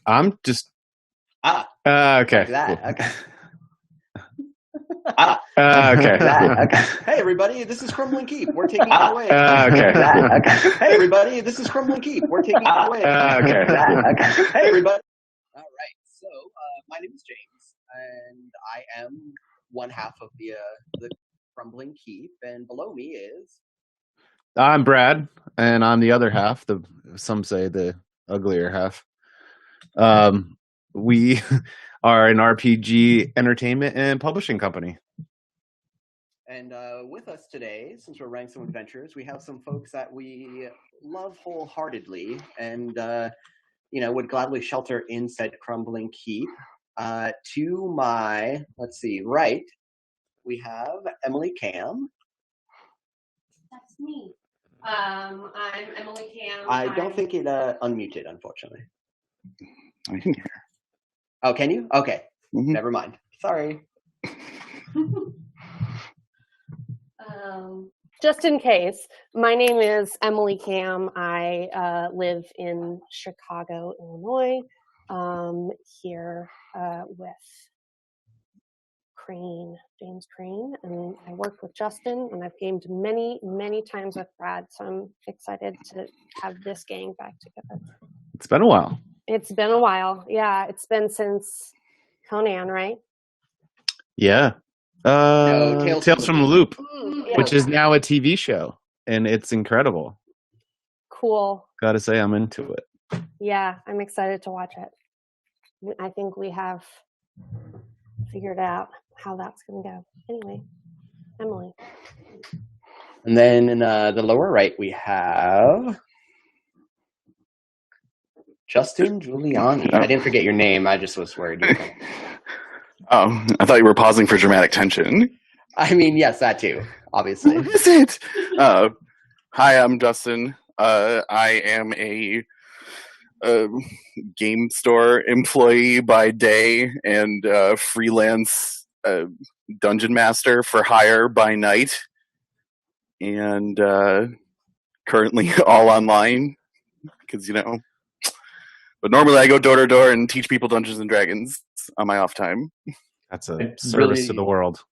I'm just. Okay. Like that. Cool. Okay. Okay. That. Okay. Hey, everybody, this is Crumbling Keep. We're taking it away. Okay. That. Okay. Hey, everybody, this is Crumbling Keep. We're taking it away. Okay. That. Okay. Hey, everybody. All right. So, my name is James, and I am one half of the Crumbling Keep, and below me is. I'm Brad, and I'm the other half. Some say the uglier half. We are an RPG entertainment and publishing company. And with us today, since we're running some adventures, we have some folks that we love wholeheartedly and, would gladly shelter in said Crumbling Keep. To my, right, we have Emily Cam. That's me. I'm Emily Cam. I don't think it unmuted, unfortunately. I can hear. Oh, can you? Okay. Mm-hmm. Never mind. Sorry. Just in case, my name is Emily Cam. I live in Chicago, Illinois, here with James Crane, and I work with Justin, and I've gamed many, many times with Brad, so I'm excited to have this gang back together. It's been a while. It's been a while. Yeah, it's been since Conan, right? Yeah. No, Tales from the Loop, Yeah. which is now a TV show, and it's incredible. Cool. Gotta say, I'm into it. Yeah, I'm excited to watch it. I think we have figured out how that's going to go. Anyway, Emily. And then in the lower right, we have Justin Giuliani. I didn't forget your name. I just was worried. Oh, I thought you were pausing for dramatic tension. I mean, yes, that too, obviously. What is it? Hi, I'm Justin. I am a game store employee by day and freelance dungeon master for hire by night. And currently all online because, but normally I go door to door and teach people Dungeons and Dragons on my off time. That's a service to the world.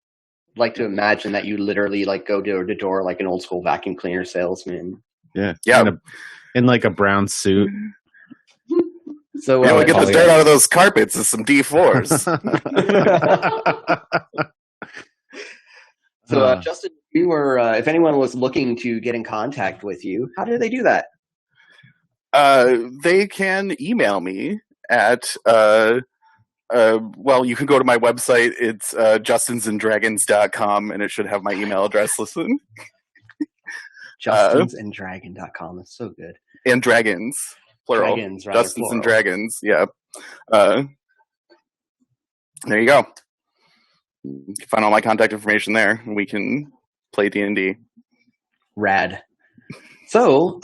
Like to imagine that you literally go door to door like an old school vacuum cleaner salesman. Yeah. Yeah. In like a brown suit. So we get the dirt out of those carpets with some D4s. So Justin, you were if anyone was looking to get in contact with you, how do they do that? They can email me at you can go to my website. It's justinsandragons.com, and it should have my email address listed. justinsandragon.com. That's so good. And dragons, plural. Dragons, rather, Justins plural. and Dragons, yeah. There you go. You can find all my contact information there. We can play D&D. Rad. So,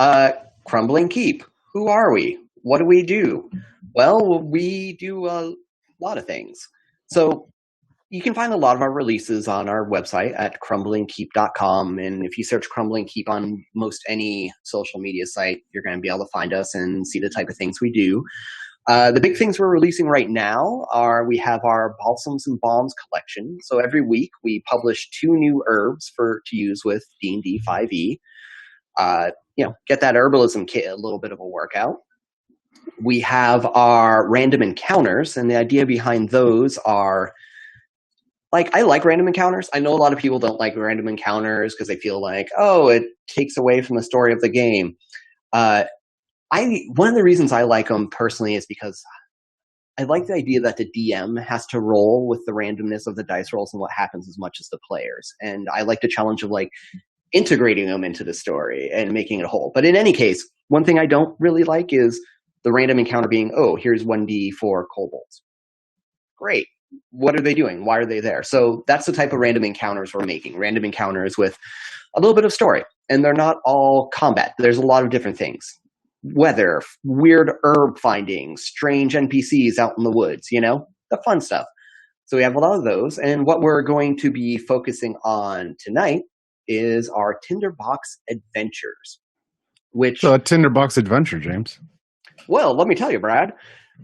Crumbling Keep. Who are we? What do we do? Well, we do a lot of things. So you can find a lot of our releases on our website at crumblingkeep.com. And if you search Crumbling Keep on most any social media site, you're going to be able to find us and see the type of things we do. The big things we're releasing right now are we have our Balsams and Balms collection. So every week we publish 2 new herbs to use with D&D 5e. Get that herbalism kit a little bit of a workout. We have our random encounters, and the idea behind those are, I like random encounters. I know a lot of people don't like random encounters because they feel like, it takes away from the story of the game. One of the reasons I like them personally is because I like the idea that the DM has to roll with the randomness of the dice rolls and what happens as much as the players. And I like the challenge of integrating them into the story and making it whole. But in any case, one thing I don't really like is the random encounter being, here's 1d4 kobolds. Great. What are they doing? Why are they there? So that's the type of random encounters we're making. Random encounters with a little bit of story. And they're not all combat. There's a lot of different things. Weather, weird herb findings, strange NPCs out in the woods, the fun stuff. So we have a lot of those. And what we're going to be focusing on tonight is our Tinderbox Adventures. So a Tinderbox adventure, James. Well, let me tell you, Brad.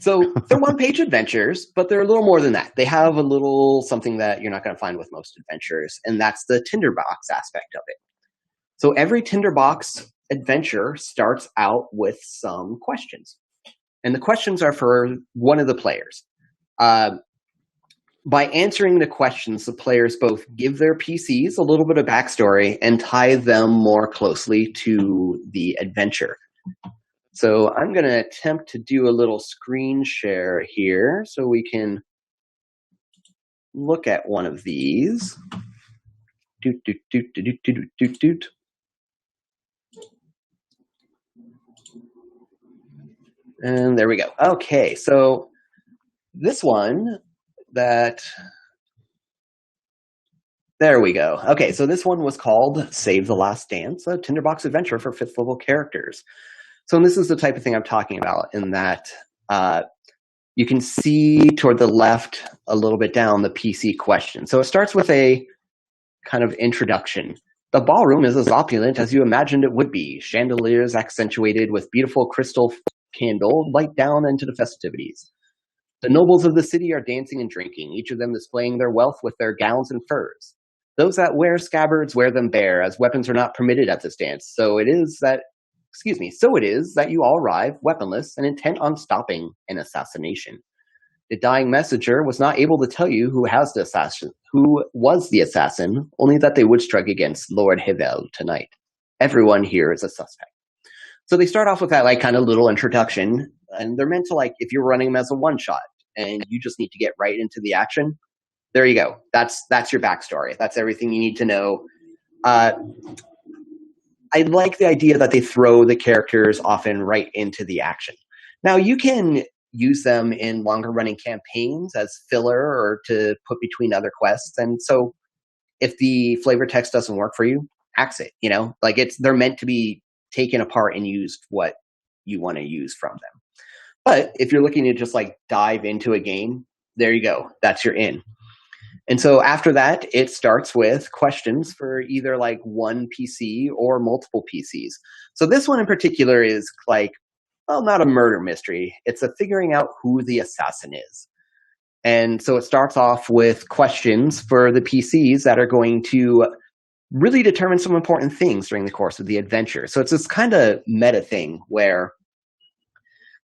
So they're one-page adventures, but they're a little more than that. They have a little something that you're not going to find with most adventures, and that's the tinderbox aspect of it. So every tinderbox adventure starts out with some questions. And the questions are for one of the players. By answering the questions, the players both give their PCs a little bit of backstory and tie them more closely to the adventure. So I'm going to attempt to do a little screen share here so we can look at one of these. Doot, doot, doot, doot, doot, doot, doot, doot. And there we go. Okay, so this one that... There we go. Okay, so this one was called Save the Last Dance, a Tinderbox adventure for 5th level characters. So this is the type of thing I'm talking about, in that you can see toward the left a little bit down the PC question. So it starts with a kind of introduction. The ballroom is as opulent as you imagined it would be. Chandeliers accentuated with beautiful crystal candle light down into the festivities. The nobles of the city are dancing and drinking, each of them displaying their wealth with their gowns and furs. Those that wear scabbards wear them bare, as weapons are not permitted at this dance. So it is that you all arrive weaponless and intent on stopping an assassination. The dying messenger was not able to tell you who was the assassin, only that they would strike against Lord Hevel tonight. Everyone here is a suspect. So they start off with that kind of little introduction, and they're meant to if you're running them as a one-shot and you just need to get right into the action, there you go. That's your backstory. That's everything you need to know. I like the idea that they throw the characters often right into the action. Now, you can use them in longer running campaigns as filler or to put between other quests. And so if the flavor text doesn't work for you, axe it. They're meant to be taken apart and used what you want to use from them. But if you're looking to just dive into a game, there you go. That's your in. And so after that, it starts with questions for either one PC or multiple PCs. So this one in particular is not a murder mystery. It's a figuring out who the assassin is. And so it starts off with questions for the PCs that are going to really determine some important things during the course of the adventure. So it's this kind of meta thing where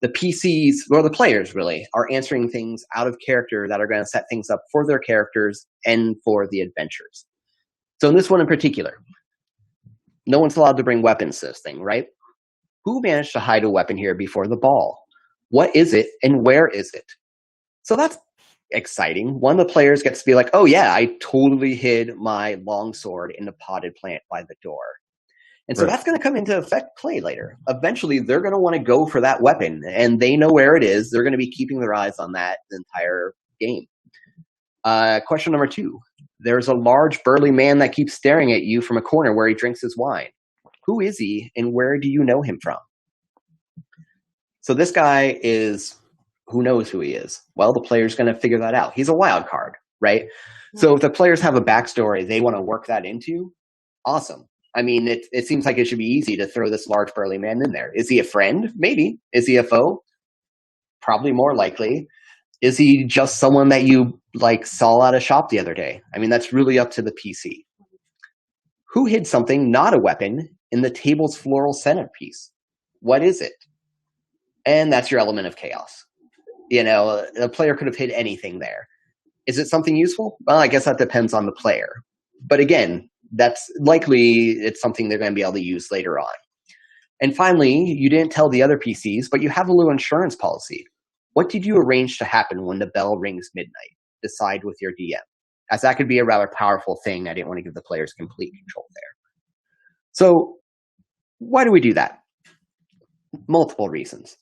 the PCs, or the players really, are answering things out of character that are going to set things up for their characters and for the adventures. So in this one in particular, no one's allowed to bring weapons to this thing, right? Who managed to hide a weapon here before the ball? What is it and where is it? So that's exciting. One of the players gets to be like, oh yeah, I totally hid my longsword in the potted plant by the door. And so that's going to come into play later. Eventually, they're going to want to go for that weapon, and they know where it is. They're going to be keeping their eyes on that the entire game. Question number 2. There's a large, burly man that keeps staring at you from a corner where he drinks his wine. Who is he, and where do you know him from? So this guy is... Who knows who he is? Well, the player's going to figure that out. He's a wild card, right? So if the players have a backstory they want to work that into, awesome. I mean, it seems like it should be easy to throw this large burly man in there. Is he a friend? Maybe. Is he a foe? Probably more likely. Is he just someone that you saw at a shop the other day? I mean, that's really up to the PC. Who hid something, not a weapon, in the table's floral centerpiece? What is it? And that's your element of chaos. A player could have hid anything there. Is it something useful? Well, I guess that depends on the player. But again, that's likely it's something they're going to be able to use later on. And finally, you didn't tell the other PCs, but you have a little insurance policy. What did you arrange to happen when the bell rings midnight? Decide with your DM. As that could be a rather powerful thing. I didn't want to give the players complete control there. So why do we do that? Multiple reasons.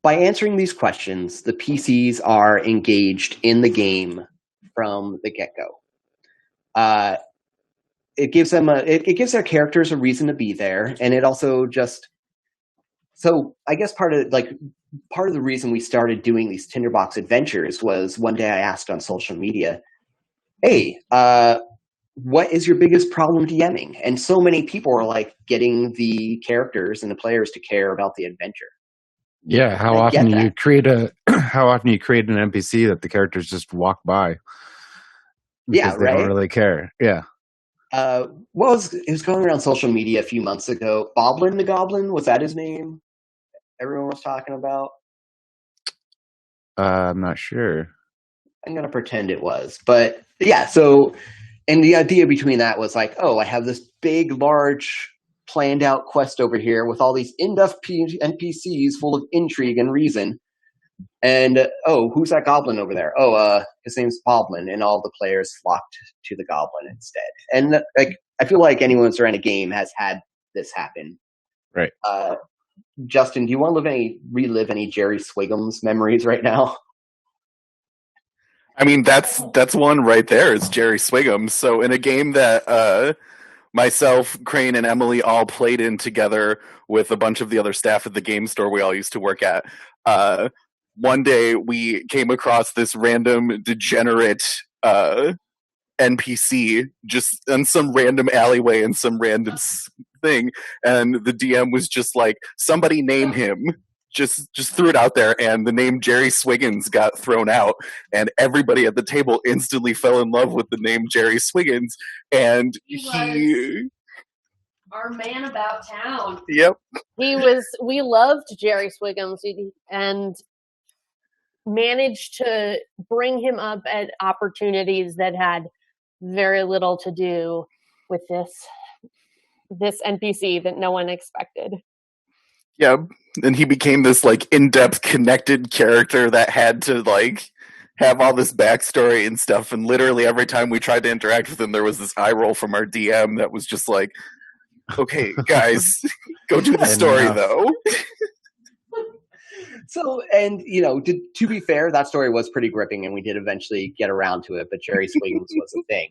By answering these questions, the PCs are engaged in the game from the get-go. It gives them it gives their characters a reason to be there, and it also just... So I guess part of the reason we started doing these Tinderbox adventures was one day I asked on social media, hey, what is your biggest problem DMing? And so many people are getting the characters and the players to care about the adventure. Yeah, how I often get do you that. create a how often you create an NPC that the characters just walk by because Yeah, they don't right. really care. Yeah. It was going around social media a few months ago. Boblin the Goblin, was that his name? Everyone was talking about. I'm not sure. I'm gonna pretend it was, but yeah. So, and the idea between that was like, oh, I have this big, large, planned out quest over here with all these in-depth NPCs full of intrigue and reason. And oh, who's that goblin over there? Oh, his name's Boblin, and all the players flocked to the goblin instead. And like, I feel like anyone who's ran a game has had this happen. Right. Justin, do you want to relive any Jerry Swigham's memories right now? I mean, that's one right there. Is Jerry Swiggum. So in a game that myself, Crane, and Emily all played in together with a bunch of the other staff at the game store we all used to work at. One day we came across this random degenerate NPC just in some random alleyway in some random thing, and the DM was just like, "Somebody name him." Just threw it out there, and the name Jerry Swiggins got thrown out, and everybody at the table instantly fell in love with the name Jerry Swiggins, and he our man about town. Yep. We loved Jerry Swiggums and managed to bring him up at opportunities that had very little to do with this NPC that no one expected. Yeah, and he became this like in-depth connected character that had to like have all this backstory and stuff, and literally every time we tried to interact with him there was this eye roll from our DM that was just like, okay guys, go do the story though. So, and to be fair, that story was pretty gripping, and we did eventually get around to it. But Jerry Swiggins was a thing.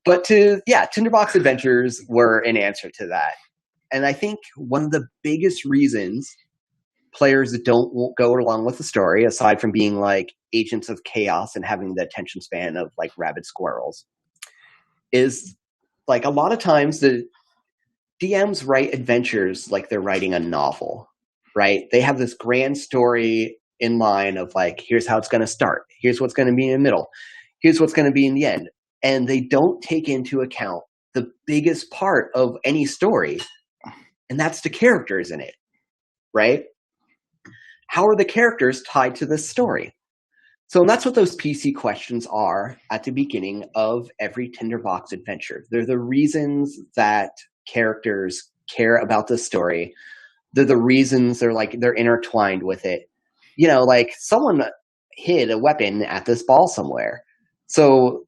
But Tinderbox Adventures were an answer to that, and I think one of the biggest reasons players don't go along with the story, aside from being like agents of chaos and having the attention span of like rabid squirrels, is like a lot of times the DMs write adventures like they're writing a novel. Right? They have this grand story in line of like, here's how it's going to start. Here's what's going to be in the middle. Here's what's going to be in the end. And they don't take into account the biggest part of any story, and that's the characters in it. Right? How are the characters tied to this story? So that's what those PC questions are at the beginning of every Tinderbox adventure. They're the reasons that characters care about the story. They're the reasons they're intertwined with it. Like someone hid a weapon at this ball somewhere. So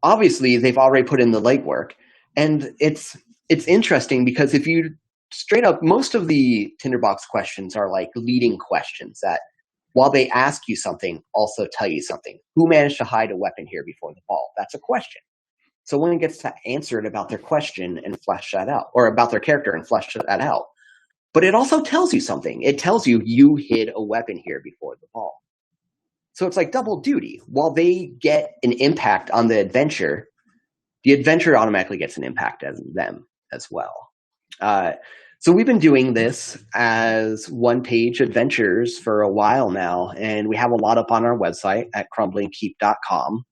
obviously they've already put in the legwork. And it's interesting because if you straight up, most of the Tinderbox questions are like leading questions that while they ask you something, also tell you something. Who managed to hide a weapon here before the ball? That's a question. So one gets to answer it about their question and flesh that out, or about their character and flesh that out. But it also tells you something. It tells you hid a weapon here before the ball. So it's like double duty. While they get an impact on the adventure automatically gets an impact on them as well. So we've been doing this as one-page adventures for a while now, and we have a lot up on our website at crumblingkeep.com.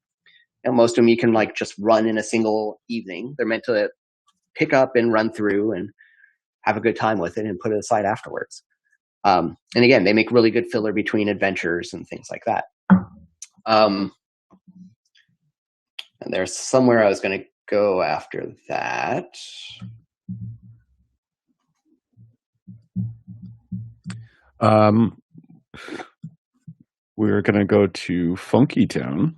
And most of them you can like just run in a single evening. They're meant to pick up and run through and have a good time with it and put it aside afterwards. And again, they make really good filler between adventures and things like that. And there's somewhere I was going to go after that. We're going to go to Funky Town.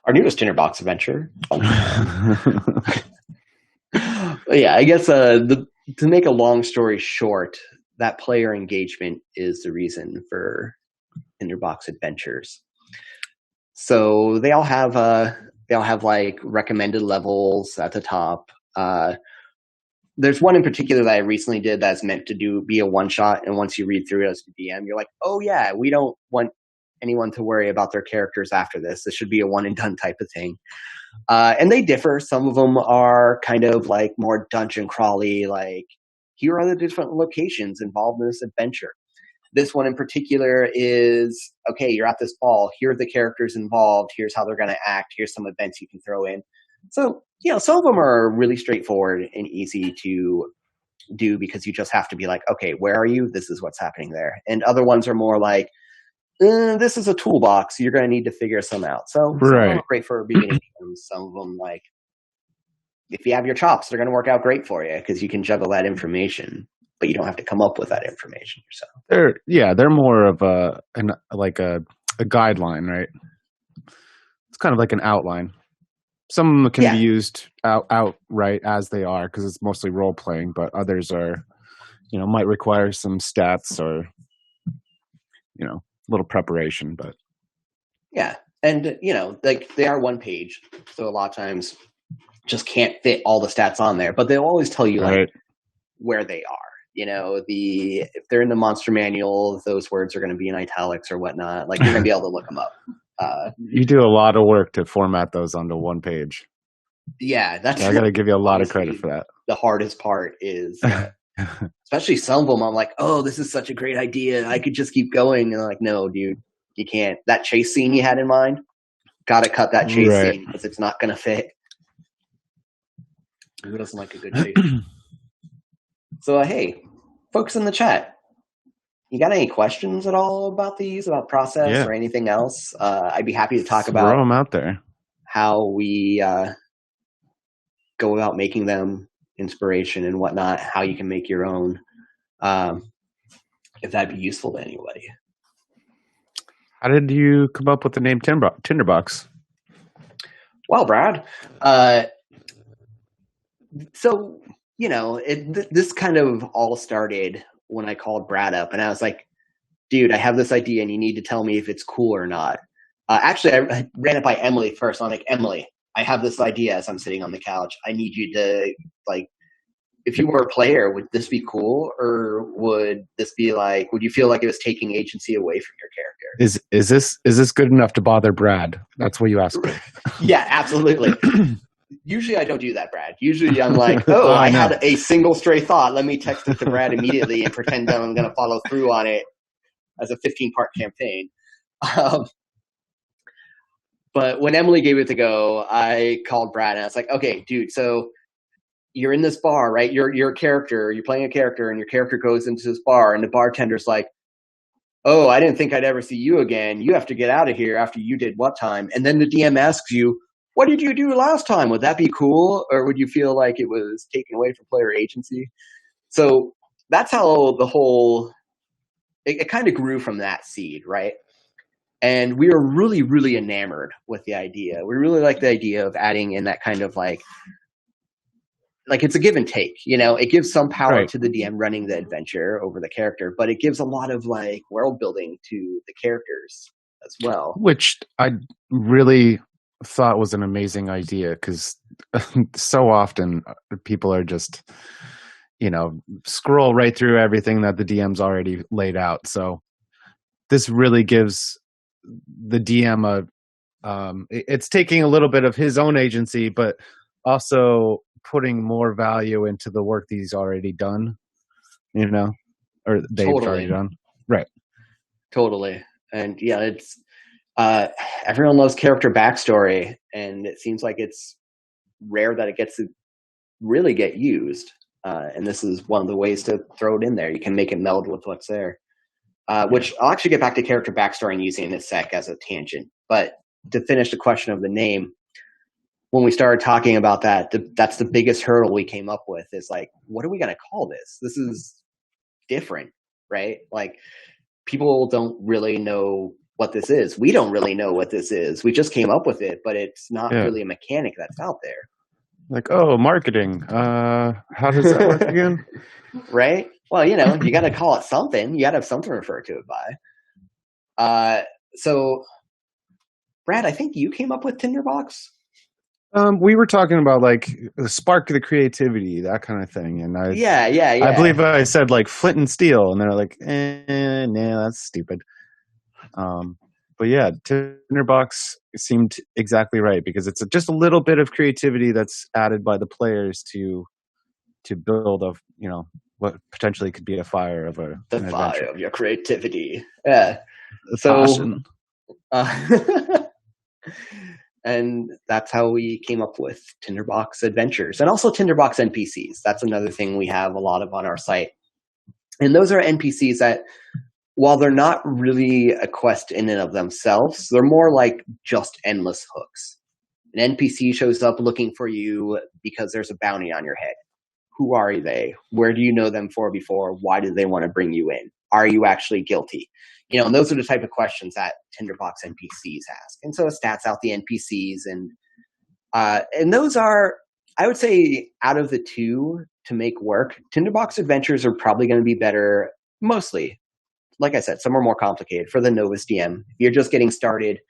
Our newest Tinderbox adventure. Yeah, I guess to make a long story short, that player engagement is the reason for Tinderbox adventures. So they all have like recommended levels at the top. There's one in particular that I recently did that's meant to be a one shot, and once you read through it as a DM, you're like, oh yeah, we don't want anyone to worry about their characters after this. This should be a one and done type of thing. And they differ. Some of them are kind of like more dungeon crawly, like here are the different locations involved in this adventure. This one in particular is, okay, you're at this ball. Here are the characters involved. Here's how they're going to act. Here's some events you can throw in. So, some of them are really straightforward and easy to do because you just have to be like, okay, where are you? This is what's happening there. And other ones are more like, this is a toolbox. You're going to need to figure some out. So, some of them are great for beginning games. Some of them, like, if you have your chops, they're going to work out great for you because you can juggle that information, but you don't have to come up with that information yourself. They're more of a guideline, right? It's kind of like an outline. Some of them can be used outright as they are because it's mostly role playing, but others are, might require some stats or, a little preparation. But yeah, and like they are one page, so a lot of times just can't fit all the stats on there, but they'll always tell you like where they are. If they're in the monster manual, those words are going to be in italics or whatnot. Like you're going to be able to look them up. You do a lot of work to format those onto one page. Yeah, I got to give you a lot of credit for that. The hardest part is, especially some of them, I'm like, oh, this is such a great idea. I could just keep going. And I'm like, no, dude, you can't. That chase scene you had in mind, got to cut that chase scene because it's not going to fit. Who doesn't like a good chase? So, hey, folks in the chat, you got any questions at all about these, about process or anything else? I'd be happy to talk about throw them out there. How we go about making them, inspiration and whatnot, how you can make your own, if that'd be useful to anybody. How did you come up with the name Tinderbox? Well, Brad, so, this kind of all started when I called Brad up and I was like, dude, I have this idea and you need to tell me if it's cool or not. Actually, I ran it by Emily first. I'm like, Emily, I have this idea as I'm sitting on the couch. I need you to, like, if you were a player, would this be cool? Or would this be like, would you feel like it was taking agency away from your character? Is this good enough to bother Brad? That's what you ask me. Yeah, absolutely. Usually I don't do that, Brad. Usually I'm like, I had a single stray thought. Let me text it to Brad immediately and pretend that I'm going to follow through on it as a 15-part campaign. But when Emily gave it to go, I called Brad and I was like, okay, dude, so you're in this bar, right? You're a character. You're playing a character and your character goes into this bar and the bartender's like, oh, I didn't think I'd ever see you again. You have to get out of here after you did what time? And then the DM asks you, what did you do last time? Would that be cool? Or would you feel like it was taken away from player agency? So that's how the whole, it kind of grew from that seed, right? And we were really, really enamored with the idea. We really like the idea of adding in that kind of like it's a give and take, it gives some power to the DM running the adventure over the character, but it gives a lot of like world building to the characters as well. Which I really thought was an amazing idea because so often people are just, scroll right through everything that the DM's already laid out. So this really gives the DM it's taking a little bit of his own agency, but also putting more value into the work that he's already done, or they've already done. Right. Totally. And yeah, it's, everyone loves character backstory, and it seems like it's rare that it gets to really get used. And this is one of the ways to throw it in there. You can make it meld with what's there. Which I'll actually get back to character backstory and using in a sec as a tangent. But to finish the question of the name, when we started talking about that, that's the biggest hurdle we came up with is like, what are we going to call this? This is different, right? Like, people don't really know what this is. We don't really know what this is. We just came up with it, but it's not really a mechanic that's out there. Like, marketing. How does that work again? Right? Well, you got to call it something. You got to have something to refer to it by. So, Brad, I think you came up with Tinderbox. We were talking about like the spark of the creativity, that kind of thing, and I believe I said like flint and steel, and they're like, no, that's stupid. But yeah, Tinderbox seemed exactly right because it's just a little bit of creativity that's added by the players to build what potentially could be a fire of an The fire adventure. of your creativity. Yeah. The So, passion. and that's how we came up with Tinderbox Adventures and also Tinderbox NPCs. That's another thing we have a lot of on our site. And those are NPCs that, while they're not really a quest in and of themselves, they're more like just endless hooks. An NPC shows up looking for you because there's a bounty on your head. Who are they? Where do you know them for before? Why do they want to bring you in? Are you actually guilty? You know, and those are the type of questions that Tinderbox NPCs ask. And so it stats out the NPCs, and those are, I would say, out of the two to make work, Tinderbox Adventures are probably going to be better, mostly. Like I said, some are more complicated for the novice DM. If you're just getting started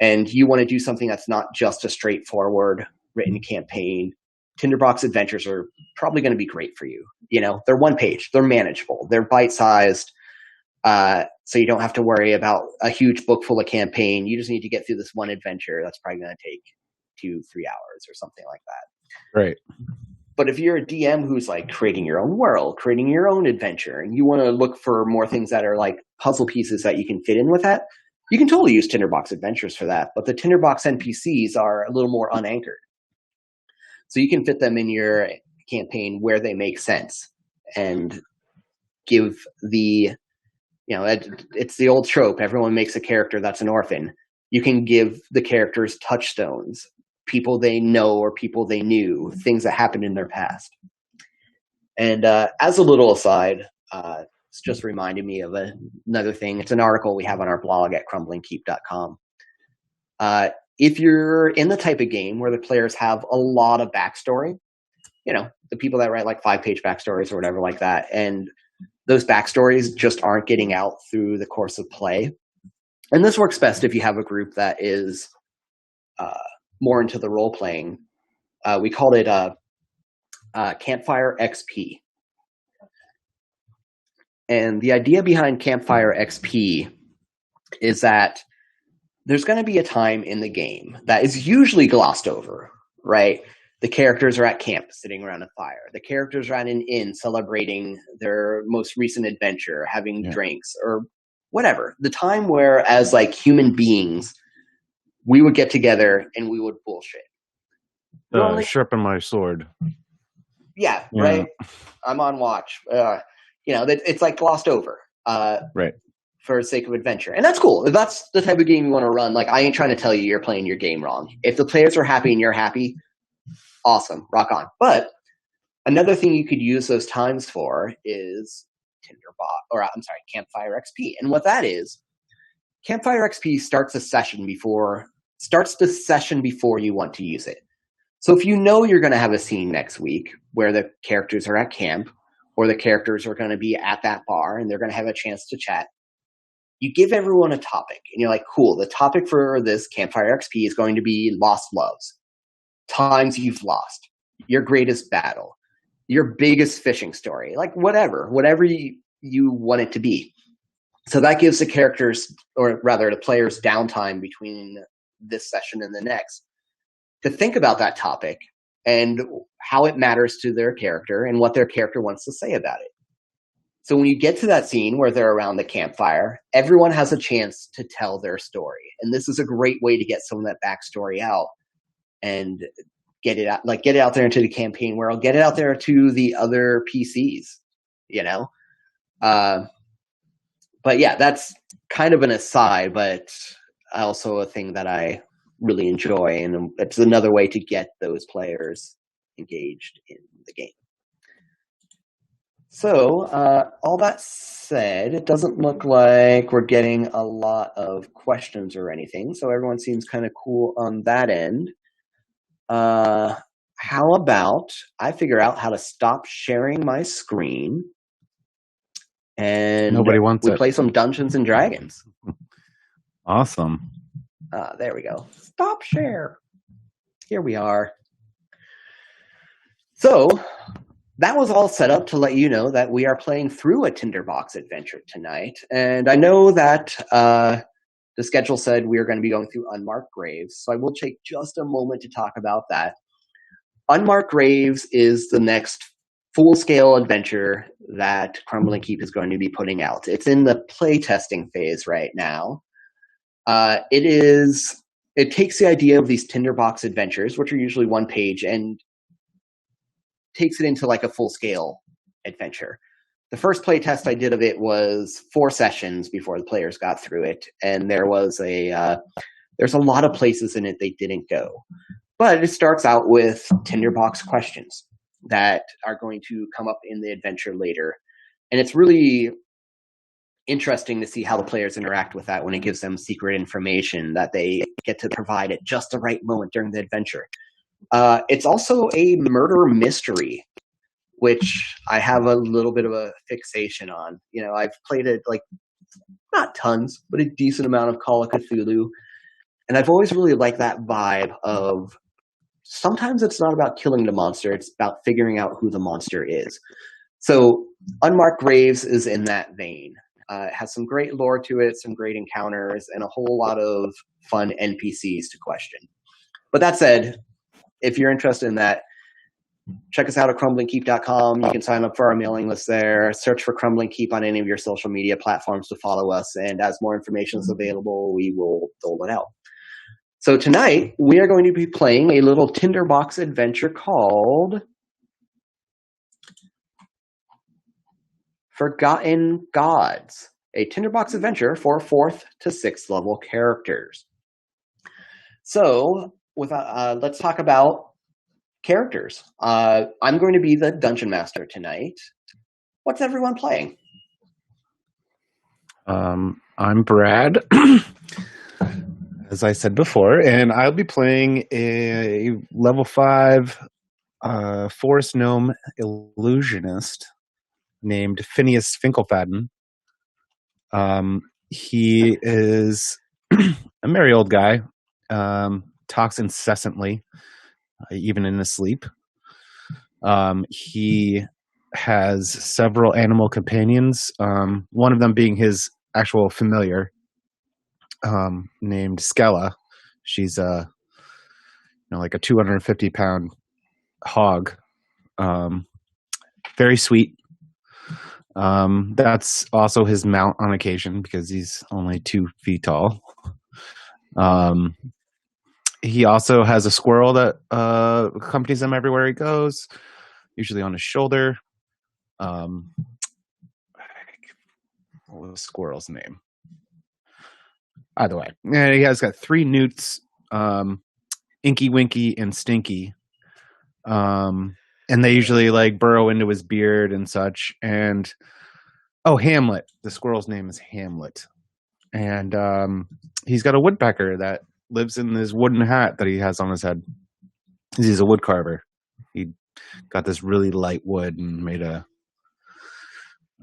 and you want to do something that's not just a straightforward written campaign, Tinderbox Adventures are probably going to be great for you. You know, they're one page, they're manageable, they're bite-sized, so you don't have to worry about a huge book full of campaign. You just need to get through this one adventure. That's probably going to take 2-3 hours or something like that. Right. But if you're a DM who's like creating your own world, creating your own adventure, and you want to look for more things that are like puzzle pieces that you can fit in with that, you can totally use Tinderbox Adventures for that. But the Tinderbox NPCs are a little more unanchored. So you can fit them in your campaign where they make sense and give the, you know, it's the old trope. Everyone makes a character that's an orphan. You can give the characters touchstones, people they know or people they knew, things that happened in their past. And as a little aside, it's just reminded me of another thing. It's an article we have on our blog at crumblingkeep.com. If you're in the type of game where the players have a lot of backstory, you know, the people that write like 5-page backstories or whatever like that, and those backstories just aren't getting out through the course of play. And this works best if you have a group that is more into the role playing. We called it Campfire XP. And the idea behind Campfire XP is that there's going to be a time in the game that is usually glossed over, right? The characters are at camp sitting around a fire. The characters are at an inn celebrating their most recent adventure, having drinks or whatever. The time where, as like human beings, we would get together and we would bullshit. Sharpen my sword. Yeah, right. I'm on watch. You know, it's like glossed over. Right. For the sake of adventure. And that's cool. If that's the type of game you want to run, like I ain't trying to tell you you're playing your game wrong. If the players are happy and you're happy, awesome, rock on. But another thing you could use those times for is Campfire XP. And what that is, Campfire XP starts the session before you want to use it. So if you know you're going to have a scene next week where the characters are at camp or the characters are going to be at that bar and they're going to have a chance to chat, you give everyone a topic, and you're like, cool, the topic for this Campfire XP is going to be lost loves, times you've lost, your greatest battle, your biggest fishing story, like whatever you want it to be. So that gives the characters, or rather the players, downtime between this session and the next to think about that topic and how it matters to their character and what their character wants to say about it. So when you get to that scene where they're around the campfire, everyone has a chance to tell their story. And this is a great way to get some of that backstory out and get it out there into the campaign world, get it out there to the other PCs, you know? But yeah, that's kind of an aside, but also a thing that I really enjoy. And it's another way to get those players engaged in the game. So, all that said, it doesn't look like we're getting a lot of questions or anything, so everyone seems kind of cool on that end. How about I figure out how to stop sharing my screen, and Nobody wants we it. play some Dungeons and Dragons. Awesome. There we go. Stop share. Here we are. So, that was all set up to let you know that we are playing through a Tinderbox adventure tonight. And I know that the schedule said we are going to be going through Unmarked Graves, so I will take just a moment to talk about that. Unmarked Graves is the next full-scale adventure that Crumbling Keep is going to be putting out. It's in the playtesting phase right now. It takes the idea of these tinderbox adventures, which are usually one page, and takes it into like a full-scale adventure. The first playtest I did of it was 4 sessions before the players got through it, and there's a lot of places in it they didn't go. But it starts out with tinderbox questions that are going to come up in the adventure later. And it's really interesting to see how the players interact with that when it gives them secret information that they get to provide at just the right moment during the adventure. It's also a murder mystery, which I have a little bit of a fixation on. You know, I've played it, like, not tons, but a decent amount of Call of Cthulhu. And I've always really liked that vibe of sometimes it's not about killing the monster, it's about figuring out who the monster is. So Unmarked Graves is in that vein. It has some great lore to it, some great encounters, and a whole lot of fun NPCs to question. But that said, if you're interested in that, check us out at crumblingkeep.com. You can sign up for our mailing list there. Search for Crumbling Keep on any of your social media platforms to follow us. And as more information is available, we will dole it out. So tonight, we are going to be playing a little tinderbox adventure called Forgotten Gods, a tinderbox adventure for 4th to 6th level characters. So, let's talk about characters. I'm going to be the dungeon master tonight. What's everyone playing? I'm Brad, as I said before, and I'll be playing a level 5 forest gnome illusionist named Phineas Finkelfaden. He is a merry old guy, talks incessantly, even in his sleep. He has several animal companions, one of them being his actual familiar, named Skella. She's like a 250-pound hog. Very sweet. That's also his mount on occasion because he's only 2 feet tall. He also has a squirrel that accompanies him everywhere he goes, usually on his shoulder. What was the squirrel's name? Either way, yeah, he has got 3 newts, Inky, Winky, and Stinky. And they usually like burrow into his beard and such. And Hamlet. The squirrel's name is Hamlet. And he's got a woodpecker that lives in this wooden hat that he has on his head. He's a wood carver. He got this really light wood and made a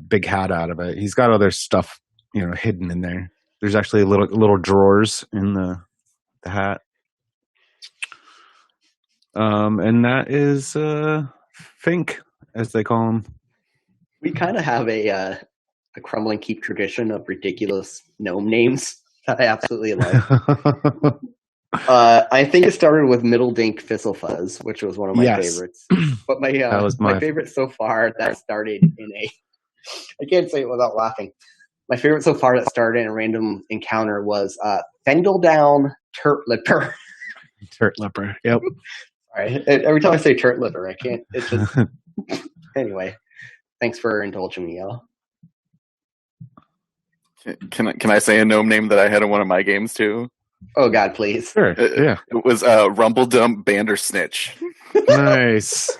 big hat out of it. He's got other stuff, hidden in there. There's actually little drawers in the hat. And that is Fink, as they call him. We kind of have a Crumbling Keep tradition of ridiculous gnome names that I absolutely love. I think it started with Middle Dink Fistlefuzz, which was one of my favorites. But my favorite so far that started in I can't say it without laughing. My favorite so far that started in a random encounter was Fendeldown Turtlipper. Turtlipper, yep. Sorry, every time I say Turtlipper, I can't. It's just anyway. Thanks for indulging me, y'all. Can I say a gnome name that I had in one of my games too? Oh God, please. Sure. Yeah. It was Rumbledump Bandersnitch. Nice.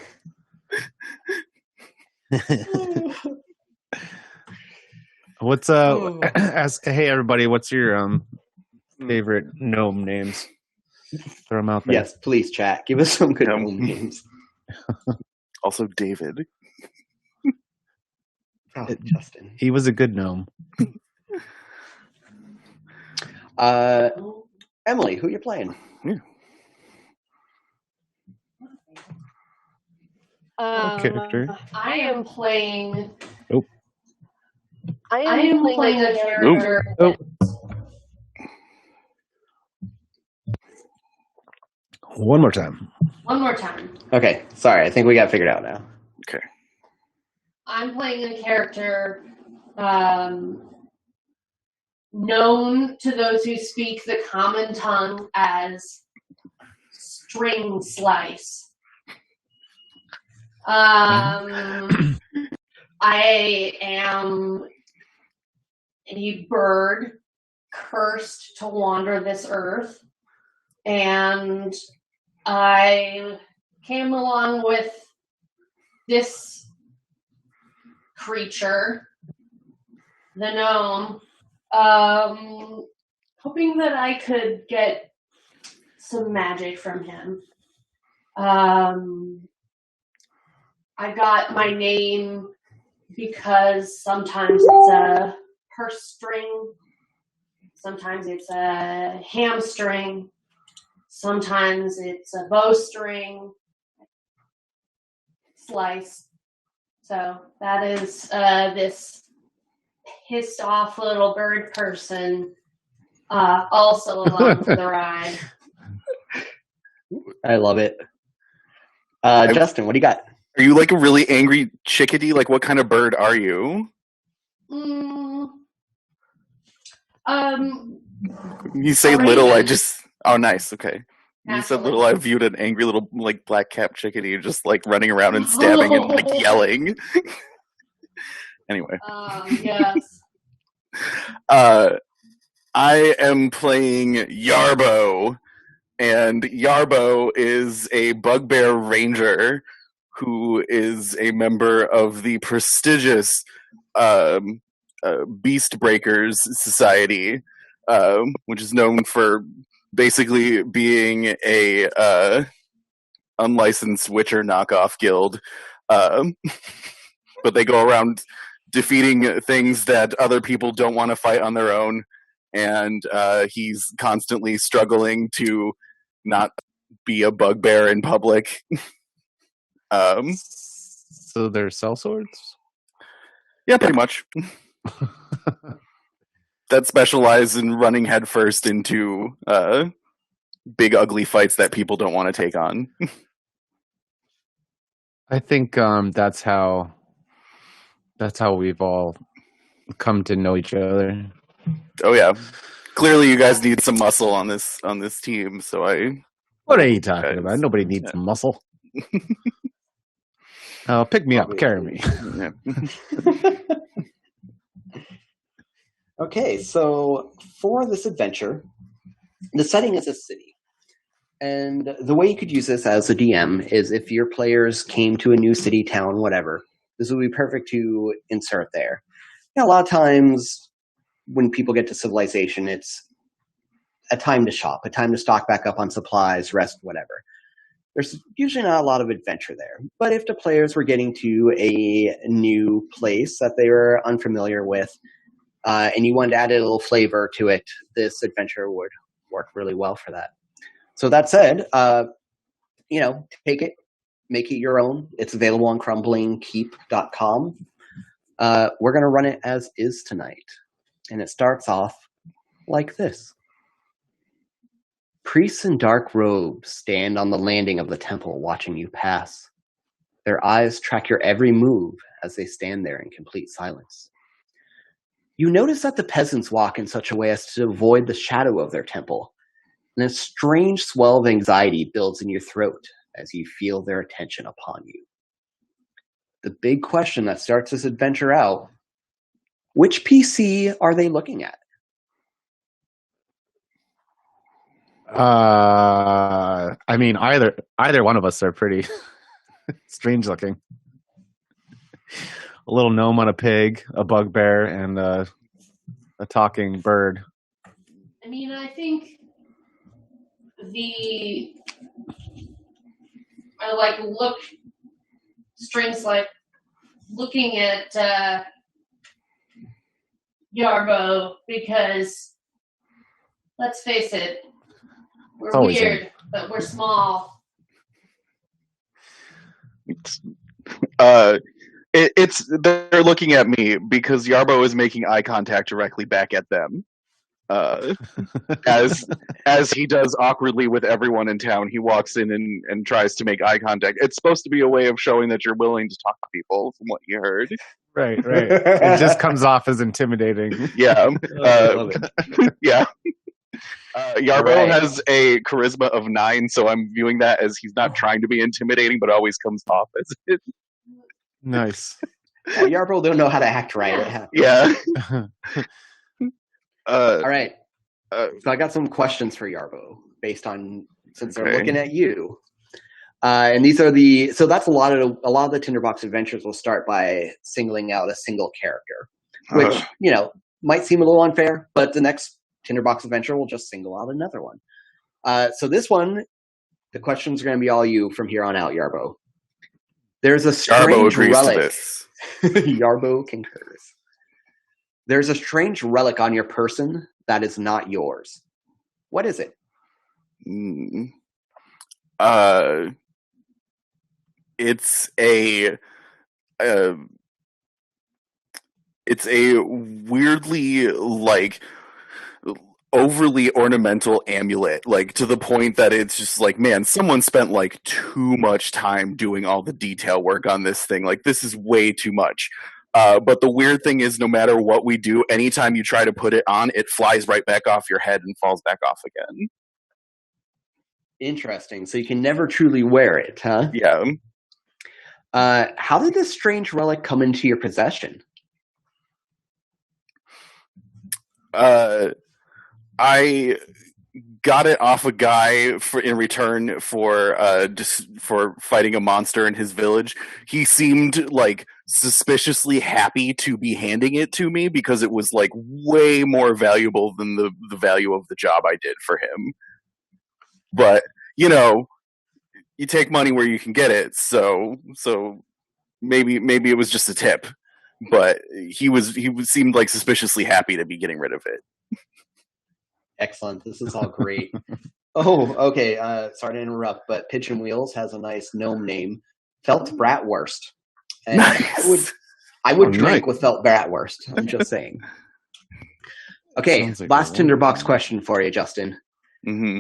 What's hey everybody, what's your favorite gnome names? Throw them out there. Yes, please, chat. Give us some good gnome names. Also, David. Justin. He was a good gnome. Emily, who you playing? Character. I am playing. Oh. I am playing a character. Oh. One more time. One more time. Okay, sorry. I think we got it figured out now. Okay. I'm playing a character known to those who speak the common tongue as String Slice. I am a bird cursed to wander this earth, and I came along with this creature, the gnome, hoping that I could get some magic from him. I got my name because sometimes it's a purse string, sometimes it's a hamstring, sometimes it's a bowstring slice. So that is this pissed off little bird person also along for the ride. I love it. Justin, what do you got? Are you like a really angry chickadee? Like, what kind of bird are you? You say little, I just... Oh, nice, okay. You said little, I viewed an angry little, like, black-capped chickadee just, like, running around and stabbing and, like, yelling. Anyway. Yes. I am playing Yarbo, and Yarbo is a bugbear ranger who is a member of the prestigious Beast Breakers Society, which is known for basically being a unlicensed Witcher knockoff guild. But they go around defeating things that other people don't want to fight on their own, and he's constantly struggling to not be a bugbear in public. So they're sellswords? Yeah, pretty much. That specialize in running headfirst into big ugly fights that people don't want to take on. I think that's how we've all come to know each other. Oh yeah. Clearly you guys need some muscle on this team, so What are you talking about? Nobody needs muscle. Pick me up, carry me. Yeah. Okay, so for this adventure, the setting is a city. And the way you could use this as a DM is if your players came to a new city, town, whatever, this would be perfect to insert there. You know, a lot of times when people get to civilization, it's a time to shop, a time to stock back up on supplies, rest, whatever. There's usually not a lot of adventure there. But if the players were getting to a new place that they were unfamiliar with, and you wanted to add a little flavor to it, this adventure would work really well for that. So that said, take it, make it your own. It's available on crumblingkeep.com. We're going to run it as is tonight. And it starts off like this. Priests in dark robes stand on the landing of the temple watching you pass. Their eyes track your every move as they stand there in complete silence. You notice that the peasants walk in such a way as to avoid the shadow of their temple, and a strange swell of anxiety builds in your throat as you feel their attention upon you. The big question that starts this adventure out, which PC are they looking at? I mean, either one of us are pretty strange looking. A little gnome on a pig, a bugbear, and a talking bird. I mean, I think strings like looking at Yarbo, because let's face it, we're weird, but we're small. They're looking at me because Yarbo is making eye contact directly back at them. As he does awkwardly with everyone in town. He walks in and tries to make eye contact. It's supposed to be a way of showing that you're willing to talk to people, from what you heard. Right. It just comes off as intimidating. Yeah. I love it. Yeah. Yarbo Right. has a charisma of 9, so I'm viewing that as he's not trying to be intimidating, but always comes off as it. Nice. Well, Yarbo don't know how to act right. It happens. Yeah. All right. So I got some questions for Yarbo based on, since they're looking at you. And these are so that's a lot of the Tinderbox adventures will start by singling out a single character, which, might seem a little unfair, but the next Tinderbox adventure will just single out another one. So this one, the questions are going to be all you from here on out, Yarbo. There's a strange relic. Yarbo concurs. There's a strange relic on your person that is not yours. What is it? It's a weirdly overly ornamental amulet, to the point that it's just man, someone spent too much time doing all the detail work on this thing. This is way too much. But the weird thing is, no matter what we do, anytime you try to put it on, it flies right back off your head and falls back off again. Interesting. So you can never truly wear it, huh? Yeah. How did this strange relic come into your possession? I got it off a guy in return for fighting a monster in his village. He seemed suspiciously happy to be handing it to me because it was way more valuable than the value of the job I did for him. But you take money where you can get it, so maybe it was just a tip, but he seemed suspiciously happy to be getting rid of it. Excellent. This is all great. Oh, okay. Sorry to interrupt, but Pigeon Wheels has a nice gnome name, Felt Bratwurst. And nice. I would drink with Felt Bratwurst. I'm just saying. Okay, last Tinderbox question for you, Justin. Mm-hmm.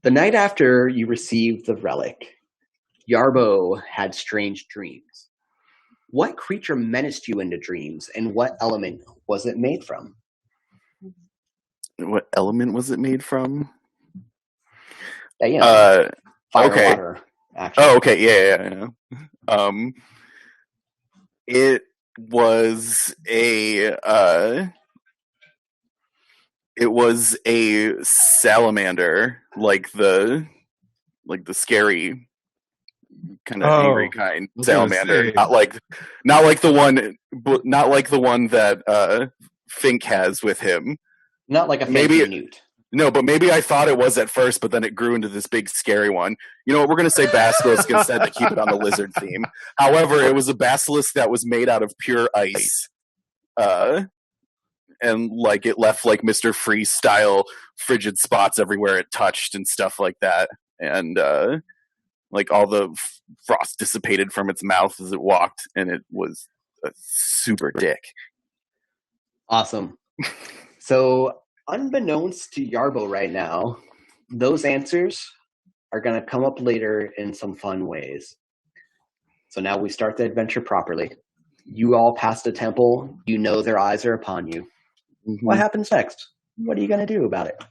The night after you received the relic, Yarbo had strange dreams. What creature menaced you in the dreams, and what element was it made from? What element was it made from? Fire, okay. Water, actually. Oh, okay. Yeah. It was a salamander, like the scary kind of angry kind salamander, not like the one that Fink has with him. Not like a fancy newt. No, but maybe I thought it was at first, but then it grew into this big scary one. You know what? We're going to say basilisk instead to keep it on the lizard theme. However, it was a basilisk that was made out of pure ice. And it left Mr. Freeze style frigid spots everywhere it touched and stuff like that. And all the frost dissipated from its mouth as it walked, and it was a super dick. Awesome. So, unbeknownst to Yarbo right now, those answers are going to come up later in some fun ways. So now we start the adventure properly. You all pass the temple. You know their eyes are upon you. Mm-hmm. What happens next? What are you going to do about it?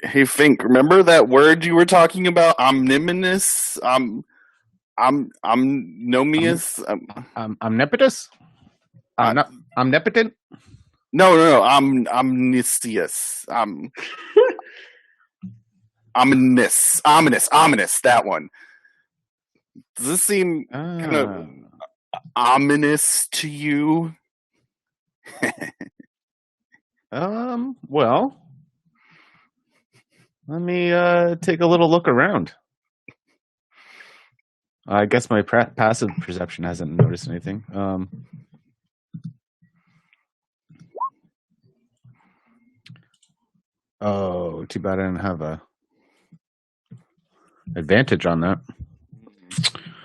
Hey, Fink, remember that word you were talking about? Omniminous? Omnomious? Omnipotent? Omnipotent? No. Omniscious. Ominous. That one. Does this seem kind of ominous to you? Well, let me take a little look around. I guess my passive perception hasn't noticed anything. Oh, too bad I didn't have a advantage on that.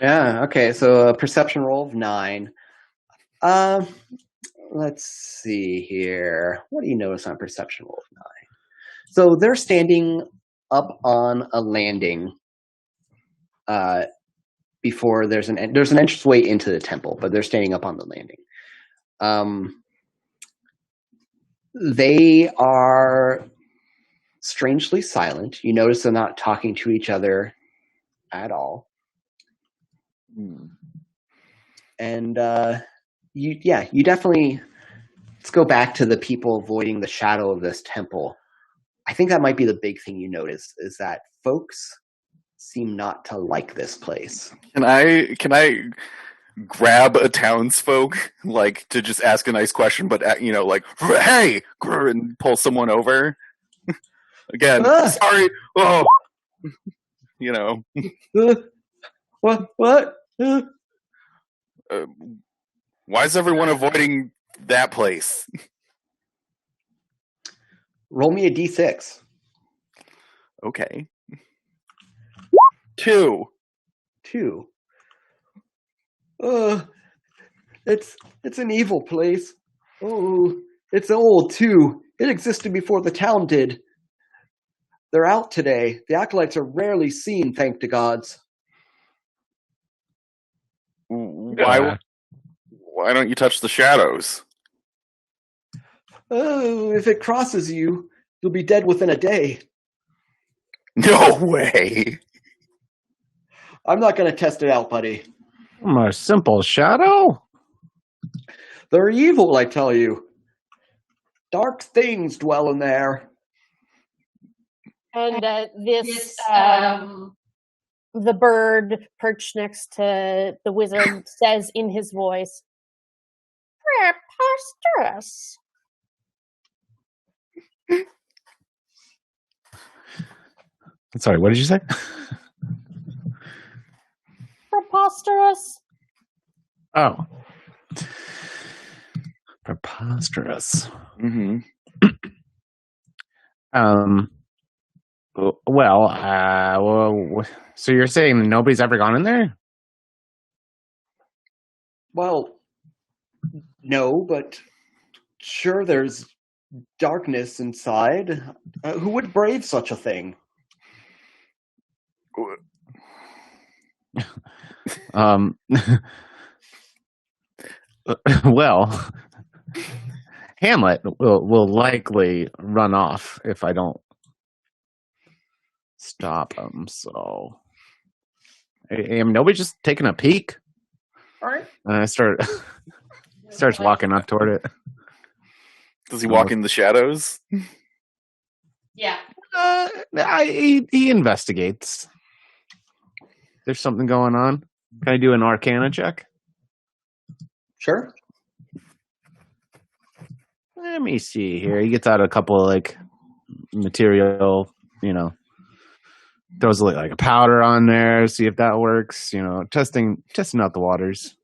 Yeah, okay, so a perception roll of 9. let's see here. What do you notice on perception roll of 9? So they're standing up on a landing before there's an entranceway into the temple, but they're standing up on the landing. They are strangely silent. You notice they're not talking to each other at all. And you definitely, let's go back to the people avoiding the shadow of this temple. I think that might be the big thing you notice, is that folks seem not to like this place. Can I grab a townsfolk, like, to just ask a nice question, but like, hey, and pull someone over? Again, sorry. Oh, What? Why is everyone avoiding that place? Roll me a d6. Okay. 2. 2. It's an evil place. Oh, it's old too. It existed before the town did. They're out today. The acolytes are rarely seen, thank the gods. Why don't you touch the shadows? Oh, if it crosses you, you'll be dead within a day. No way. I'm not going to test it out, buddy. A simple shadow? They're evil, I tell you. Dark things dwell in there. And the bird perched next to the wizard says in his voice, "Preposterous." Sorry, what did you say? Preposterous. Oh. Preposterous. Mm-hmm. So you're saying nobody's ever gone in there? Well, no, but sure, there's darkness inside. Who would brave such a thing? Well, Hamlet will likely run off if I don't stop him. So, am nobody just taking a peek? All right. And I starts walking up toward it. Does he walk in the shadows? Yeah. He investigates. There's something going on. Can I do an Arcana check? Sure. Let me see here. He gets out a couple of material, throws like a powder on there, see if that works. Testing out the waters.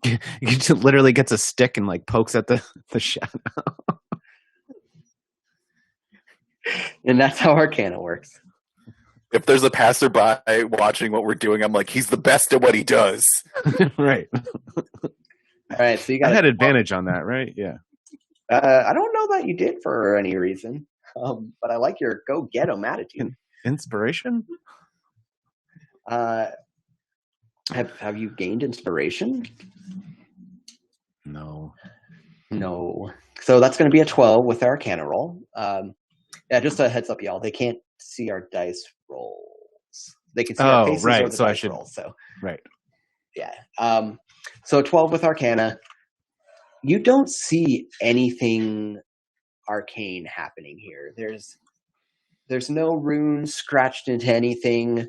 He just literally gets a stick and pokes at the shadow. And that's how Arcana works. If there's a passerby watching what we're doing, I'm like, he's the best at what he does. Right. All right, so you got. I had advantage on that, right? Yeah. I don't know that you did for any reason, but I like your go get 'em attitude. Inspiration? Have you gained inspiration? No. So that's going to be a 12 with our Arcana roll. Yeah, just a heads up, y'all. They can't see our dice rolls. They can see our faces right. or the So dice I should. rolls. So right. Yeah. So 12 with Arcana. You don't see anything arcane happening here. There's no runes scratched into anything.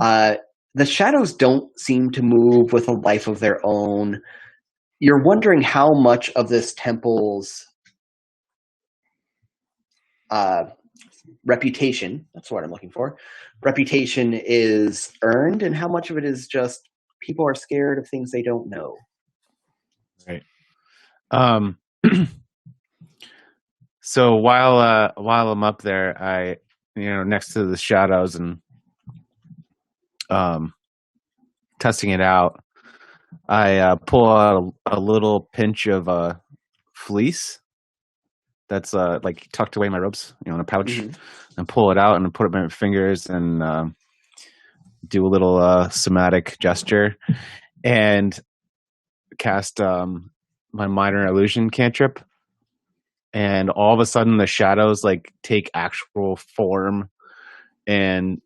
The shadows don't seem to move with a life of their own. You're wondering how much of this temple's reputation, that's what I'm looking for, reputation is earned and how much of it is just people are scared of things they don't know. Right. So while I'm up there, I next to the shadows and testing it out, I pull out a little pinch of fleece that's like tucked away in my robes, in a pouch, and pull it out and put it in my fingers and do a little somatic gesture and cast my minor illusion cantrip. And all of a sudden, the shadows like take actual form and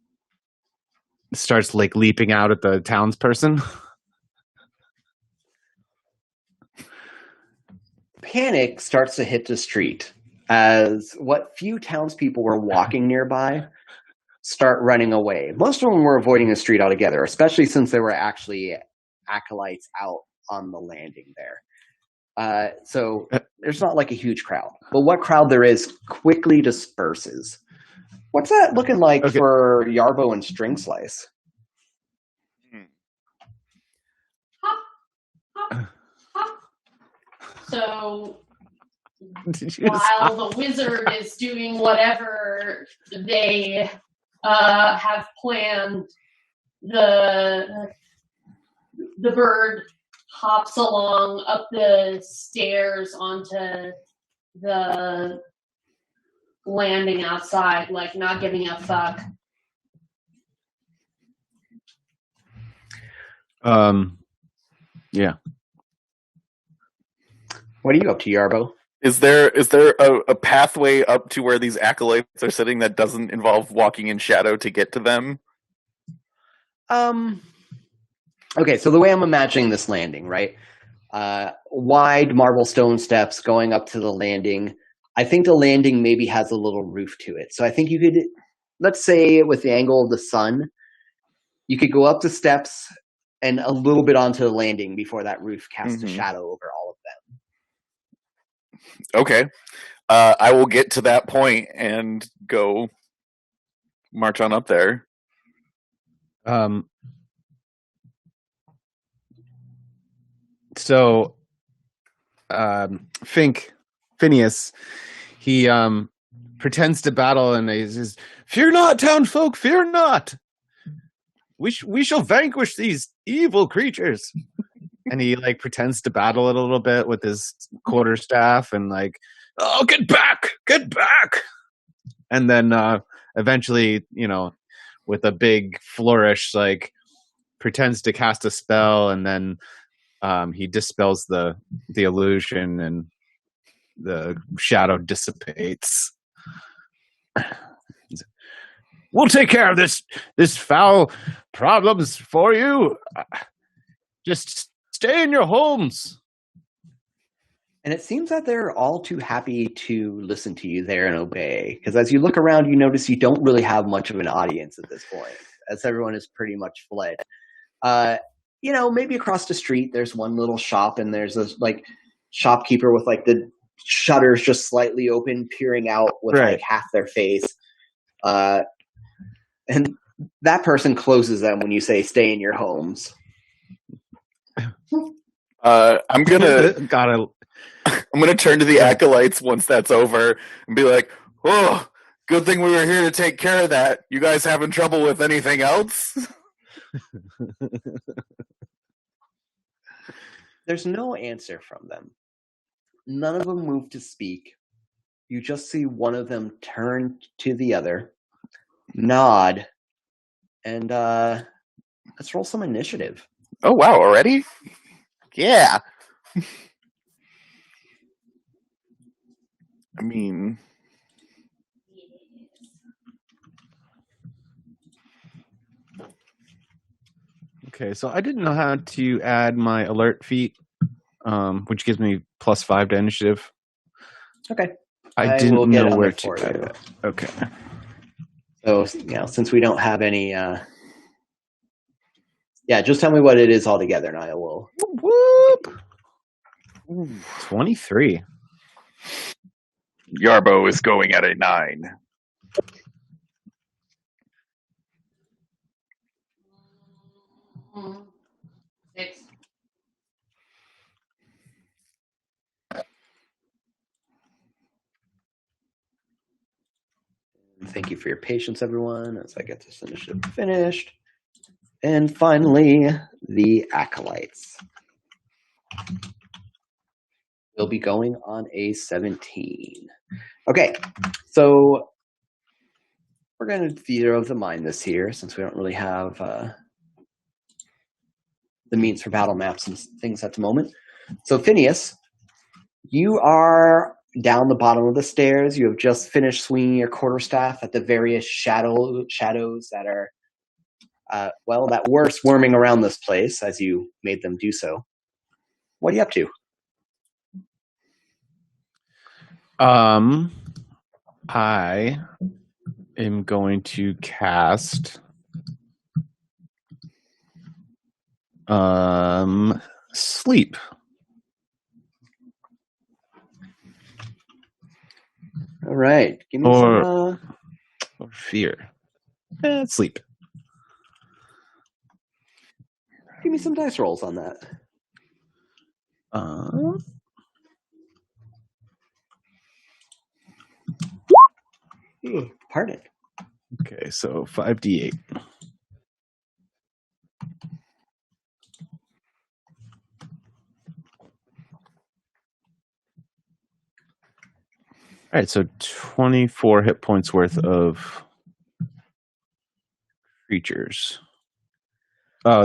starts like leaping out at the townsperson. Panic starts to hit the street as what few townspeople were walking nearby start running away. Most of them were avoiding the street altogether, especially since there were actually acolytes out on the landing there. So there's not like a huge crowd, but what crowd there is quickly disperses. What's that looking like for Yarbo and String Slice? So while the wizard is doing whatever they have planned, the bird hops along up the stairs onto the landing outside, like not giving a fuck. Yeah. What are you up to, Yarbo? Is there a pathway up to where these acolytes are sitting that doesn't involve walking in shadow to get to them? Okay, so the way I'm imagining this landing, right? Wide marble stone steps going up to the landing. I think the landing maybe has a little roof to it. So I think you could, let's say with the angle of the sun, you could go up the steps and a little bit onto the landing before that roof casts a shadow over all of them. Okay. I will get to that point and go march on up there. So Phineas, he pretends to battle and he says, "Fear not, townfolk, fear not. We shall vanquish these evil creatures." And he like pretends to battle it a little bit with his quarterstaff and like, "Oh, get back! And then eventually, with a big flourish, like pretends to cast a spell, and then he dispels the illusion, and the shadow dissipates. "We'll take care of this foul problems for you. Just stay in your homes." And it seems that they're all too happy to listen to you there and obey. Because as you look around, you notice you don't really have much of an audience at this point, as everyone is pretty much fled. Maybe across the street, there's one little shop, and there's a like shopkeeper with like the shutters just slightly open, peering out with like half their face. And that person closes them when you say "stay in your homes." I'm gonna turn to the acolytes once that's over and be like, "Oh, good thing we were here to take care of that. You guys having trouble with anything else?" There's no answer from them. None of them move to speak. You just see one of them turn to the other, nod, and let's roll some initiative. Oh, wow, already? Yeah. I mean... Okay, so I didn't know how to add my alert feat, which gives me +5 to initiative. Okay. I didn't know where to add it. Okay. So, since we don't have any... just tell me what it is altogether, and I will... Whoop! 23. Yarbo is going at a 9. Six. Thank you for your patience, everyone, as I get this initiative finished. And finally, the acolytes. will be going on a 17. Okay, so we're going to theater of the mind this here since we don't really have the means for battle maps and things at the moment. So Phineas, you are down the bottom of the stairs. You have just finished swinging your quarterstaff at the various shadows that are, that were swarming around this place as you made them do so. What are you up to? I am going to cast sleep. All right, give me or fear. Sleep. Give me some dice rolls on that. Pardon. Okay, so 5d8. All right, so 24 hit points worth of creatures. Oh,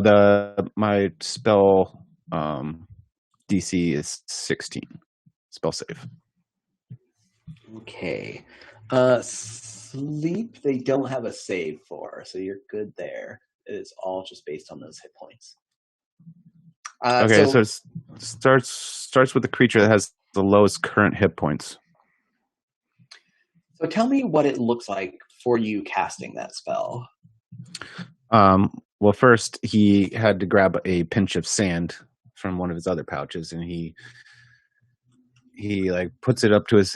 my spell DC is 16. Spell save. Okay. Sleep, they don't have a save for, so you're good there. It is all just based on those hit points. Okay, so it starts with the creature that has the lowest current hit points. So tell me what it looks like for you casting that spell. Well, first he had to grab a pinch of sand from one of his other pouches, and he like puts it up to his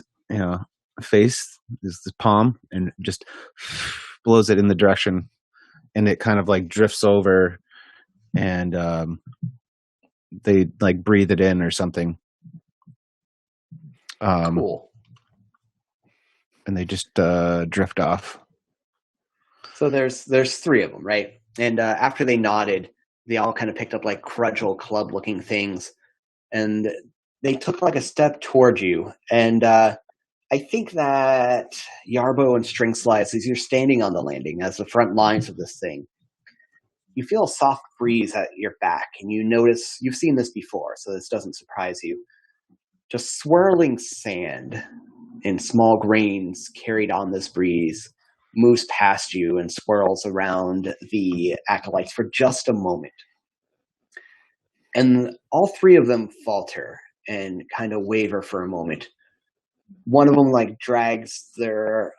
face, his palm, and just blows it in the direction, and it kind of like drifts over, and they like breathe it in or something. Cool. And they just drift off. So there's 3 of them, right? And after they nodded, they all kind of picked up like cudgel club looking things, and they took like a step toward you. And I think that Yarbo and String Slice, as you're standing on the landing as the front lines of this thing, you feel a soft breeze at your back, and you notice, you've seen this before, so this doesn't surprise you, just swirling sand in small grains carried on this breeze moves past you and swirls around the acolytes for just a moment. And all 3 of them falter and kind of waver for a moment. One of them like drags their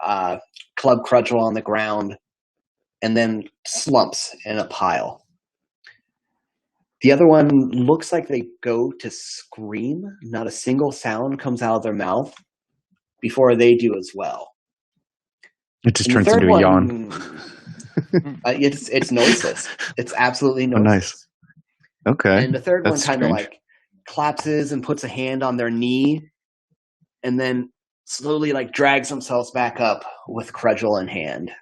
club cudgel on the ground and then slumps in a pile. The other one looks like they go to scream. Not a single sound comes out of their mouth before they do as well. It just turns into a yawn. It's noiseless. It's absolutely noiseless. Oh, nice. Okay. And the third one kind of like collapses and puts a hand on their knee, and then slowly like drags themselves back up with cudgel in hand.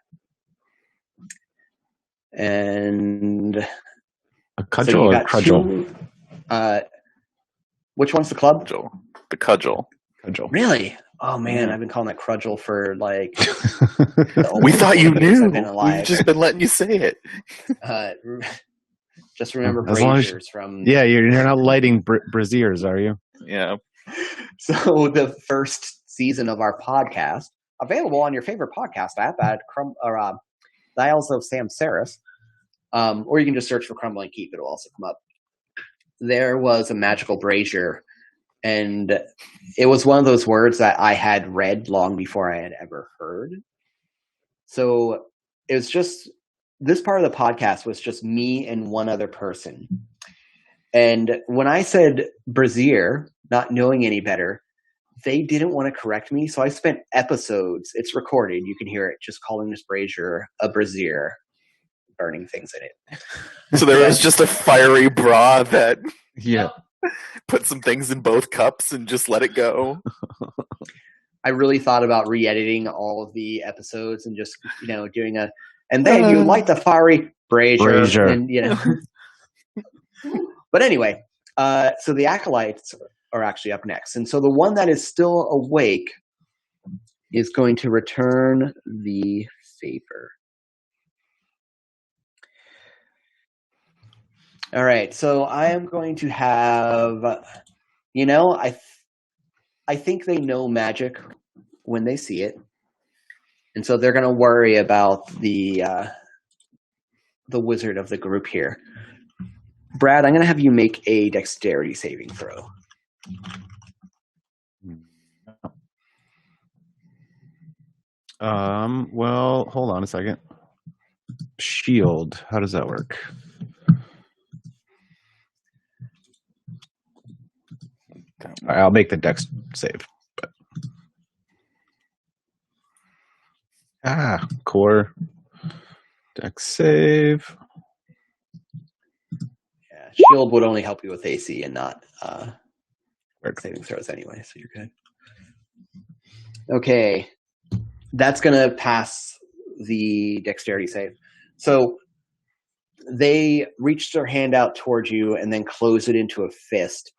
And a cudgel or cudgel? Which one's the club? The cudgel. Cudgel. Really? Oh man, I've been calling that cudgel for like. We thought you knew. We've just been letting you say it. Just remember braziers from. Yeah, you're not lighting braziers, are you? Yeah. So the first season of our podcast, available on your favorite podcast app at Dials of Samsaris, or you can just search for Crumbling Keep. It'll also come up. There was a magical brazier, and it was one of those words that I had read long before I had ever heard. So it was just, this part of the podcast was just me and one other person. And when I said brazier, not knowing any better, they didn't want to correct me. So I spent episodes, it's recorded, you can hear it, just calling this brazier a brazier, burning things in it. So there was just a fiery bra that put some things in both cups and just let it go. I really thought about re-editing all of the episodes and just, doing a, and then you light the fiery brazier. And, But anyway, So the acolytes are actually up next. And so the one that is still awake is going to return the favor. All right, so I am going to have, I think they know magic when they see it, and so they're going to worry about the wizard of the group here. Brad, I'm going to have you make a dexterity saving throw. Well, hold on a second. Shield. How does that work? All right, I'll make the dex save. Core. Dex save. Yeah, shield would only help you with AC and not saving throws anyway, so you're good. Okay. That's going to pass the dexterity save. So they reach their hand out towards you and then close it into a fist.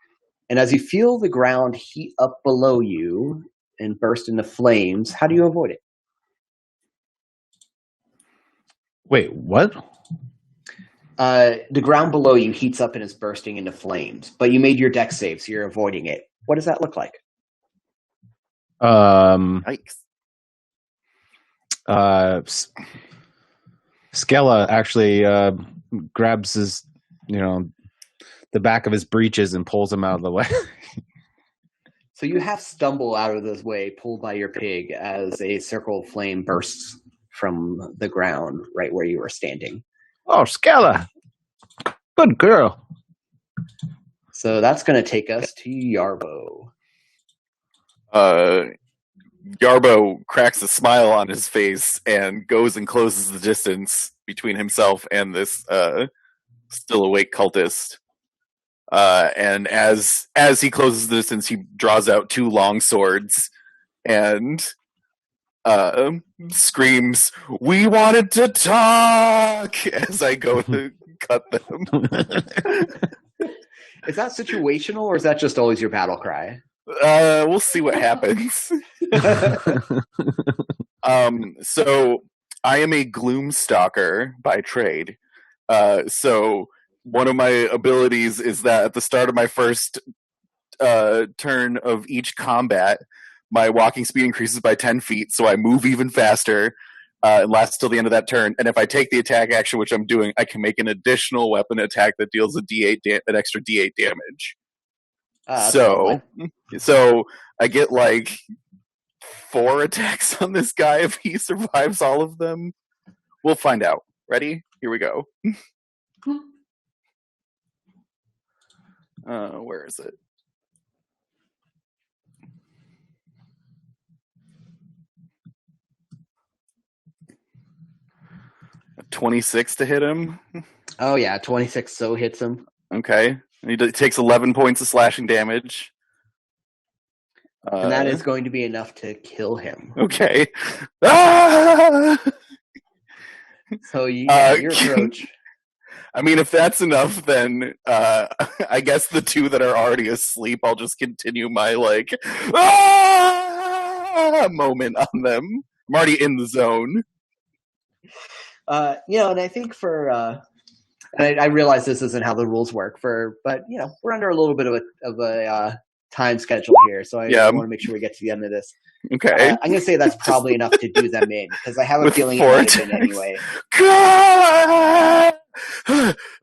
And as you feel the ground heat up below you and burst into flames, how do you avoid it? Wait, what? The ground below you heats up and is bursting into flames, but you made your dex save, so you're avoiding it. What does that look like? Yikes. Skella actually grabs his, the back of his breeches and pulls him out of the way. So you half stumble out of this way, pulled by your pig, as a circle of flame bursts from the ground right where you were standing. Oh, Skella! Good girl. So that's going to take us to Yarbo. Yarbo cracks a smile on his face and goes and closes the distance between himself and this still awake cultist. And as he closes the distance, he draws out 2 long swords and screams, "We wanted to talk!" as I go to cut them. Is that situational, or is that just always your battle cry? We'll see what happens. So I am a gloom stalker by trade. So one of my abilities is that at the start of my first turn of each combat, my walking speed increases by 10 feet, so I move even faster. It lasts till the end of that turn, and if I take the attack action, which I'm doing, I can make an additional weapon attack that deals an extra D8 damage. So I get like 4 attacks on this guy if he survives all of them. We'll find out. Ready? Here we go. Where is it? A 26 to hit him. Oh yeah, 26 so hits him. Okay. He takes 11 points of slashing damage. And that is going to be enough to kill him. Okay. Ah! So your approach. I mean, if that's enough, then I guess the 2 that are already asleep, I'll just continue my moment on them. I'm already in the zone. And I think and I realize this isn't how the rules work but we're under a little bit of a time schedule here, so I want to make sure we get to the end of this. Okay. I'm going to say that's probably enough to do them in, because I have a feeling it might have been anyway.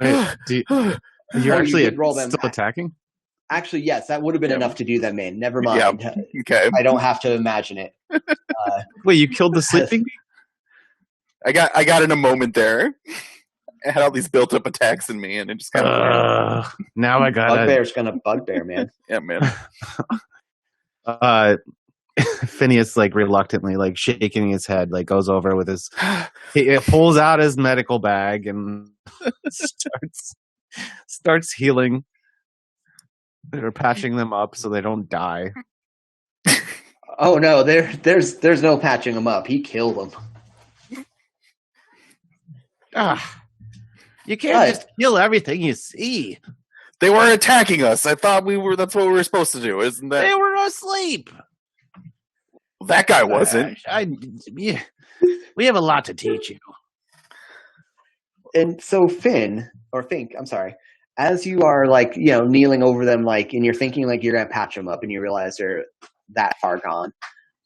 Wait, you're actually still attacking? Actually, yes, that would have been enough to do them in. Never mind. Yeah. Okay. I don't have to imagine it. Wait, you killed the sleeping? I got in a moment there. I had all these built-up attacks in me, and it just kind of... now I got it. Bugbear's gonna bugbear, man. Yeah, man. Phineas, reluctantly, shaking his head, goes over with his... He pulls out his medical bag and starts healing. They're patching them up so they don't die. Oh, no, there's no patching them up. He killed them. You can't just kill everything you see. They were attacking us. I thought that's what we were supposed to do, isn't that? They were asleep. That guy wasn't. Yeah, we have a lot to teach you. And so Fink, I'm sorry, as you are like, kneeling over them, like, and you're thinking like you're gonna patch them up, and you realize they're that far gone.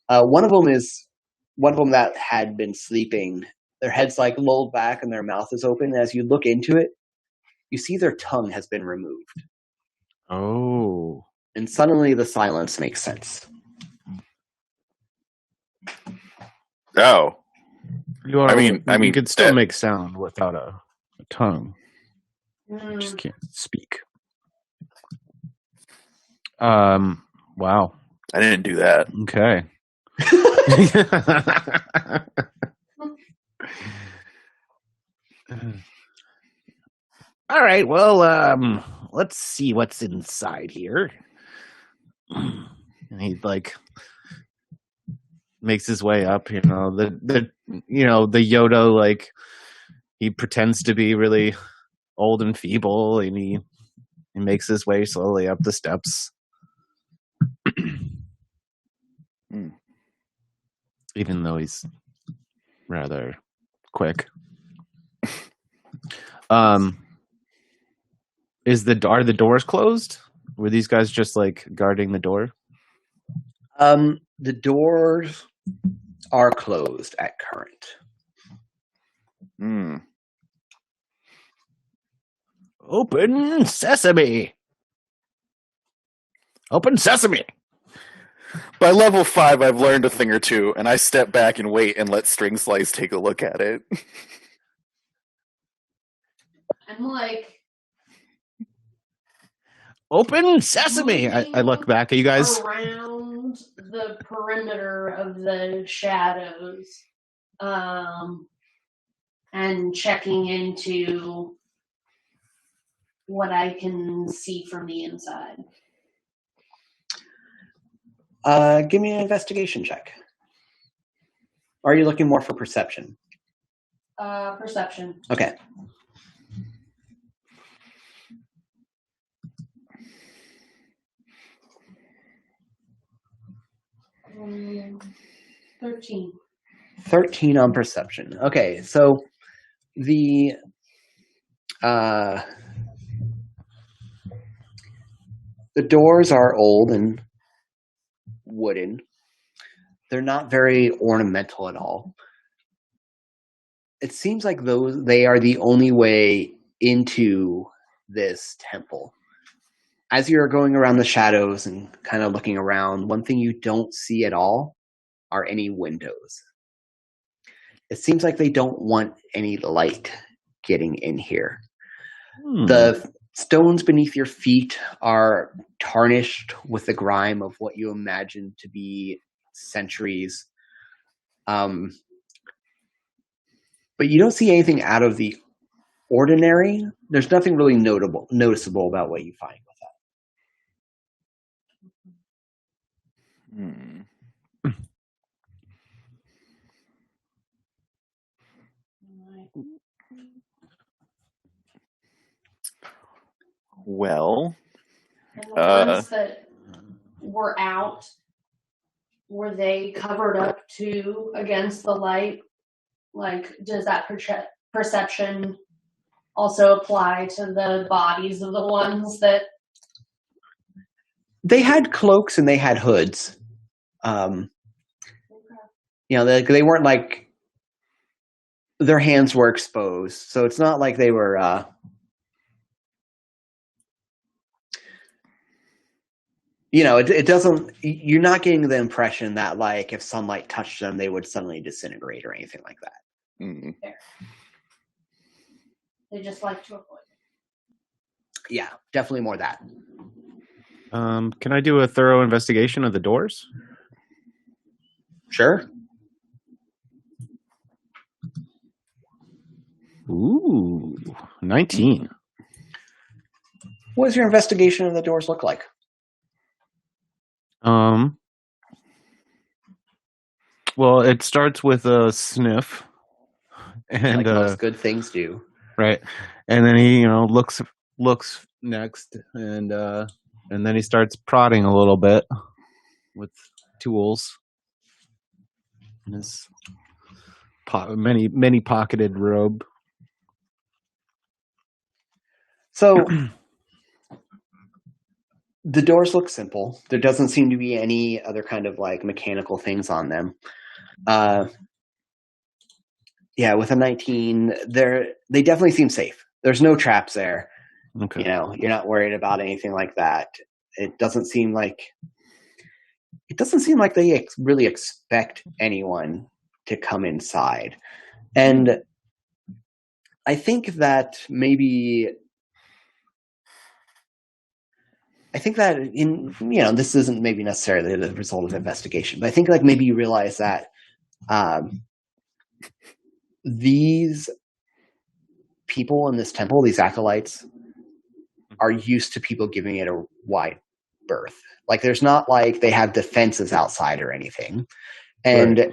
One of them that had been sleeping. Their head's like lulled back, and their mouth is open. And as you look into it, you see their tongue has been removed. Oh. And suddenly the silence makes sense. Oh. You could still make sound without a tongue. Mm. Just can't speak. Wow. I didn't do that. Okay. All right. Well, let's see what's inside here. And he like makes his way up. The Yoda, like, he pretends to be really old and feeble, and he makes his way slowly up the steps. Even though he's rather quick. Are the doors closed? Were these guys just like guarding the door? The doors are closed at current. Open sesame. Open sesame. By level 5, I've learned a thing or two, and I step back and wait and let String Slice take a look at it. I'm like, open sesame. I look back at you guys. Around the perimeter of the shadows, and checking into what I can see from the inside. Give me an investigation check. Or are you looking more for perception? Perception. Okay. Um, 13. 13 on perception. Okay, so the doors are old and wooden. They're not very ornamental at all. It seems like they are the only way into this temple. As you're going around the shadows and kind of looking around, one thing you don't see at all are any windows. It seems like they don't want any light getting in here. The stones beneath your feet are tarnished with the grime of what you imagine to be centuries. But you don't see anything out of the ordinary. There's nothing really noticeable about what you find with that. Well, And the ones that were out, were they covered up too against the light? Like, does that perception also apply to the bodies of the ones that... They had cloaks and they had hoods. They weren't like... Their hands were exposed, so it's not like they were... it doesn't... You're not getting the impression that, like, if sunlight touched them, they would suddenly disintegrate or anything like that. Mm-hmm. They just like to avoid it. Yeah, definitely more that. Can I do a thorough investigation of the doors? Sure. Ooh, 19. What does your investigation of the doors look like? Well, it starts with a sniff, and like most good things do. Right, and then he, looks next, and then he starts prodding a little bit with tools in his many pocketed robe. So the doors look simple. There doesn't seem to be any other kind of like mechanical things on them. Yeah, with a 19, they definitely seem safe. There's no traps there. Okay. You're not worried about anything like that. It doesn't seem like they really expect anyone to come inside. And I think that this isn't maybe necessarily the result of investigation, but I think like maybe you realize that these people in this temple, these acolytes, are used to people giving it a wide berth. Like there's not like they have defenses outside or anything. And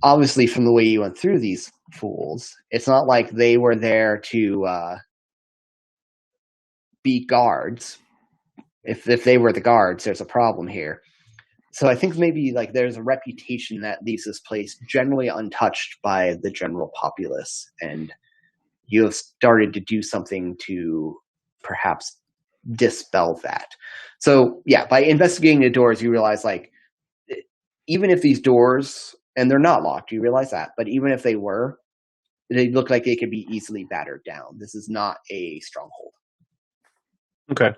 obviously from the way you went through these fools, it's not like they were there to be guards. If they were the guards, there's a problem here. So I think maybe like there's a reputation that leaves this place generally untouched by the general populace, and you have started to do something to perhaps dispel that. So yeah, by investigating the doors, you realize like even if these doors, and they're not locked, you realize that, but even if they were, they look like they could be easily battered down. This is not a stronghold. Okay.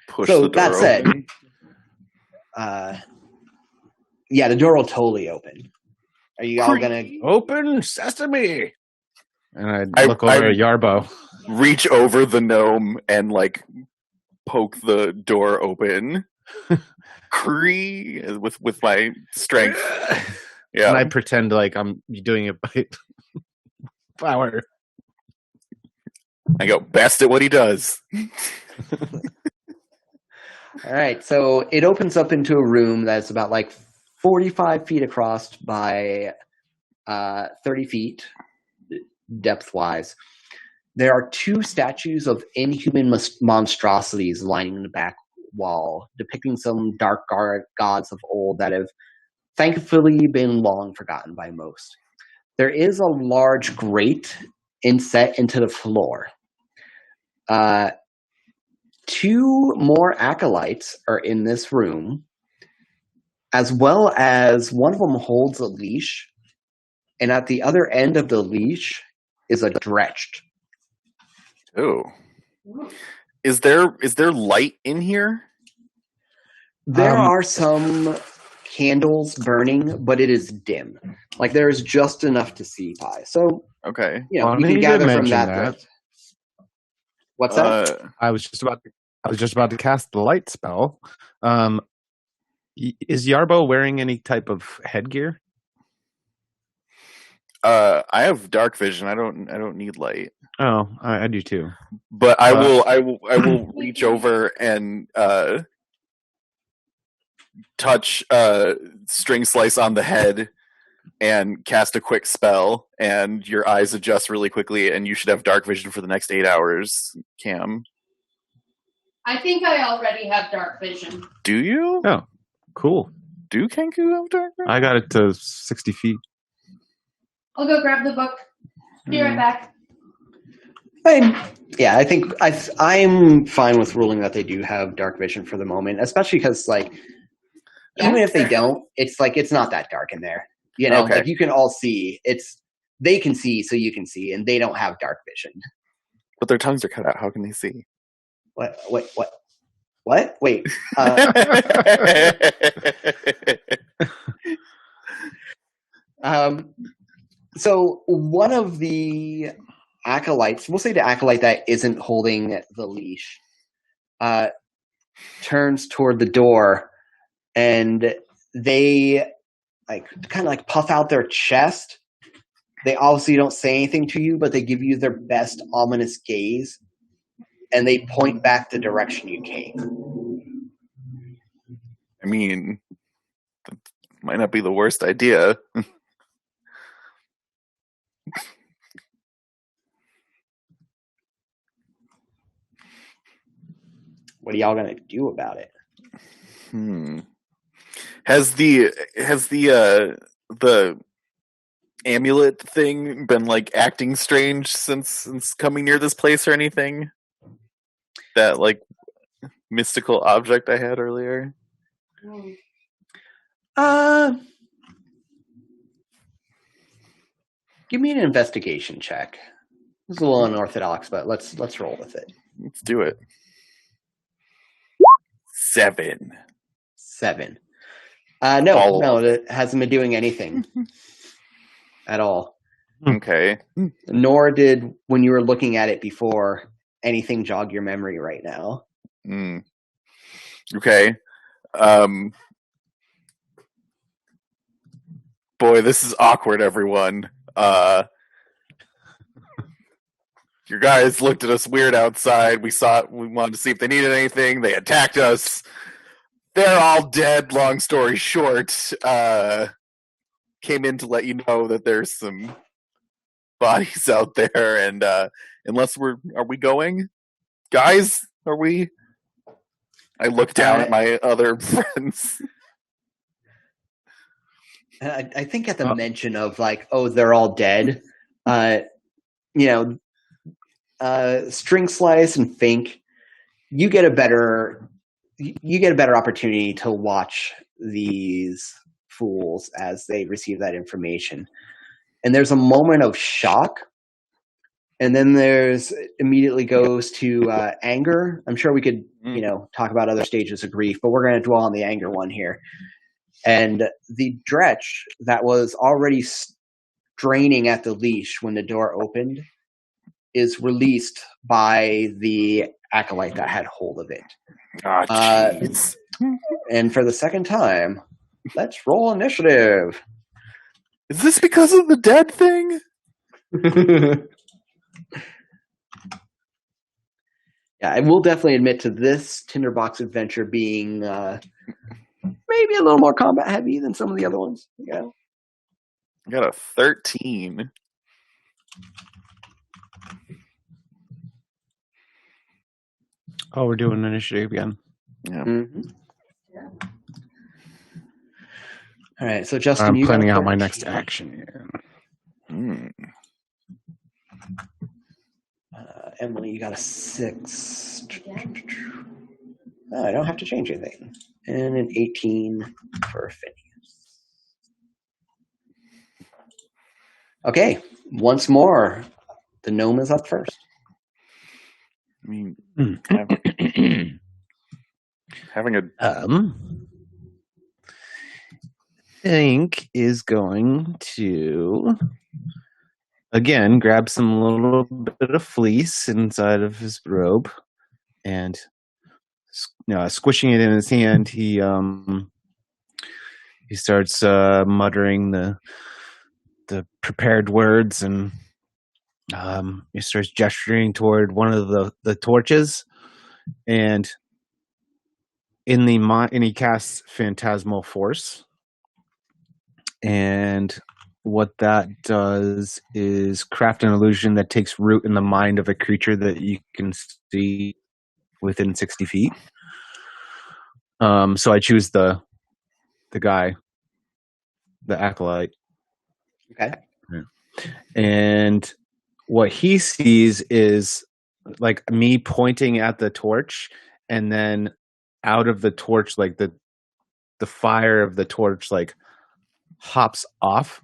Push So the door that said, open. yeah, the door will totally open. Are you all gonna Open sesame? And I- look over at Yarbo. Reach over the gnome and like poke the door open. Cree with my strength. Yeah. And I pretend like I'm doing it by power. I go best at what he does. All right, so it opens up into a room that's about like 45 feet across by 30 feet depth-wise. There are two statues of inhuman monstrosities lining the back wall, depicting some dark gods of old that have thankfully been long forgotten by most. There is a large grate inset into the floor. Two more acolytes are in this room, as well as one of them holds a leash, and at the other end of the leash is a dretched. Oh. Is there light in here? There are some candles burning, but it is dim. Like there is just enough to see by. So Okay. you Well, can you did gather from mention that. What's that? I was just about to cast the light spell. Is Yarbo wearing any type of headgear? I have dark vision. I don't need light. Oh, I do too. But I will reach over and touch String Slice on the head and cast a quick spell, and your eyes adjust really quickly, and you should have dark vision for the next 8 hours, Cam. I think I already have dark vision. Do you? Oh, cool. Do Kenku have dark vision? I got it to 60 feet. I'll go grab the book. Be right back. Yeah, I think I'm fine with ruling that they do have dark vision for the moment, especially because even if they don't, it's like it's not that dark in there. Okay. Like you can all see. They can see, so you can see, and they don't have dark vision. But their tongues are cut out. How can they see? What? Wait. So one of the acolytes, we'll say the acolyte that isn't holding the leash, turns toward the door, and they kind of puff out their chest. They obviously don't say anything to you, but they give you their best ominous gaze, and they point back the direction you came. I mean, that might not be the worst idea. What are y'all gonna do about it? Has the amulet thing been like acting strange since coming near this place or anything? That like mystical object I had earlier? Give me an investigation check. This is a little unorthodox, but let's roll with it. Let's do it. 7. No, it hasn't been doing anything at all. Okay. Nor did, when you were looking at it before, anything jog your memory right now. Okay. Boy, this is awkward, everyone. Your guys looked at us weird outside. We wanted to see if they needed anything. They attacked us. They're all dead, long story short. Came in to let you know that there's some bodies out there, and unless are we going? Guys, are we? I look down at my other friends. I think at the mention of like, oh, they're all dead, String Slice and Fink, you get a better opportunity to watch these fools as they receive that information. And there's a moment of shock, and then there's immediately goes to anger. I'm sure we could, talk about other stages of grief, but we're going to dwell on the anger one here. And the Dretch that was already straining at the leash when the door opened is released by the acolyte that had hold of it. Jeez. And for the second time, let's roll initiative. Is this because of the dead thing? Yeah, I will definitely admit to this Tinderbox adventure being maybe a little more combat heavy than some of the other ones. Yeah. I got a 13. Oh, we're doing initiative again. Yeah. Mm-hmm. All right, so Justin, I'm you planning got out my next action. Emily, you got a 6. No, I don't have to change anything. And an 18 for Phineas. Okay, once more, the gnome is up first. I mean, having a Think is going to again grab some little bit of fleece inside of his robe and squishing it in his hand. He starts muttering the prepared words, and he starts gesturing toward one of the torches, and he casts Phantasmal Force. And what that does is craft an illusion that takes root in the mind of a creature that you can see within 60 feet. So I choose the guy, the acolyte. Okay. Yeah. And what he sees is like me pointing at the torch, and then out of the torch, like the fire of the torch, like hops off,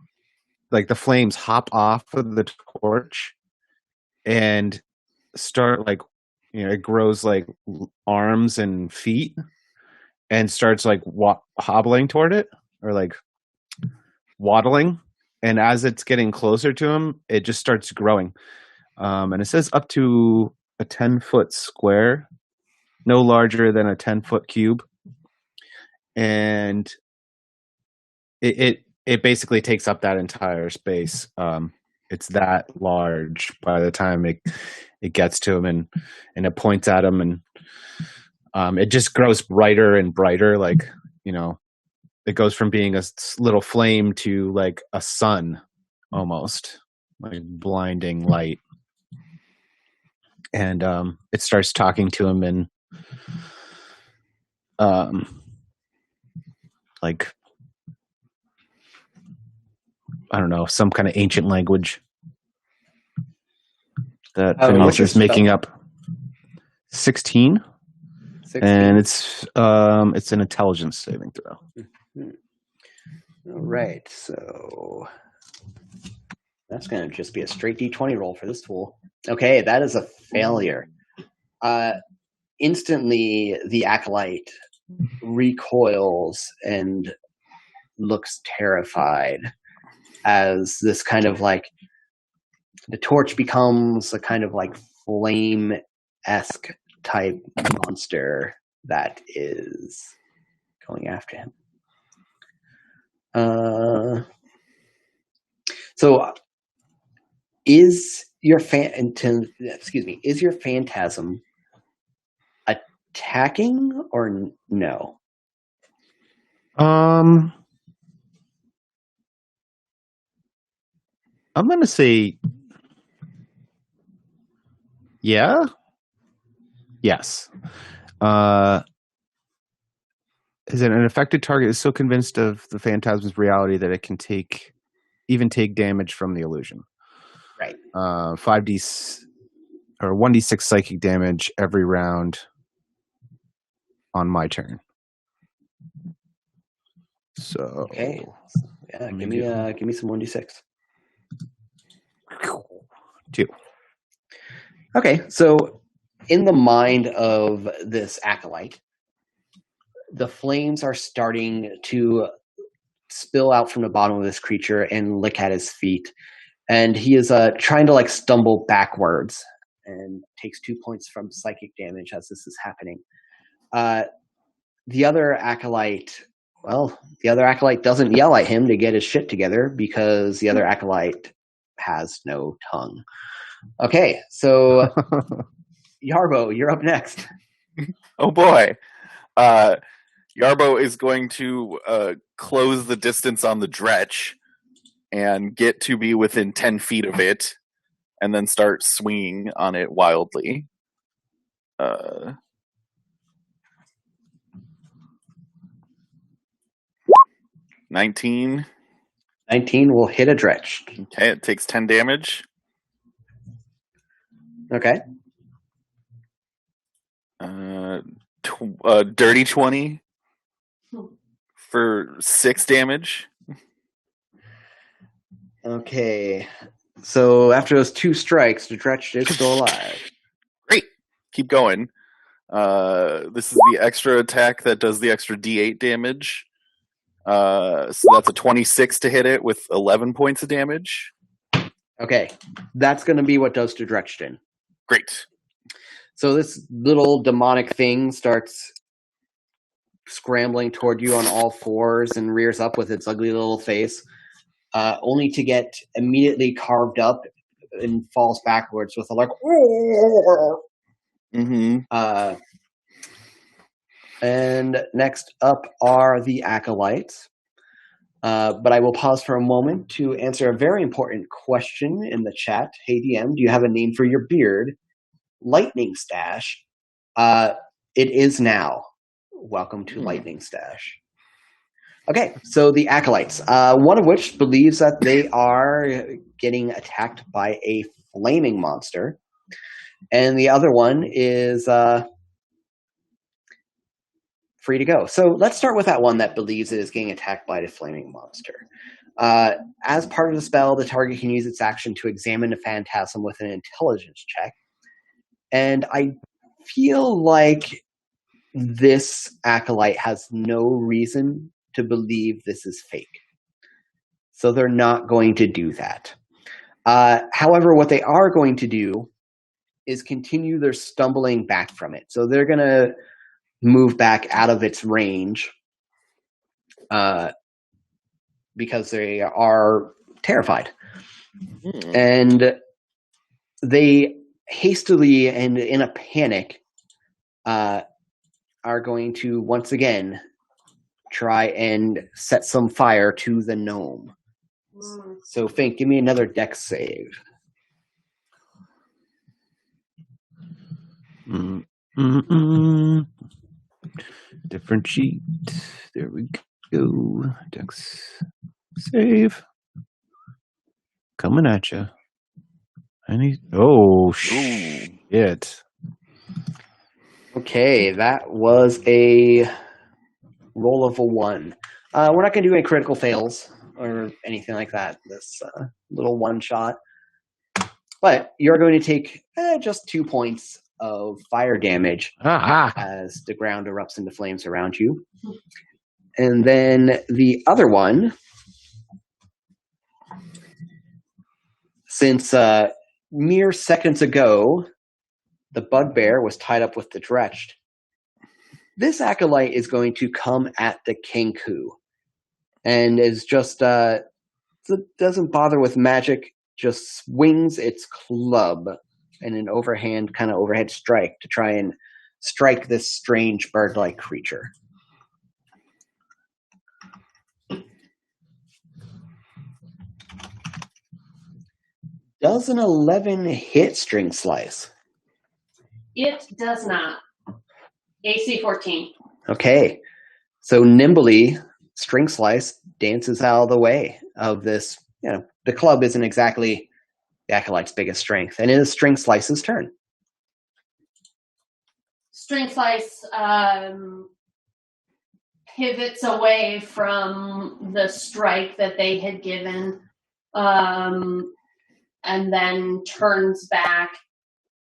like the flames hop off of the torch and start like, it grows like arms and feet and starts like hobbling toward it, or like waddling. And as it's getting closer to him, it just starts growing. And it says up to a 10-foot square, no larger than a 10-foot cube. And it basically takes up that entire space. It's that large by the time it gets to him, and it points at him, and it just grows brighter and brighter. Like, it goes from being a little flame to like a sun, almost like blinding light. And it starts talking to him in like I don't know, some kind of ancient language that Phineas is making up. 16. 16. And it's an intelligence saving throw. Mm-hmm. All right, so that's going to just be a straight D20 roll for this tool. Okay, that is a failure. Instantly, the acolyte recoils and looks terrified as this kind of like the torch becomes a kind of like flame-esque type monster that is going after him. So is your is your phantasm attacking or no? I'm gonna say yeah. Yes. Is it an affected target is so convinced of the phantasm's reality that it can take damage from the illusion. Right. 5d or 1d6 psychic damage every round on my turn. So okay. Yeah, give me some 1d6. 2. Okay, so in the mind of this acolyte, the flames are starting to spill out from the bottom of this creature and lick at his feet. And he is trying to like stumble backwards and takes 2 points from psychic damage as this is happening. The other acolyte doesn't yell at him to get his shit together because the other acolyte has no tongue. Okay, so Yarbo, you're up next. Oh boy. Yarbo is going to close the distance on the dretch and get to be within 10 feet of it, and then start swinging on it wildly. 19. 19 will hit a dretch. Okay, it takes 10 damage. Okay. Dirty 20 for 6 damage. Okay. So after those 2 strikes, the dretch is still alive. Great. Keep going. This is the extra attack that does the extra D8 damage. So that's a 26 to hit it with 11 points of damage. Okay. That's going to be what does to Dretchton. Great. So this little demonic thing starts scrambling toward you on all fours and rears up with its ugly little face, only to get immediately carved up and falls backwards with a like. Mm-hmm. And next up are the acolytes. But I will pause for a moment to answer a very important question in the chat. Hey DM, do you have a name for your beard? Lightning Stash. It is now. Welcome to Lightning Stash. Okay, so the acolytes, one of which believes that they are getting attacked by a flaming monster, and the other one is free to go. So let's start with that one that believes it is getting attacked by the flaming monster. As part of the spell, the target can use its action to examine the phantasm with an intelligence check. And I feel like this acolyte has no reason to believe this is fake. So they're not going to do that. However, what they are going to do is continue their stumbling back from it. So they're going to move back out of its range because they are terrified. And they hastily and in a panic are going to once again try and set some fire to the gnome. So Fink, give me another dex save. Mm-mm. Different sheet. There we go. Dex save. Coming at you. Oh, shit. Okay, that was a roll of a 1. We're not going to do any critical fails or anything like that. This little one shot. But you're going to take just 2 points of fire damage as the ground erupts into flames around you. And then the other one, since mere seconds ago, the bugbear was tied up with the Dretched, this acolyte is going to come at the Kenku and is just doesn't bother with magic, just swings its club in an overhead strike to try and strike this strange bird-like creature. Does an 11 hit String Slice? It does not. AC 14. Okay. So nimbly, String Slice dances out of the way of this. The club isn't exactly the Acolyte's biggest strength, and it is String Slice's turn. String Slice pivots away from the strike that they had given, and then turns back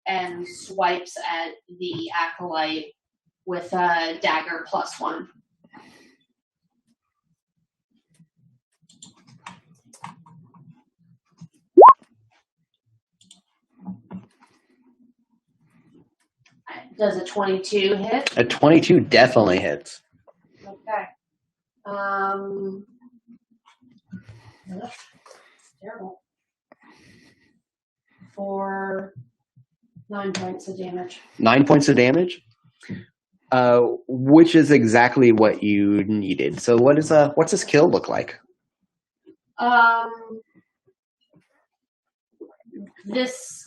and swipes at the Acolyte with a dagger +1. Does a 22 hit? A 22 definitely hits. Okay. Terrible. For 9 points of damage. 9 points of damage? Which is exactly what you needed. So what's this kill look like? This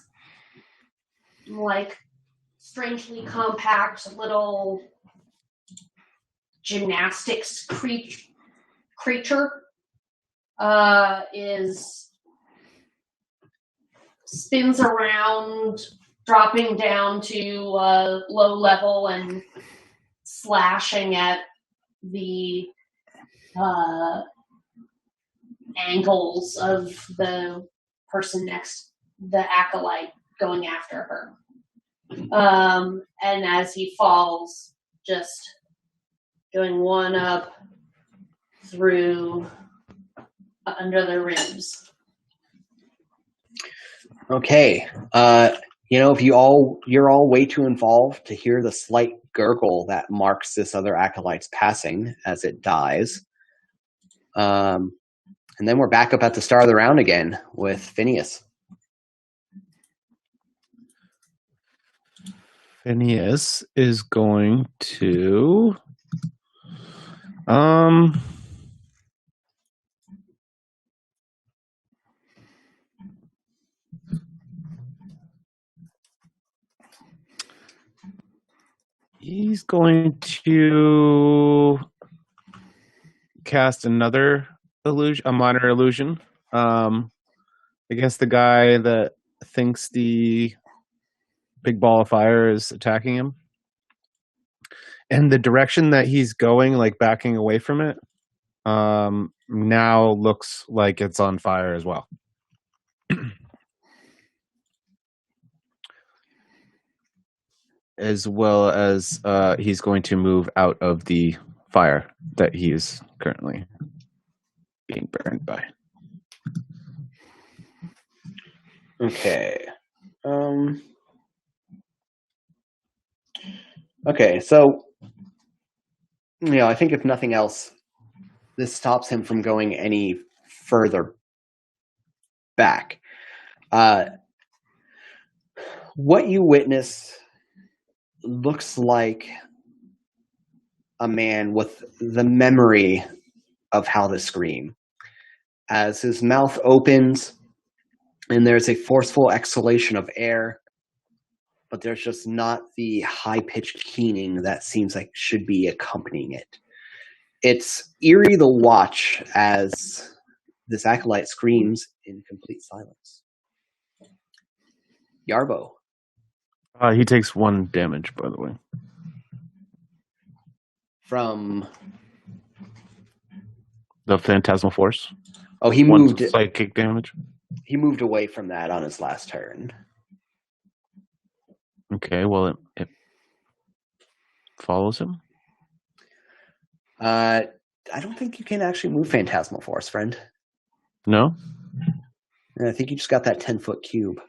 strangely compact little gymnastics creature spins around, dropping down to low level and slashing at the ankles of the person next, the acolyte going after her. And as he falls, just doing one up through under the ribs. Okay. If you're all way too involved to hear the slight gurgle that marks this other acolyte's passing as it dies. And then we're back up at the start of the round again with Phineas. Phineas is going to he's going to cast another illusion, a minor illusion, against the guy that thinks the big ball of fire is attacking him. And the direction that he's going, backing away from it, now looks like it's on fire as well. As well as he's going to move out of the fire that he is currently being burned by. Okay. Okay, so I think if nothing else, this stops him from going any further back. What you witness looks like a man with the memory of how to scream. As his mouth opens and there's a forceful exhalation of air, but there's just not the high-pitched keening that seems like should be accompanying it. It's eerie to watch as this acolyte screams in complete silence. Yarbo. He takes 1 damage, by the way. From the Phantasmal Force. Oh, he 1 moved psychic damage. He moved away from that on his last turn. Okay, well, it follows him. I don't think you can actually move Phantasmal Force, friend. No? I think you just got that 10-foot cube.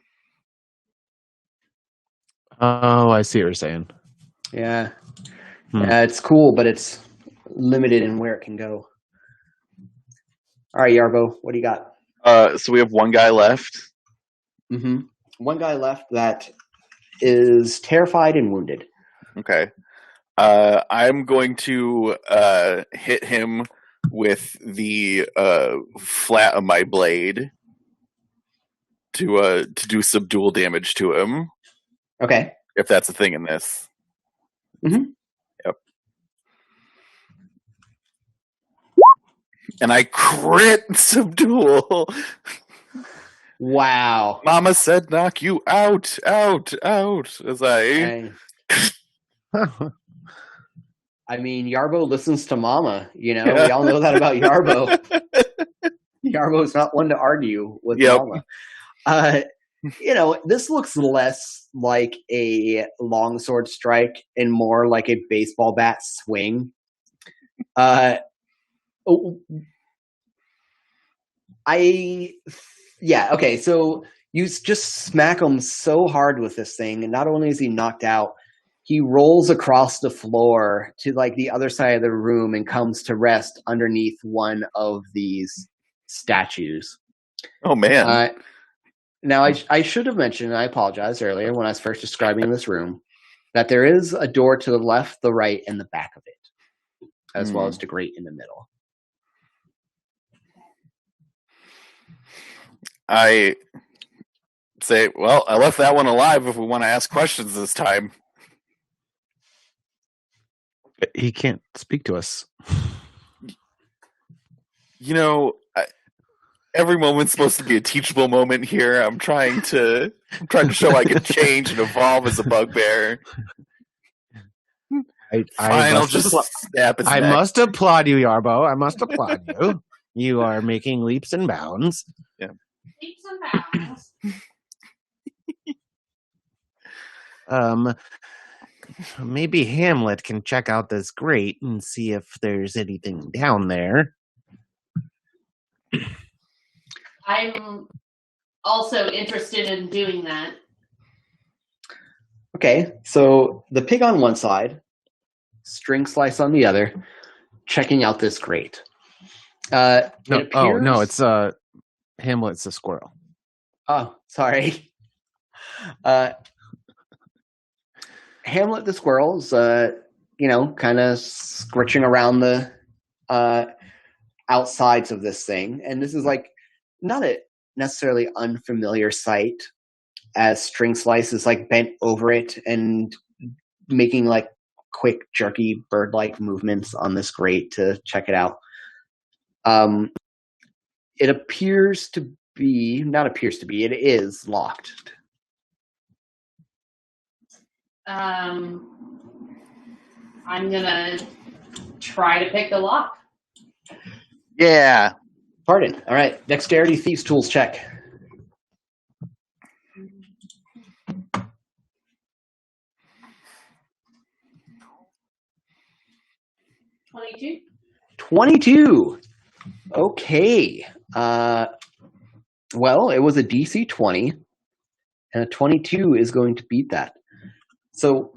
Oh, I see what you're saying. Yeah. Yeah, it's cool, but it's limited in where it can go. All right, Yarbo, what do you got? So we have 1 guy left. Mm-hmm. 1 guy left that is terrified and wounded. Okay. I'm going to hit him with the flat of my blade to do subdual damage to him. Okay. If that's a thing in this. Mm-hmm. Yep. And I crit subdual. Wow. Mama said knock you out. As I mean, Yarbo listens to Mama. You know, we all know that about Yarbo. Yarbo's not one to argue with Mama. You know, this looks less like a longsword strike and more like a baseball bat swing. Okay, so you just smack him so hard with this thing, and not only is he knocked out, he rolls across the floor to like the other side of the room and comes to rest underneath one of these statues. Oh man. Now, I should have mentioned, and I apologize earlier when I was first describing this room, that there is a door to the left, the right, and the back of it, as well as the grate in the middle. I say, well, I left that one alive if we want to ask questions this time. He can't speak to us. You know, every moment's supposed to be a teachable moment here. I'm trying to show I can change and evolve as a bugbear. I'll just snap his neck. Must applaud you, Yarbo. I must applaud you. You are making leaps and bounds. Yeah. Leaps and bounds. Maybe Hamlet can check out this grate and see if there's anything down there. I'm also interested in doing that. Okay, so the pig on one side, string slice on the other, checking out this grate. It's Hamlet's a squirrel. Oh, sorry. Hamlet the squirrel is, kind of scritching around the outsides of this thing. And this is like not a necessarily unfamiliar sight, as String Slice is like bent over it and making like quick, jerky, bird-like movements on this grate to check it out. It is locked. I'm gonna try to pick the lock. Yeah. Pardon. All right. Dexterity Thieves Tools check. $22. 22. Okay. Well, it was a DC 20, and a 22 is going to beat that. So,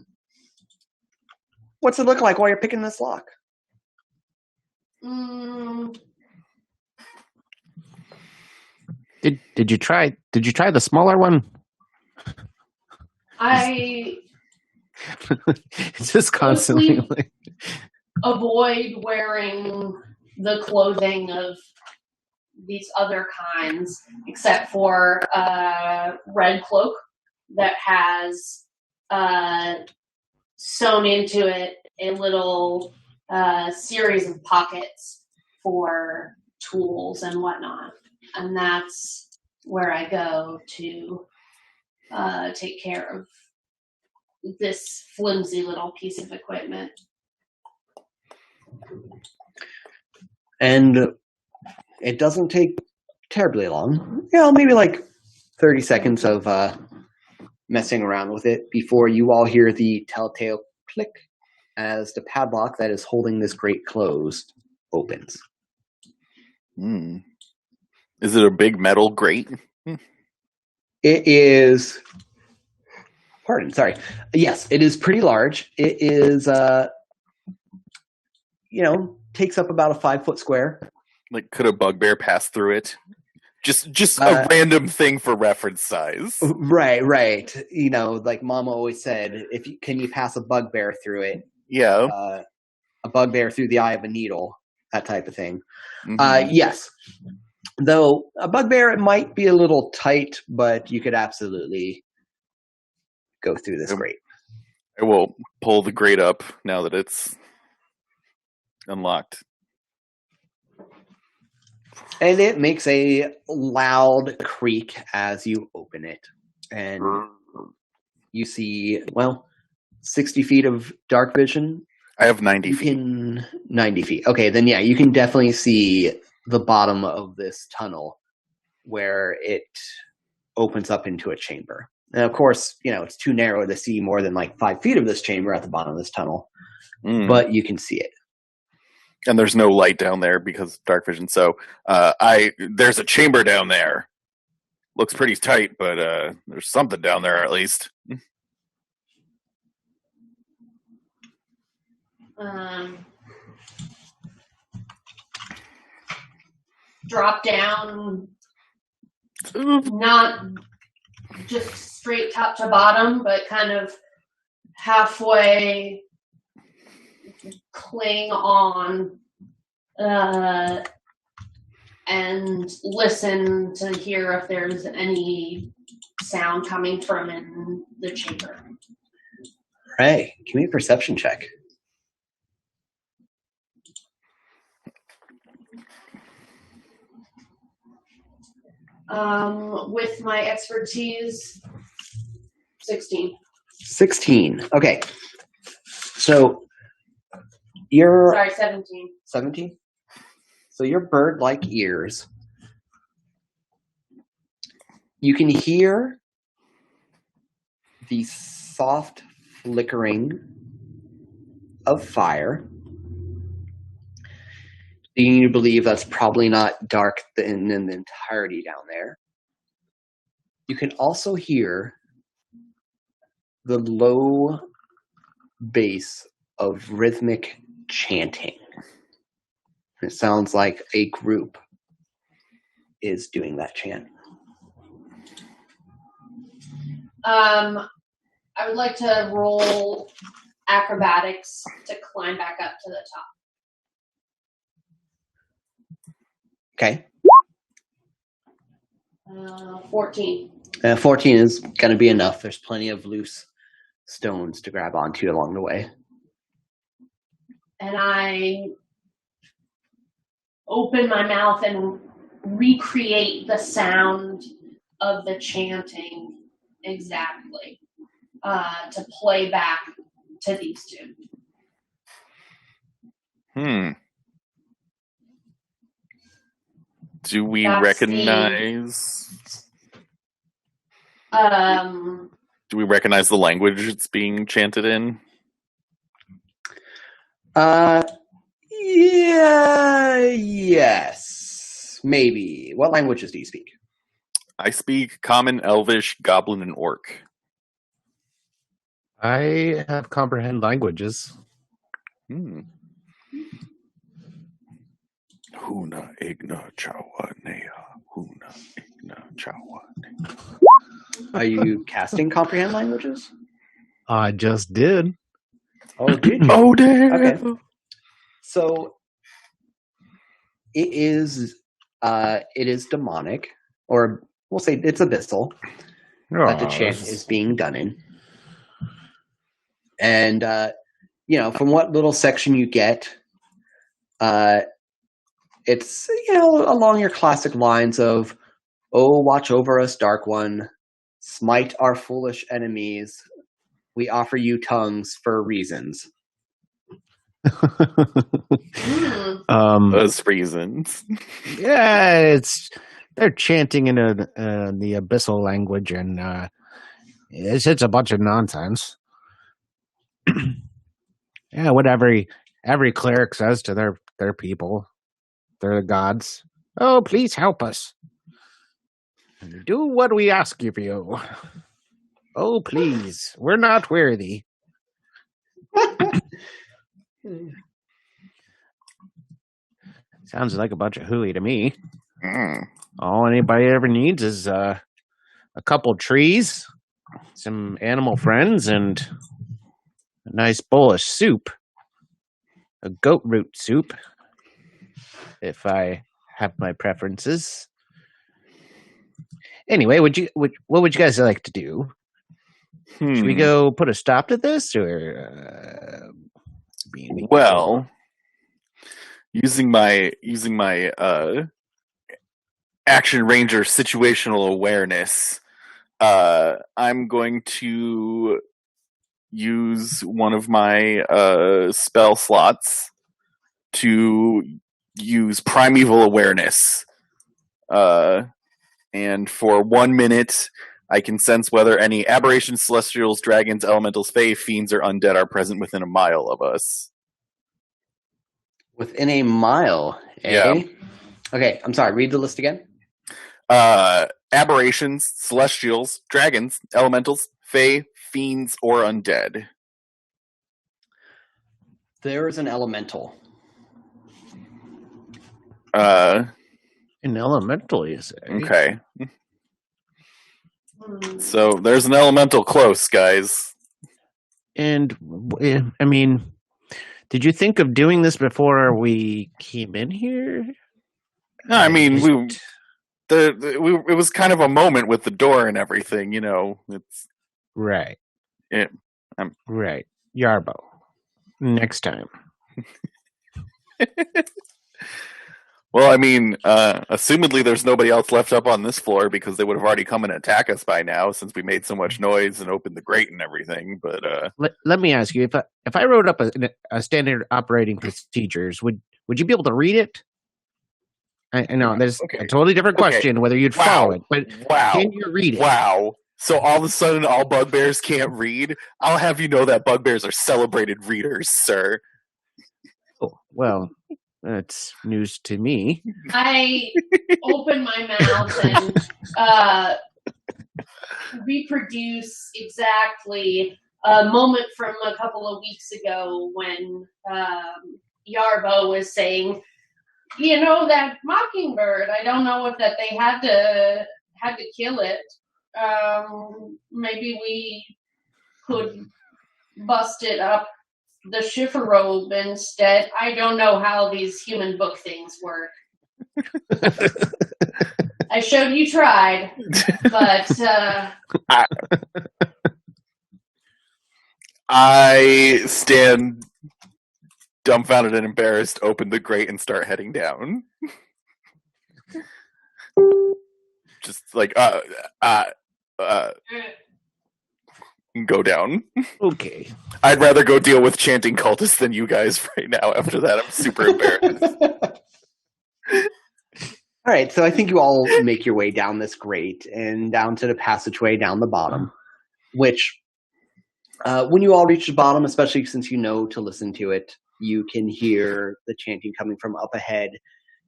what's it look like while you're picking this lock? Did you try the smaller one? It's just constantly like avoid wearing the clothing of these other kinds, except for a red cloak that has sewn into it a little series of pockets for tools and whatnot. And that's where I go to take care of this flimsy little piece of equipment. And it doesn't take terribly long. Maybe like 30 seconds of messing around with it before you all hear the telltale click as the padlock that is holding this grate closed opens. Is it a big metal grate? It is... Pardon, sorry. Yes, it is pretty large. It is, takes up about a 5-foot square. Like, could a bugbear pass through it? Just a random thing for reference size. Right. Like Mama always said, can you pass a bugbear through it? Yeah. A bugbear through the eye of a needle, that type of thing. Mm-hmm. Yes. Though a bugbear, it might be a little tight, but you could absolutely go through this grate. I will pull the grate up now that it's unlocked. And it makes a loud creak as you open it. And you see, 60 feet of dark vision. I have 90 feet. 90 feet. Okay, then yeah, you can definitely see the bottom of this tunnel where it opens up into a chamber. And of course, it's too narrow to see more than like 5 feet of this chamber at the bottom of this tunnel. But you can see it. And there's no light down there because dark vision. So there's a chamber down there. Looks pretty tight, but there's something down there at least. Drop down, not just straight top to bottom, but kind of halfway cling on and listen to hear if there's any sound coming from in the chamber. All right, give me a perception check. With my expertise, 16. 16. Okay. So you're... Sorry, 17. 17? So your bird-like ears, you can hear the soft flickering of fire. You believe that's probably not dark in the entirety down there. You can also hear the low bass of rhythmic chanting. It sounds like a group is doing that chant. I would like to roll acrobatics to climb back up to the top. Okay. 14. 14 is going to be enough. There's plenty of loose stones to grab onto along the way. And I open my mouth and recreate the sound of the chanting exactly to play back to these two. Do we recognize? Do we recognize the language it's being chanted in? Yes, maybe. What languages do you speak? I speak Common, Elvish, Goblin, and Orc. I have comprehend languages. Huna igna chawa nea. Huna igna chawa nea. Are you casting comprehend languages? I just did. Oh, did you? Oh, damn. Okay. So it is demonic, or we'll say it's abyssal that the chant is being done in. And from what little section you get, it's along your classic lines of, "Oh, watch over us, Dark One. Smite our foolish enemies. We offer you tongues for reasons." Those reasons. Yeah, they're chanting in the abyssal language, and it's a bunch of nonsense. Yeah, what every cleric says to their people, their gods. "Oh, please help us. Do what we ask of you. Oh, please, we're not worthy." Sounds like a bunch of hooey to me. All anybody ever needs is a couple trees, some animal friends, and a nice bowl of soup. A goat root soup, if I have my preferences. Anyway, what would you guys like to do? Should we go put a stop to this, or well, using my Action Ranger situational awareness, I'm going to use one of my spell slots to use Primeval Awareness. And for 1 minute, I can sense whether any aberrations, celestials, dragons, elementals, fae, fiends, or undead are present within a mile of us. Within a mile, eh? Yeah. Okay, I'm sorry, read the list again. Aberrations, celestials, dragons, elementals, fae, fiends, or undead. There is an elemental. An elemental, you say? Okay. So there's an elemental close, guys. And I mean, did you think of doing this before we came in here? No, I mean, it was kind of a moment with the door and everything, It's right. Yeah, right. Yarbo. Next time. Well, I mean, assumedly there's nobody else left up on this floor because they would have already come and attack us by now since we made so much noise and opened the grate and everything. But let me ask you, if I wrote up a standard operating procedures, would you be able to read it? I know there's a totally different question whether you'd follow it, but can you read it? Wow. So all of a sudden all bugbears can't read? I'll have you know that bugbears are celebrated readers, sir. Oh, well, that's news to me. I open my mouth and reproduce exactly a moment from a couple of weeks ago when Yarbo was saying, that mockingbird. I don't know if that they had to kill it. Maybe we could bust it up the chifforobe instead. I don't know how these human book things work. I showed you tried, but I stand dumbfounded and embarrassed, open the grate, and start heading down. Just like go down. Okay. I'd rather go deal with chanting cultists than you guys right now. After that, I'm super embarrassed. All right, so I think you all make your way down this grate and down to the passageway down the bottom, which when you all reach the bottom, especially since you know to listen to it, you can hear the chanting coming from up ahead.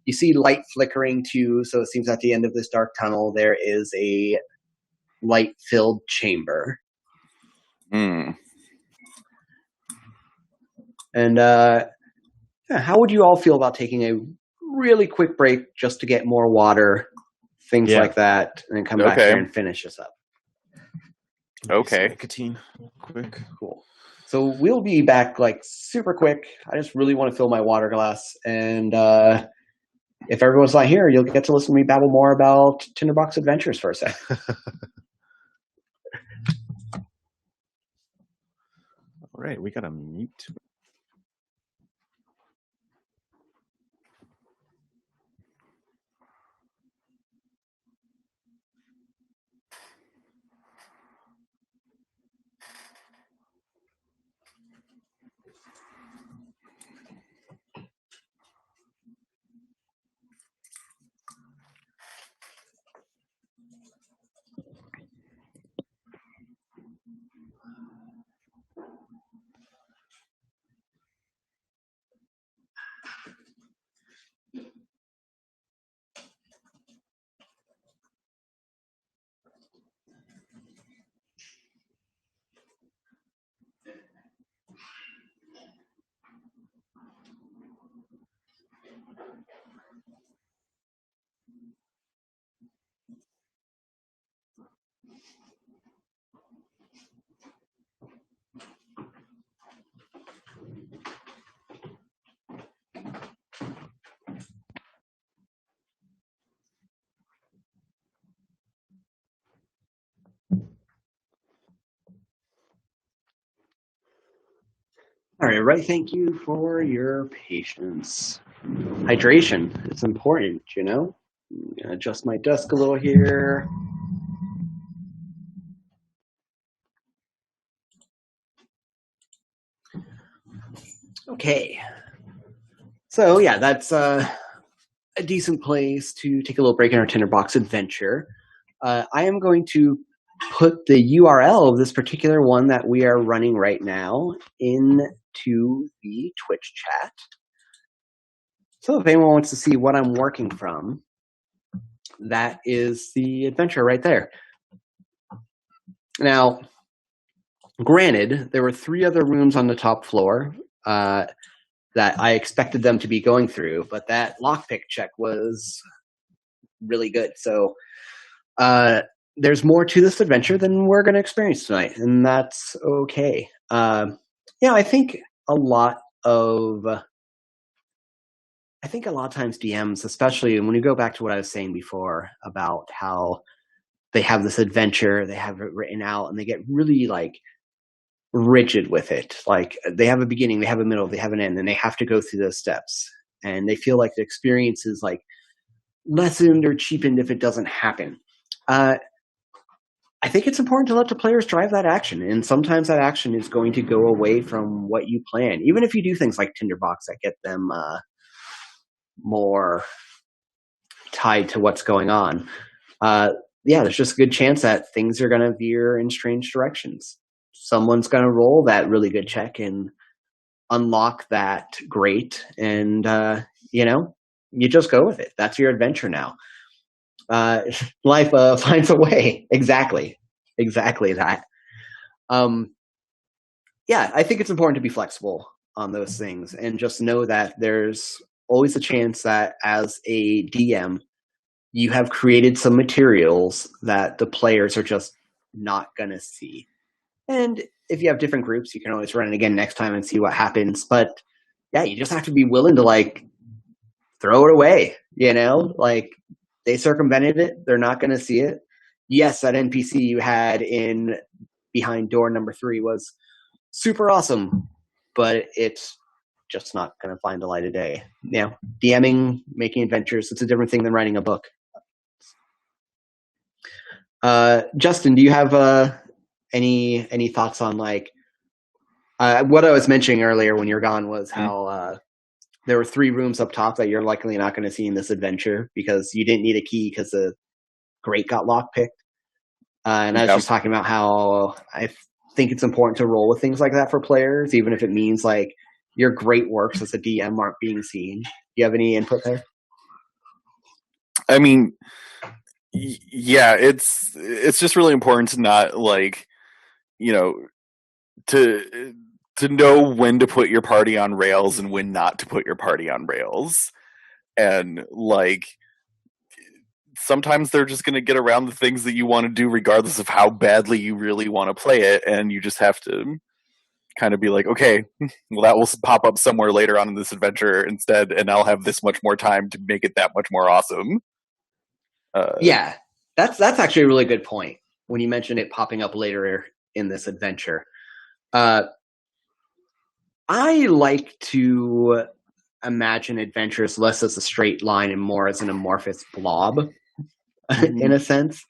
You see light flickering too, so it seems at the end of this dark tunnel there is a light-filled chamber. And how would you all feel about taking a really quick break just to get more water, things like that, and then come back here and finish this up? Okay. Nicotine, quick. Cool. So we'll be back super quick. I just really want to fill my water glass, and if everyone's not here, you'll get to listen to me babble more about Tinderbox Adventures for a sec. All right, we got a mute. All right, thank you for your patience. Hydration is important, you know? I'm gonna adjust my desk a little here. Okay. So yeah, that's a decent place to take a little break in our Tinderbox adventure. I am going to put the URL of this particular one that we are running right now into the Twitch chat. So if anyone wants to see what I'm working from, that is the adventure right there. Now, granted, there were 3 other rooms on the top floor that I expected them to be going through, but that lockpick check was really good. So there's more to this adventure than we're going to experience tonight, and that's okay. I think a lot of times DMs, especially when you go back to what I was saying before about how they have this adventure, they have it written out, and they get really like rigid with it. Like they have a beginning, they have a middle, they have an end, and they have to go through those steps. And they feel like the experience is like lessened or cheapened if it doesn't happen. I think it's important to let the players drive that action, and sometimes that action is going to go away from what you plan, even if you do things like Tinderbox that get them more tied to what's going on. There's just a good chance that things are going to veer in strange directions. Someone's going to roll that really good check and unlock that great, and you just go with it. That's your adventure now. Life finds a way. Exactly that. I think it's important to be flexible on those things and just know that there's always a chance that as a DM, you have created some materials that the players are just not going to see. And if you have different groups, you can always run it again next time and see what happens. But yeah, you just have to be willing to like throw it away, like they circumvented it. They're not going to see it. Yes, that NPC you had in behind door number 3 was super awesome, but it's just not going to find the light of day. DMing, making adventures, it's a different thing than writing a book. Justin, do you have any thoughts on like what I was mentioning earlier when you're gone was how there were 3 rooms up top that you're likely not going to see in this adventure because you didn't need a key because the grate got lockpicked. And I was just talking about how I think it's important to roll with things like that for players, even if it means like your great works as a DM aren't being seen. Do you have any input there? I mean, yeah, it's just really important to not like, to know when to put your party on rails and when not to put your party on rails. And like sometimes they're just going to get around the things that you want to do regardless of how badly you really want to play it, and you just have to kind of be like, okay, well that will pop up somewhere later on in this adventure instead, and I'll have this much more time to make it that much more awesome. That's actually a really good point when you mentioned it popping up later in this adventure. I like to imagine adventures less as a straight line and more as an amorphous blob, in a sense.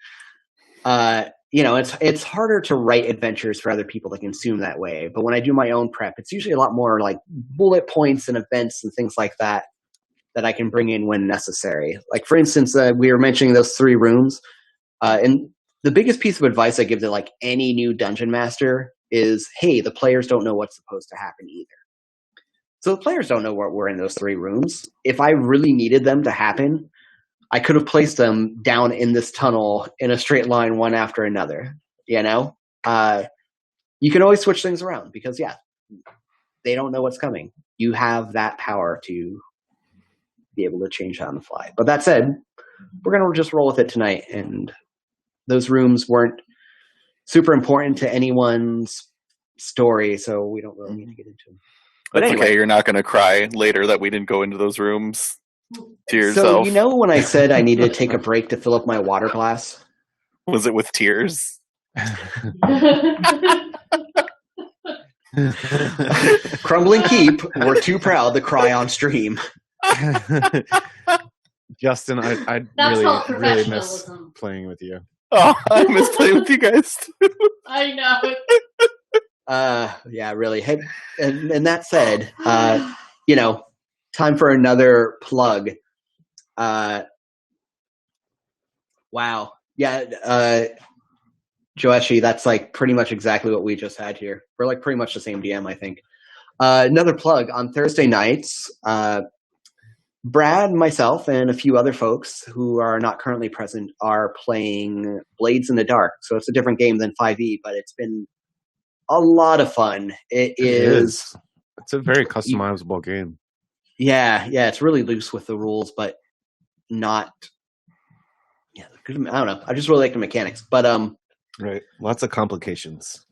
It's harder to write adventures for other people to consume that way. But when I do my own prep, it's usually a lot more like bullet points and events and things like that I can bring in when necessary. Like, for instance, we were mentioning those 3 rooms. And the biggest piece of advice I give to like any new dungeon master is, hey, the players don't know what's supposed to happen either. So the players don't know what we're in those 3 rooms. If I really needed them to happen, I could have placed them down in this tunnel in a straight line, one after another. You know, you can always switch things around because, they don't know what's coming. You have that power to be able to change on the fly. But that said, we're going to just roll with it tonight. And those rooms weren't super important to anyone's story, so we don't really need to get into them. But That's anyway, okay. You're not going to cry later that we didn't go into those rooms to so yourself. when I said I needed to take a break to fill up my water glass, Was it with tears? Crumbling Keep were too proud to cry on stream. Justin, I That's called really miss professionalism. playing with you. Oh, I miss playing with you guys too. I know. Yeah, really. Hey, and that said, time for another plug. Wow. Yeah, Joeshi, that's like pretty much exactly what we just had here. We're like pretty much the same DM, I think. Another plug on Thursday nights. Brad, myself, and a few other folks who are not currently present are playing Blades in the Dark. So it's a different game than 5e, but it's been a lot of fun. It is. It's a very customizable game. Yeah, it's really loose with the rules, but not. Yeah, I don't know. I just really like the mechanics, but right, lots of complications.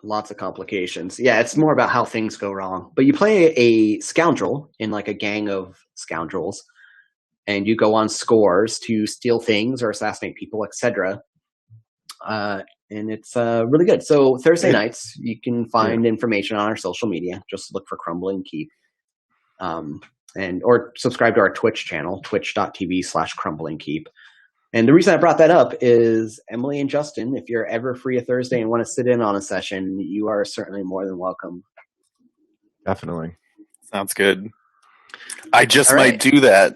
Lots of complications. Yeah, it's more about how things go wrong. But you play a scoundrel in like a gang of scoundrels, and you go on scores to steal things or assassinate people, etc. And it's really good. So Thursday nights, you can find information on our social media. Just look for Crumbling Keep, or subscribe to our Twitch channel, twitch.tv/Crumbling Keep. And the reason I brought that up is Emily and Justin, if you're ever free a Thursday and want to sit in on a session, you are certainly more than welcome. Definitely. Sounds good. I just might do that.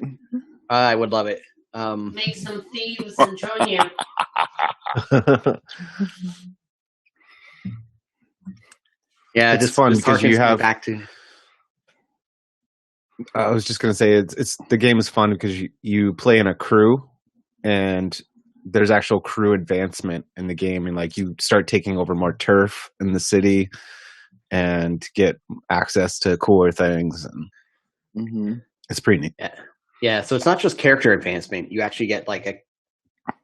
I would love it. Make some thieves and join you. Yeah, it's fun because you have back to. I was just gonna say it's the game is fun because you play in a crew, and there's actual crew advancement in the game, and like you start taking over more turf in the city, and get access to cooler things, and it's pretty neat. Yeah. So it's not just character advancement; you actually get like a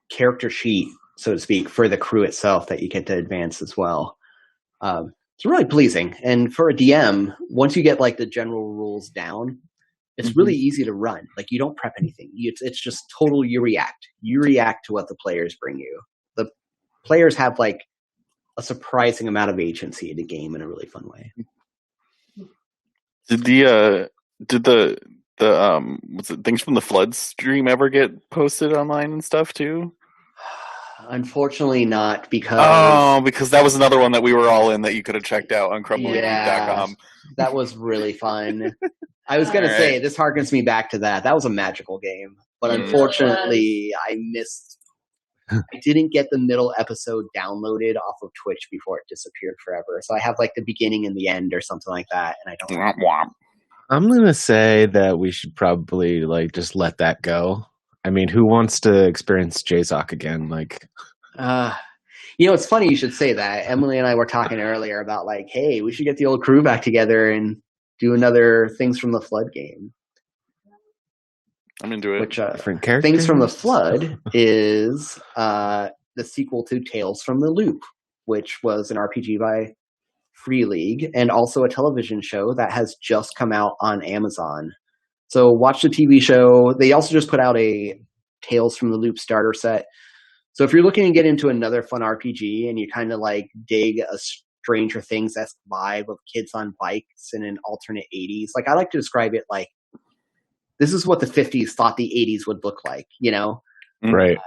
character sheet, so to speak, for the crew itself that you get to advance as well. It's really pleasing. And for a DM, once you get like the general rules down, it's really easy to run. Like you don't prep anything. It's just total you react. You react to what the players bring you. The players have like a surprising amount of agency in the game in a really fun way. Did the was it Things from the Flood stream ever get posted online and stuff too? Unfortunately not, because that was another one that we were all in that you could have checked out on crumblingkeep.com. That was really fun. I was going to say, this harkens me back to that. That was a magical game. But unfortunately, I didn't get the middle episode downloaded off of Twitch before it disappeared forever. So I have like the beginning and the end or something like that. And I don't. I'm going to say that we should probably like just let that go. I mean, who wants to experience JSOC again? Like, it's funny you should say that. Emily and I were talking earlier about like, hey, we should get the old crew back together and do another Things from the Flood game. I'm into it. Which different characters. Things from the Flood is the sequel to Tales from the Loop, which was an RPG by Free League and also a television show that has just come out on Amazon. So watch the TV show. They also just put out a Tales from the Loop starter set. So if you're looking to get into another fun RPG and you kind of like dig a Stranger Things-esque vibe of kids on bikes in an alternate 80s. Like, I like to describe it like this is what the 50s thought the 80s would look like, you know? Right.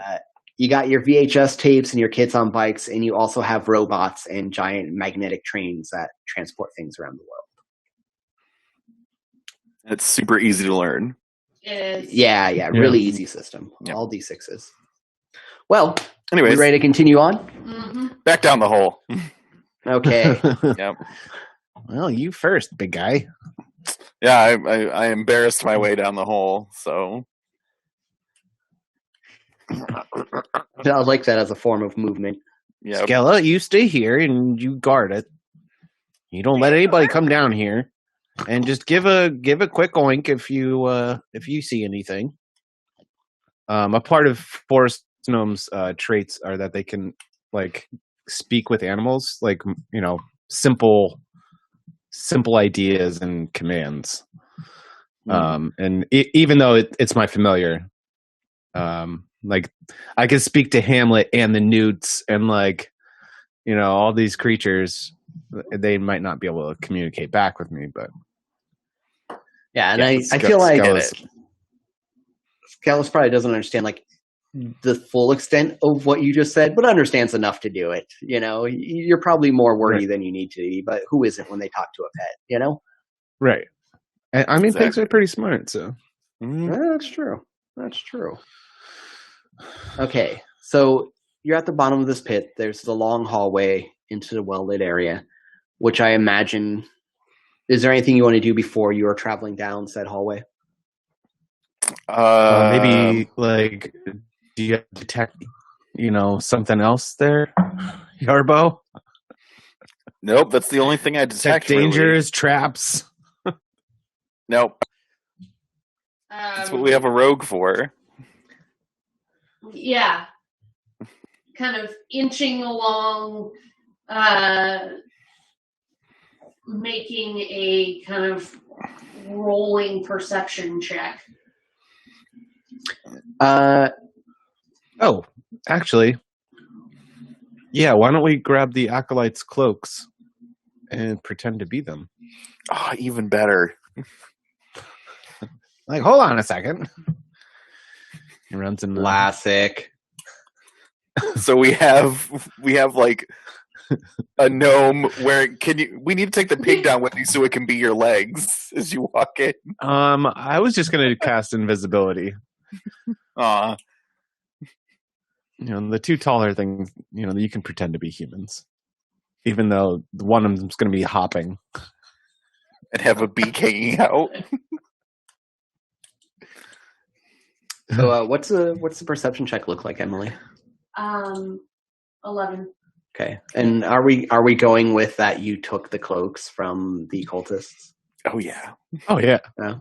You got your VHS tapes and your kids on bikes, and you also have robots and giant magnetic trains that transport things around the world. It's super easy to learn. It is. Yeah, really easy system. Yep. All D6s. Well, Anyways, we ready to continue on? Mm-hmm. back down the hole. Okay. Yep. Well, you first, big guy. Yeah, I embarrassed my way down the hole, so I like that as a form of movement. yeah. Skella, you stay here and you guard it. You don't let anybody come down here, and just give a quick oink if you see anything. A part of forest gnomes' traits are that they can like speak with animals, like simple ideas and commands. And even though it's my familiar, like I can speak to Hamlet and the newts and all these creatures. They might not be able to communicate back with me, but yeah, and I feel like Skella's Scalus probably doesn't understand like the full extent of what you just said, but understands enough to do it. You're probably more wordy than you need to be, but who isn't when they talk to a pet? Right. I mean, pigs Exactly. are pretty smart, so. That's true. That's true. Okay, so you're at the bottom of this pit. There's the long hallway into the well-lit area, which I imagine. Is there anything you want to do before you are traveling down said hallway? Maybe do you detect, something else there, Yarbo? Nope, that's the only thing I detect. Dangers, traps. Nope, that's what we have a rogue for. Yeah. Kind of inching along, making a kind of rolling perception check. Oh, actually, yeah. Why don't we grab the acolytes' cloaks and pretend to be them? Oh, even better. Like, hold on a second. He runs in Classic. So we have like a gnome wearing. We need to take the pig down with you so it can be your legs as you walk in. I was just gonna cast invisibility. Aw. The two taller things, you can pretend to be humans, even though one of them's gonna be hopping And have a beak hanging out. So, what's the perception check look like, Emily? 11. Okay, and are we going with that? You took the cloaks from the cultists. Oh yeah. Oh yeah. Oh.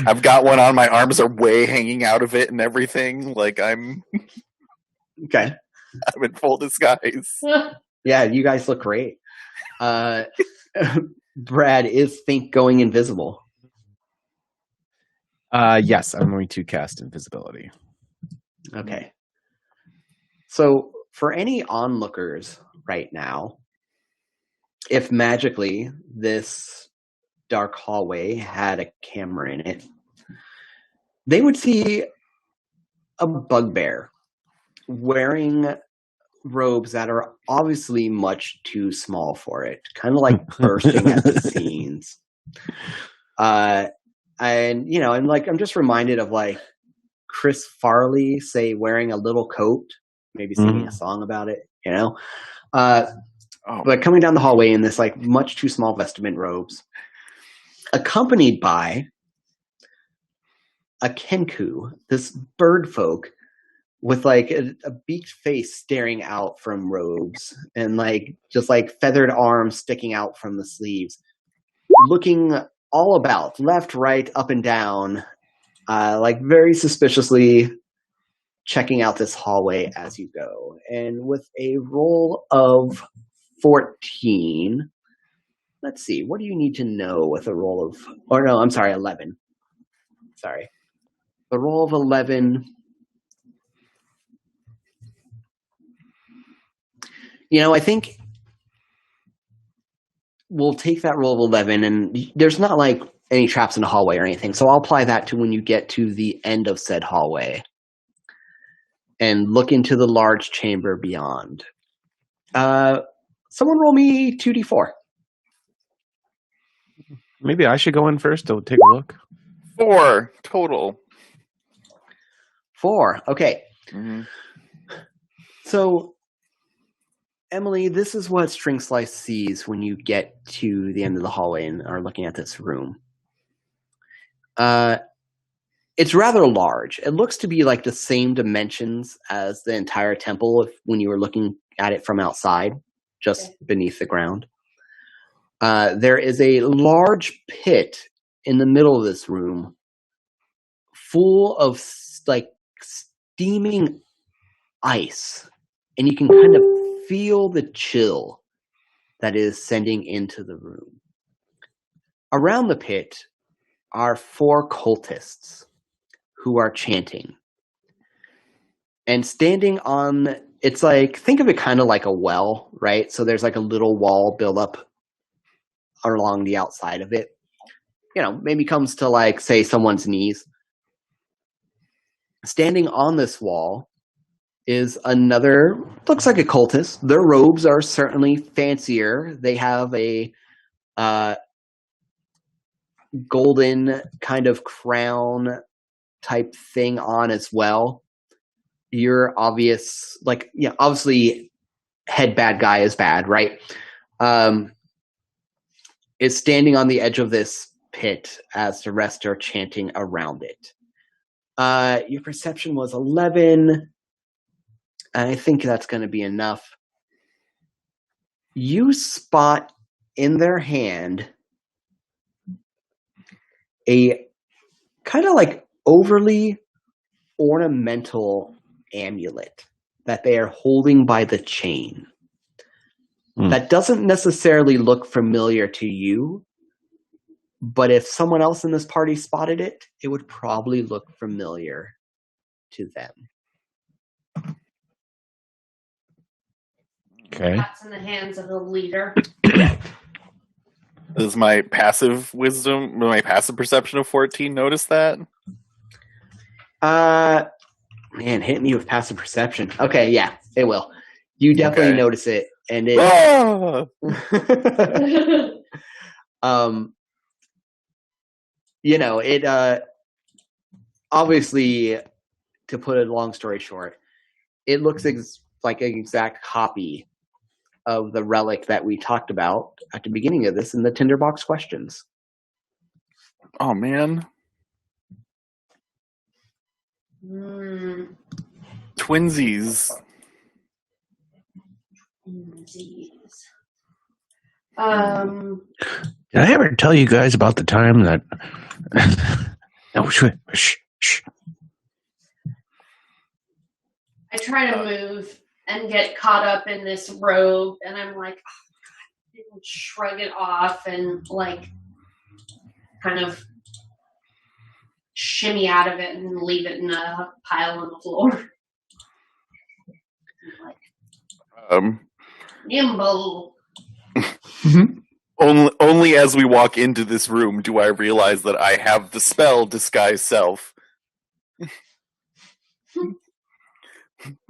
I've got one on. My arms are way hanging out of it and everything. Like I'm Okay. I'm in full disguise. Yeah, you guys look great. Brad, is Think going invisible? Yes, I'm going to cast invisibility. Okay. So for any onlookers right now, if magically this dark hallway had a camera in it, they would see a bugbear wearing robes that are obviously much too small for it, kind of like bursting at the seams. And I'm just reminded of like Chris Farley, say, wearing a little coat, maybe singing a song about it, But coming down the hallway in this like much too small vestment robes, accompanied by a kenku, this bird folk with like a beaked face staring out from robes and like just like feathered arms sticking out from the sleeves, looking all about, left, right, up and down, like very suspiciously checking out this hallway as you go. And with a roll of 14, let's see, what do you need to know with a roll of, 11. Sorry. The roll of 11. I think we'll take that roll of 11, and there's not like any traps in the hallway or anything. So I'll apply that to when you get to the end of said hallway and look into the large chamber beyond. Someone roll me 2d4. Maybe I should go in first to take a look. 4 total. 4. Okay. Mm-hmm. So, Emily, this is what String Slice sees when you get to the end of the hallway and are looking at this room. It's rather large. It looks to be like the same dimensions as the entire temple when you were looking at it from outside, just beneath the ground. There is a large pit in the middle of this room full of like steaming ice, and you can kind of feel the chill that is sending into the room. Around the pit are 4 cultists who are chanting. And standing on, it's like, think of it kind of like a well, right? So there's like a little wall built up along the outside of it. You know, maybe comes to like, say, someone's knees. Standing on this wall is another, looks like a cultist. Their robes are certainly fancier. They have a golden kind of crown type thing on as well. You're obvious, like, yeah, obviously head bad guy is bad, right? Is standing on the edge of this pit as the rest are chanting around it. Your perception was 11. I think that's going to be enough. You spot in their hand a kind of like overly ornamental amulet that they are holding by the chain. That doesn't necessarily look familiar to you, but if someone else in this party spotted it, it would probably look familiar to them. Okay. That's in the hands of the leader. Does my passive wisdom, my passive perception of 14 notice that? Man, hit me with passive perception. Okay, yeah, it will. You definitely notice it, and it. You know, it. Obviously, to put a long story short, it looks like an exact copy of the relic that we talked about at the beginning of this in the Tinderbox questions. Oh man. Twinsies. Did I ever tell you guys about the time that? No, shh. I try to move and get caught up in this robe, and I'm like, oh, God, and shrug it off and like kind of shimmy out of it and leave it in a pile on the floor. Like, nimble. Only as we walk into this room do I realize that I have the spell Disguise Self.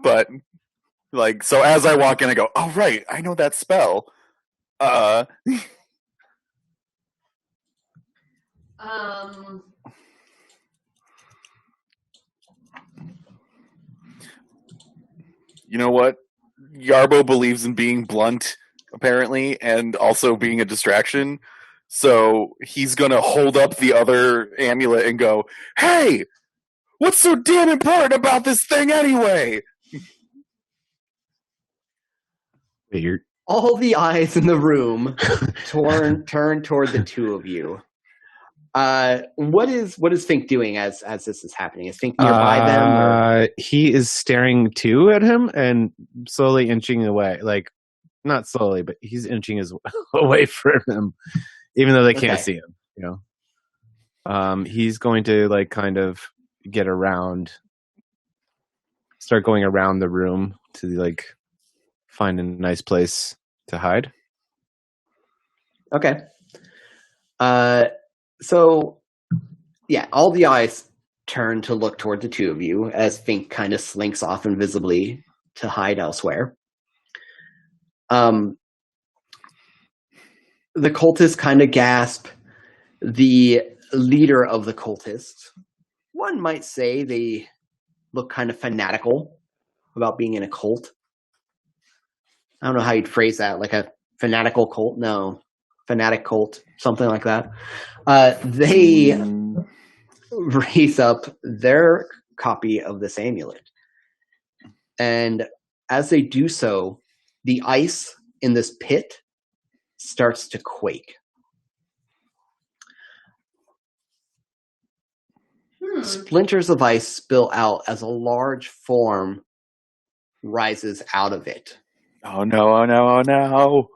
But, like, so as I walk in, I go, oh, right, I know that spell. You know what? Yarbo believes in being blunt, apparently, and also being a distraction. So he's going to hold up the other amulet and go, hey, what's so damn important about this thing anyway? All the eyes in the room turn toward the two of you. What is Fink doing as this is happening? Is Fink nearby them? Or? He is staring too at him and slowly inching away. Like, not slowly, but he's inching away from him, even though they can't see him. You know, he's going to like kind of get around, start going around the room to like find a nice place to hide. Okay. So, yeah, all the eyes turn to look toward the two of you as Fink kind of slinks off invisibly to hide elsewhere. The cultists kind of gasp. The leader of the cultists, one might say they look kind of fanatical about being in a cult. I don't know how you'd phrase that, like a fanatical cult? No, fanatic cult, something like that. They raise up their copy of this amulet. And as they do so, the ice in this pit starts to quake. Splinters of ice spill out as a large form rises out of it. Oh no, oh no, oh no.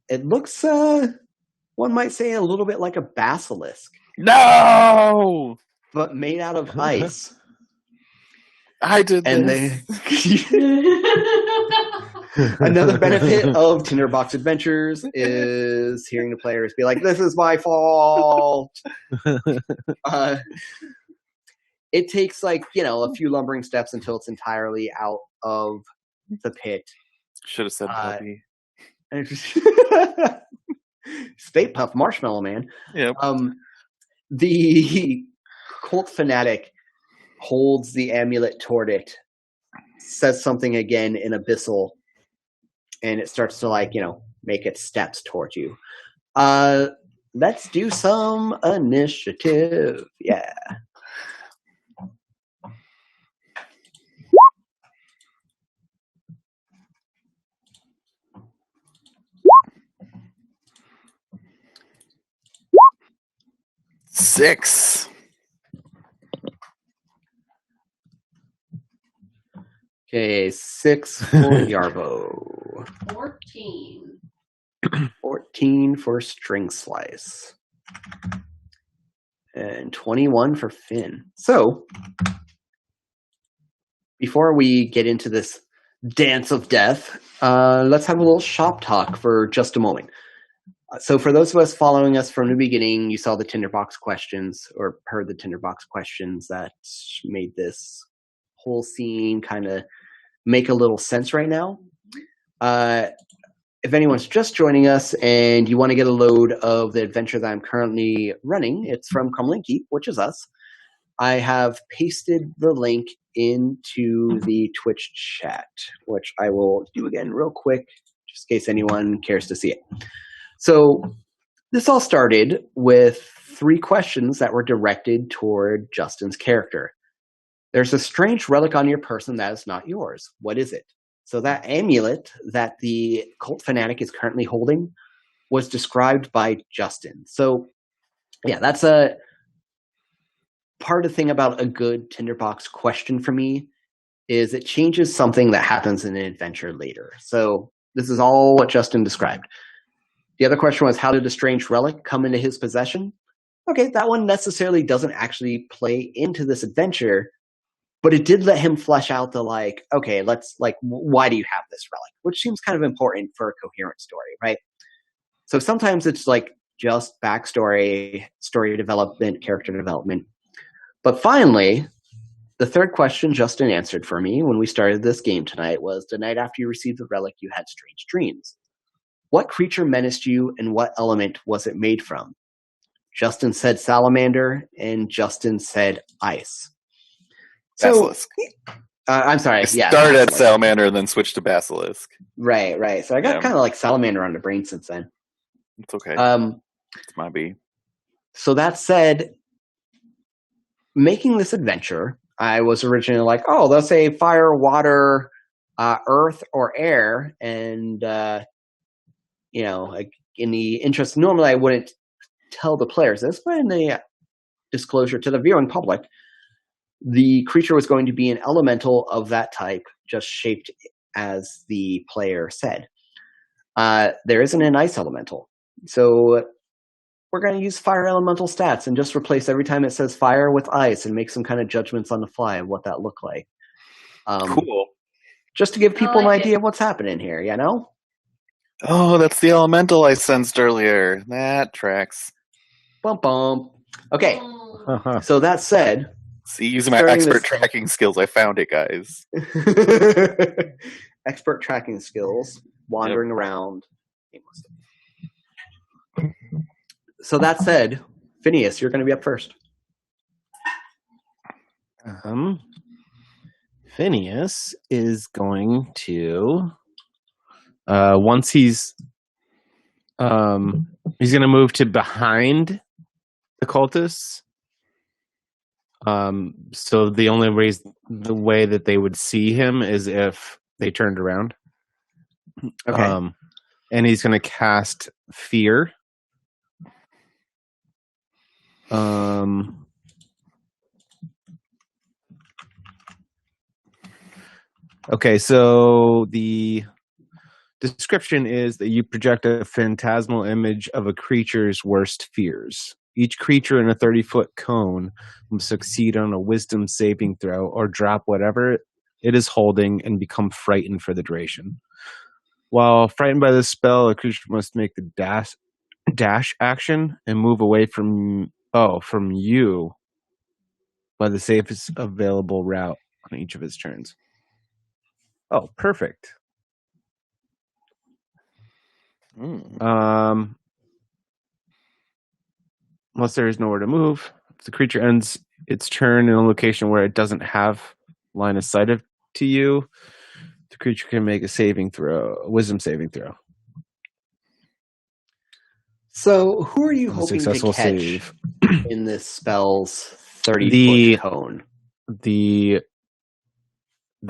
It looks, one might say, a little bit like a basilisk. No! But made out of ice. I did and this. Another benefit of Tinderbox Adventures is hearing the players be like, "This is my fault." It takes a few lumbering steps until it's entirely out of the pit. Should have said puppy. Stay Puft Marshmallow Man. Yep. The cult fanatic holds the amulet toward it, says something again in abyssal, and it starts to make its steps towards you. Let's do some initiative. Yeah. Six. Okay, 6 for Yarbo. 14. 14 for String Slice. And 21 for Finn. So, before we get into this dance of death, let's have a little shop talk for just a moment. So for those of us following us from the beginning, you saw the Tinderbox questions or heard the Tinderbox questions that made this whole scene kind of make a little sense right now. If anyone's just joining us and you want to get a load of the adventure that I'm currently running, it's from Crumbling, which is us. I have pasted the link into the Twitch chat, which I will do again real quick, just in case anyone cares to see it. So this all started with 3 questions that were directed toward Justin's character. There's a strange relic on your person that is not yours. What is it? So that amulet that the cult fanatic is currently holding was described by Justin. So yeah, that's a part of the thing about a good Tinderbox question for me is it changes something that happens in an adventure later. So this is all what Justin described. The other question was, how did a strange relic come into his possession? Okay, that one necessarily doesn't actually play into this adventure, but it did let him flesh out the okay, let's why do you have this relic? Which seems kind of important for a coherent story, right? So sometimes it's just backstory, story development, character development. But finally, the third question Justin answered for me when we started this game tonight was, the night after you received the relic, you had strange dreams. What creature menaced you and what element was it made from? Justin said salamander and Justin said ice. Basilisk. I'm sorry. Started at salamander and then switched to basilisk. Right. So I got kind of salamander on the brain since then. It's okay. It's my B. So that said, making this adventure, I was originally let's say fire, water, earth, or air, and in the interest, normally I wouldn't tell the players this, but in the disclosure to the viewing public, the creature was going to be an elemental of that type, just shaped as the player said. There isn't an ice elemental. So we're going to use fire elemental stats and just replace every time it says fire with ice and make some kind of judgments on the fly of what that looked like. Cool. Just to give people an idea of what's happening here, Oh, that's the elemental I sensed earlier. That tracks. Bum bum. Okay, Oh. so that said, See, using my Starting expert this- tracking skills, I found it, guys. expert tracking skills, wandering around. So that said, Phineas, you're going to be up first. Phineas is going to once he's going to move to behind the cultists. So the way that they would see him is if they turned around. Okay. And he's going to cast fear. Okay, so the description is that you project a phantasmal image of a creature's worst fears. Each creature in a 30-foot cone will succeed on a wisdom saving throw or drop whatever it is holding and become frightened for the duration. While frightened by this spell, a creature must make the dash action and move away from you by the safest available route on each of his turns. Oh, perfect. Unless there is nowhere to move, if the creature ends its turn in a location where it doesn't have line of sight to you, the creature can make a wisdom saving throw. So who are you hoping to Successful catch save. in this spell's 30-foot cone? The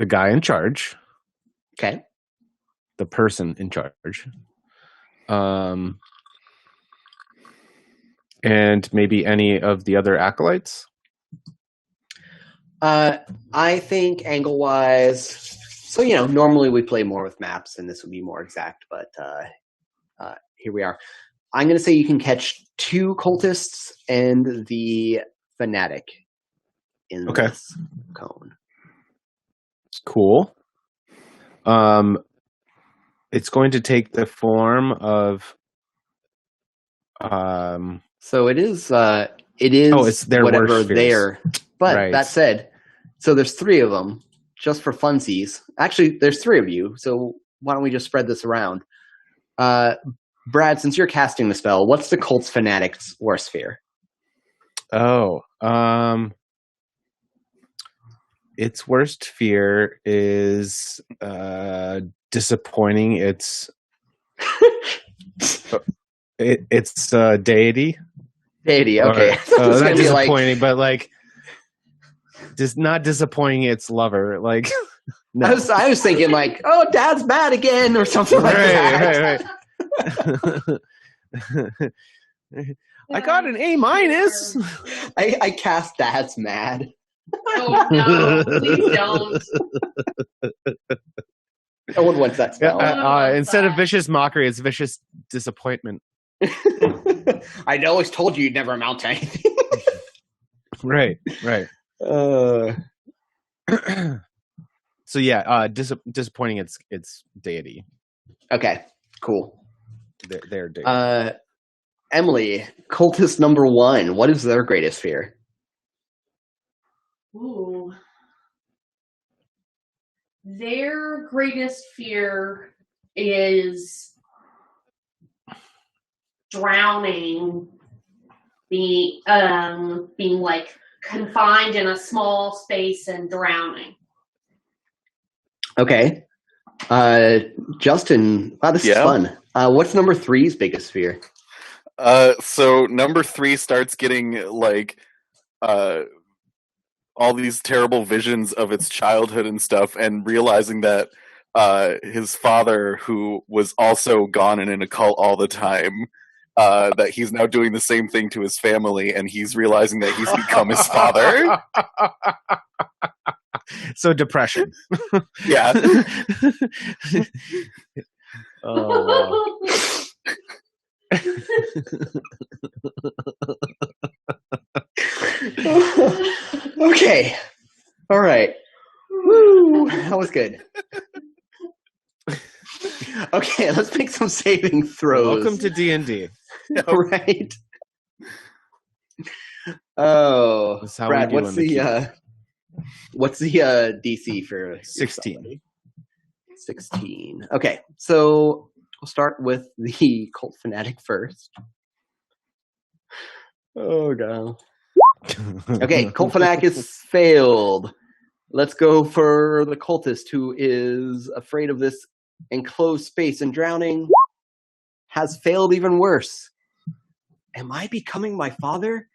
guy in charge. Okay. The person in charge. And maybe any of the other acolytes? I think angle-wise, so, normally we play more with maps, and this would be more exact, but here we are. I'm going to say you can catch 2 cultists and the fanatic in this cone. Cool. It's going to take the form of so it is it's their whatever worst fears. there. But Right. that said, so there's 3 of them just for funsies. Actually, there's 3 of you, so why don't we just spread this around? Brad, since you're casting the spell, what's the cult's fanatic's worst fear? Its worst fear is disappointing its its deity. Deity, okay. Not disappointing, but just not disappointing its lover. No. I was thinking Dad's mad again or something like that. Right. I got an A-. I cast Dad's mad. Oh no, please don't. No one wants that spell. Instead of vicious mockery, it's vicious disappointment. I always told you you'd never amount to anything. Right. So yeah, disappointing its deity. Okay, cool. Their deity. Emily, cultist number 1, what is their greatest fear? Ooh. Their greatest fear is drowning, being confined in a small space and drowning. Okay. Justin, wow, this is fun. What's number 3's biggest fear? So number 3 starts getting all these terrible visions of its childhood and stuff, and realizing that his father, who was also gone and in a cult all the time, that he's now doing the same thing to his family, and he's realizing that he's become his father. So depression. Yeah. Oh, wow. Okay. All right. Woo, that was good. Okay, let's make some saving throws. Welcome to D&D. Right. Oh, That's how Brad, we do what's in the the DC for 16? 16. Okay, so we'll start with the cult fanatic first. Oh god. Okay, cult fanatic is failed. Let's go for the cultist who is afraid of this enclosed space and drowning. Has failed even worse. Am I becoming my father?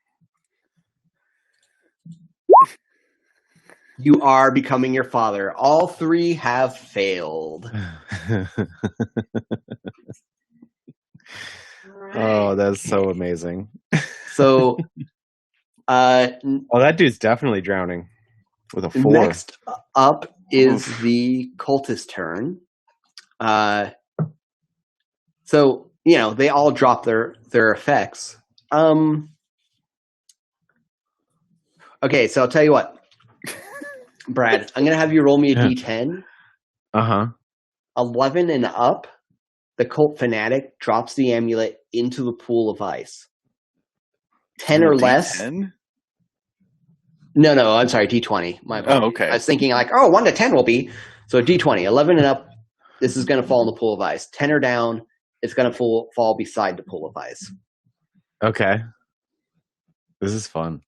You are becoming your father. All three have failed. Oh, that's so amazing. So, Oh, that dude's definitely drowning with a 4. next up is the cultist turn. So, they all drop their effects. Okay, so I'll tell you what. Brad, I'm going to have you roll me a d10. Uh-huh. 11 and up, the cult fanatic drops the amulet into the pool of ice. 10 or less. D10? No, I'm sorry, d20. My apologies. Oh, okay. I was thinking 1 to 10 will be. So d20, 11 and up, this is going to fall in the pool of ice. 10 or down, it's going to fall beside the pool of ice. Okay. This is fun.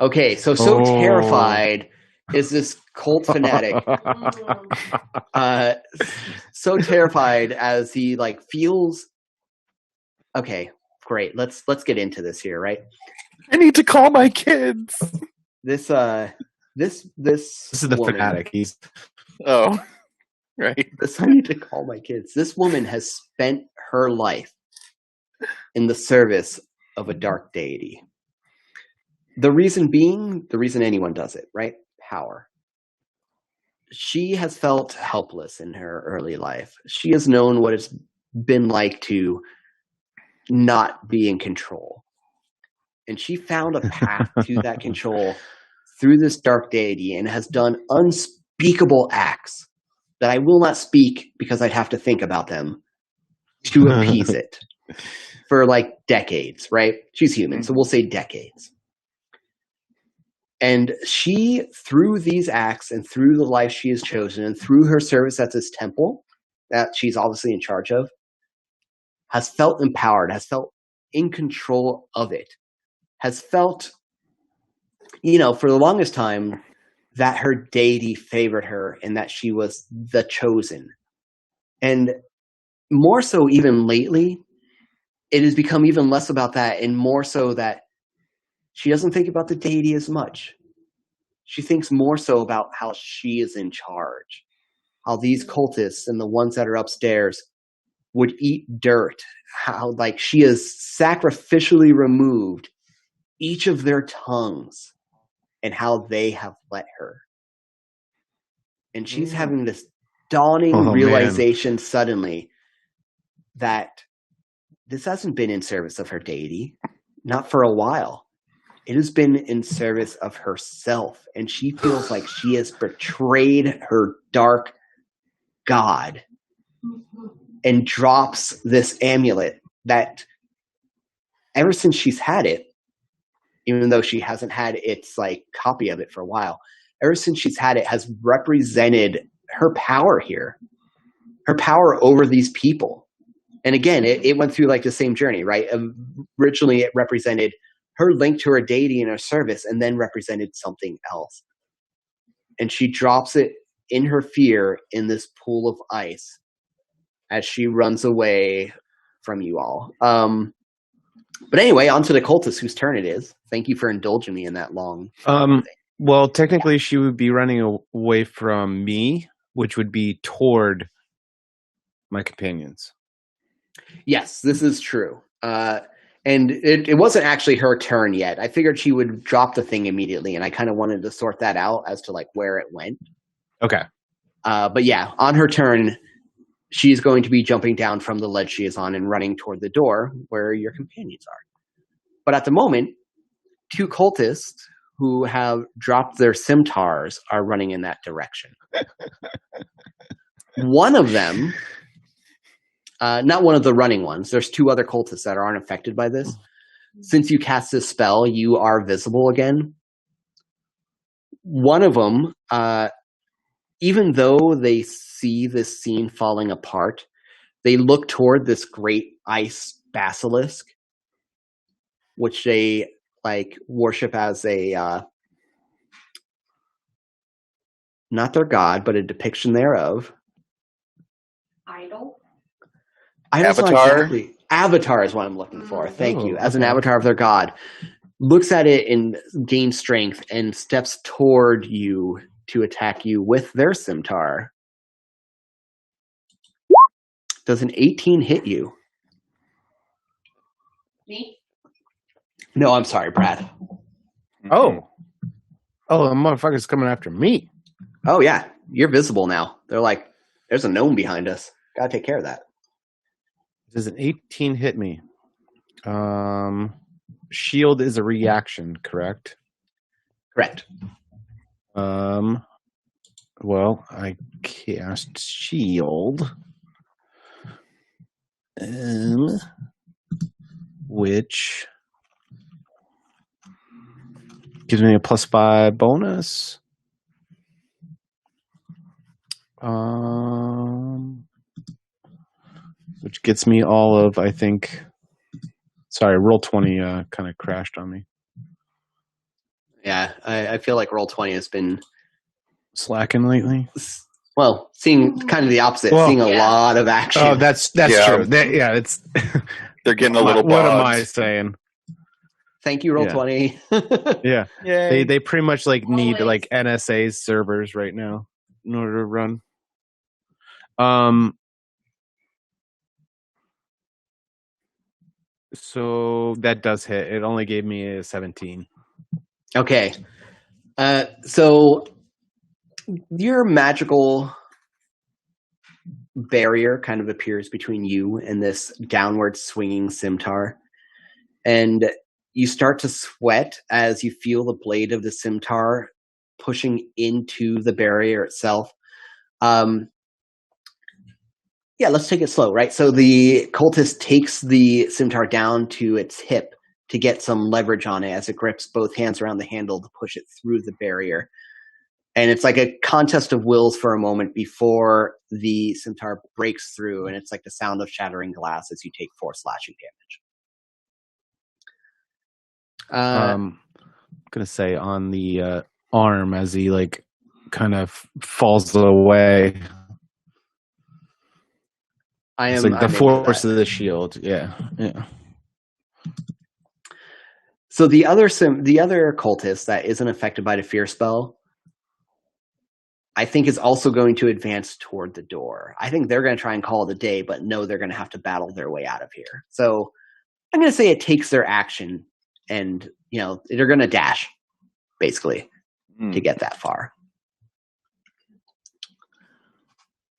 Okay, so terrified is this cult fanatic. So terrified as he feels. Okay, great. Let's get into this here, right? I need to call my kids. This This is the woman, fanatic. He's Oh, right. I need to call my kids. This woman has spent her life in the service of a dark deity. The reason anyone does it, right? Power. She has felt helpless in her early life. She has known what it's been like to not be in control. And she found a path to that control through this dark deity and has done unspeakable acts that I will not speak because I'd have to think about them to appease it for decades, right? She's human, so we'll say decades. And she, through these acts and through the life she has chosen and through her service at this temple that she's obviously in charge of, has felt empowered, has felt in control of it, has felt, for the longest time that her deity favored her and that she was the chosen. And more so even lately, it has become even less about that and more so that she doesn't think about the deity as much. She thinks more so about how she is in charge, how these cultists and the ones that are upstairs would eat dirt, how she has sacrificially removed each of their tongues and how they have let her. And she's having this dawning realization suddenly that this hasn't been in service of her deity, not for a while. It has been in service of herself, and she feels like she has betrayed her dark god and drops this amulet that ever since she's had it, even though she hasn't had its copy of it for a while, ever since she's had it has represented her power here, her power over these people. And again, it went through the same journey, right? Originally, it represented her link to her deity and her service, and then represented something else. And she drops it in her fear in this pool of ice as she runs away from you all. But anyway, on to the cultist whose turn it is. Thank you for indulging me in that long thing. Well, technically she would be running away from me, which would be toward my companions. Yes, this is true. And it wasn't actually her turn yet. I figured she would drop the thing immediately, and I kind of wanted to sort that out as to where it went. Okay. But yeah, on her turn, she's going to be jumping down from the ledge she is on and running toward the door where your companions are. But at the moment, 2 cultists who have dropped their scimitars are running in that direction. One of them, not one of the running ones, there's 2 other cultists that aren't affected by this. Since you cast this spell, you are visible again. One of them, even though they see this scene falling apart, they look toward this great ice basilisk, which they worship as a not their god, but a depiction thereof. Idol. Avatar? Avatar is what I'm looking for. Thank you. As an okay. avatar of their god, looks at it and gains strength and steps toward you to attack you with their scimitar. Does an 18 hit you? Me? No, I'm sorry, Brad. Oh, the motherfucker's coming after me. Oh yeah, you're visible now. They're like, there's a gnome behind us. Gotta take care of that. Does an 18 hit me? Shield is a reaction, correct? Correct. Well, I cast shield, which gives me a +5 bonus. Which gets me all of, I think. Sorry, roll 20 kind of crashed on me. Yeah, I feel like Roll20 has been Slacking lately. well, seeing kind of the opposite, Well, seeing a lot of action. Oh, that's Yeah. true. It's. They're getting a little What am bogged. I saying? Thank you, Roll20. Yeah, Yay. they pretty much need Always. NSA servers right now in order to run. So that does hit. It only gave me a 17. Okay. So your magical barrier kind of appears between you and this downward swinging scimitar. And you start to sweat as you feel the blade of the scimitar pushing into the barrier itself. Yeah, let's take it slow, right? So the cultist takes the scimitar down to its hip to get some leverage on it as it grips both hands around the handle to push it through the barrier. And it's like a contest of wills for a moment before the scimitar breaks through, and it's like the sound of shattering glass as you take 4 slashing damage. I'm gonna say on the arm as he kind of falls away. It's the force of the shield. Yeah. So the other cultist that isn't affected by the fear spell, I think, is also going to advance toward the door. I think they're going to try and call it a day, but no, they're going to have to battle their way out of here. So I'm going to say it takes their action, and they're going to dash, basically, to get that far.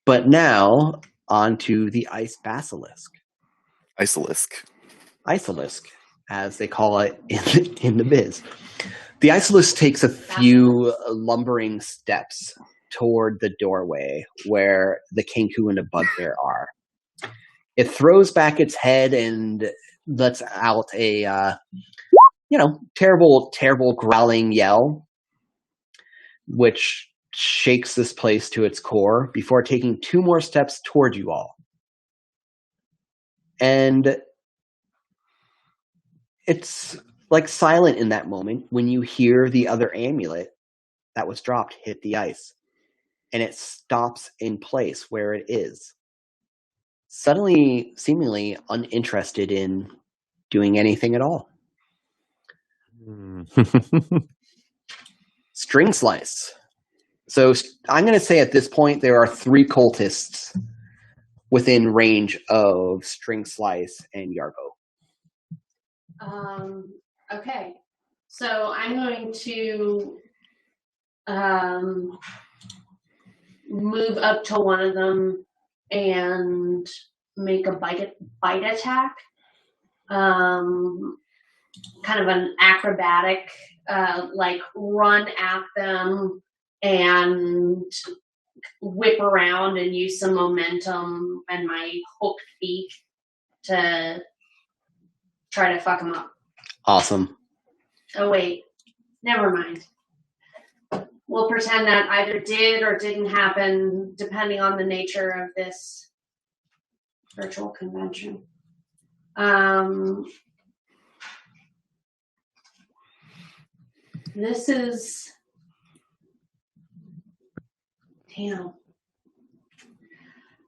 But now on to the ice basilisk. Isolisk, as they call it in the biz. The Isolisk takes a few lumbering steps toward the doorway where the Kenku and the bugbear are. It throws back its head and lets out a terrible, terrible growling yell, which shakes this place to its core before taking 2 more steps toward you all. And it's silent in that moment when you hear the other amulet that was dropped hit the ice, and it stops in place where it is, suddenly seemingly uninterested in doing anything at all. String Slice. So I'm going to say at this point there are 3 cultists within range of String Slice and Yargo. Okay. So I'm going to move up to one of them and make a bite attack. kind of an acrobatic, like run at them and whip around and use some momentum and my hooked feet to try to fuck them up. Awesome. Oh, wait. Never mind. We'll pretend that either did or didn't happen, depending on the nature of this virtual convention. This is... Damn.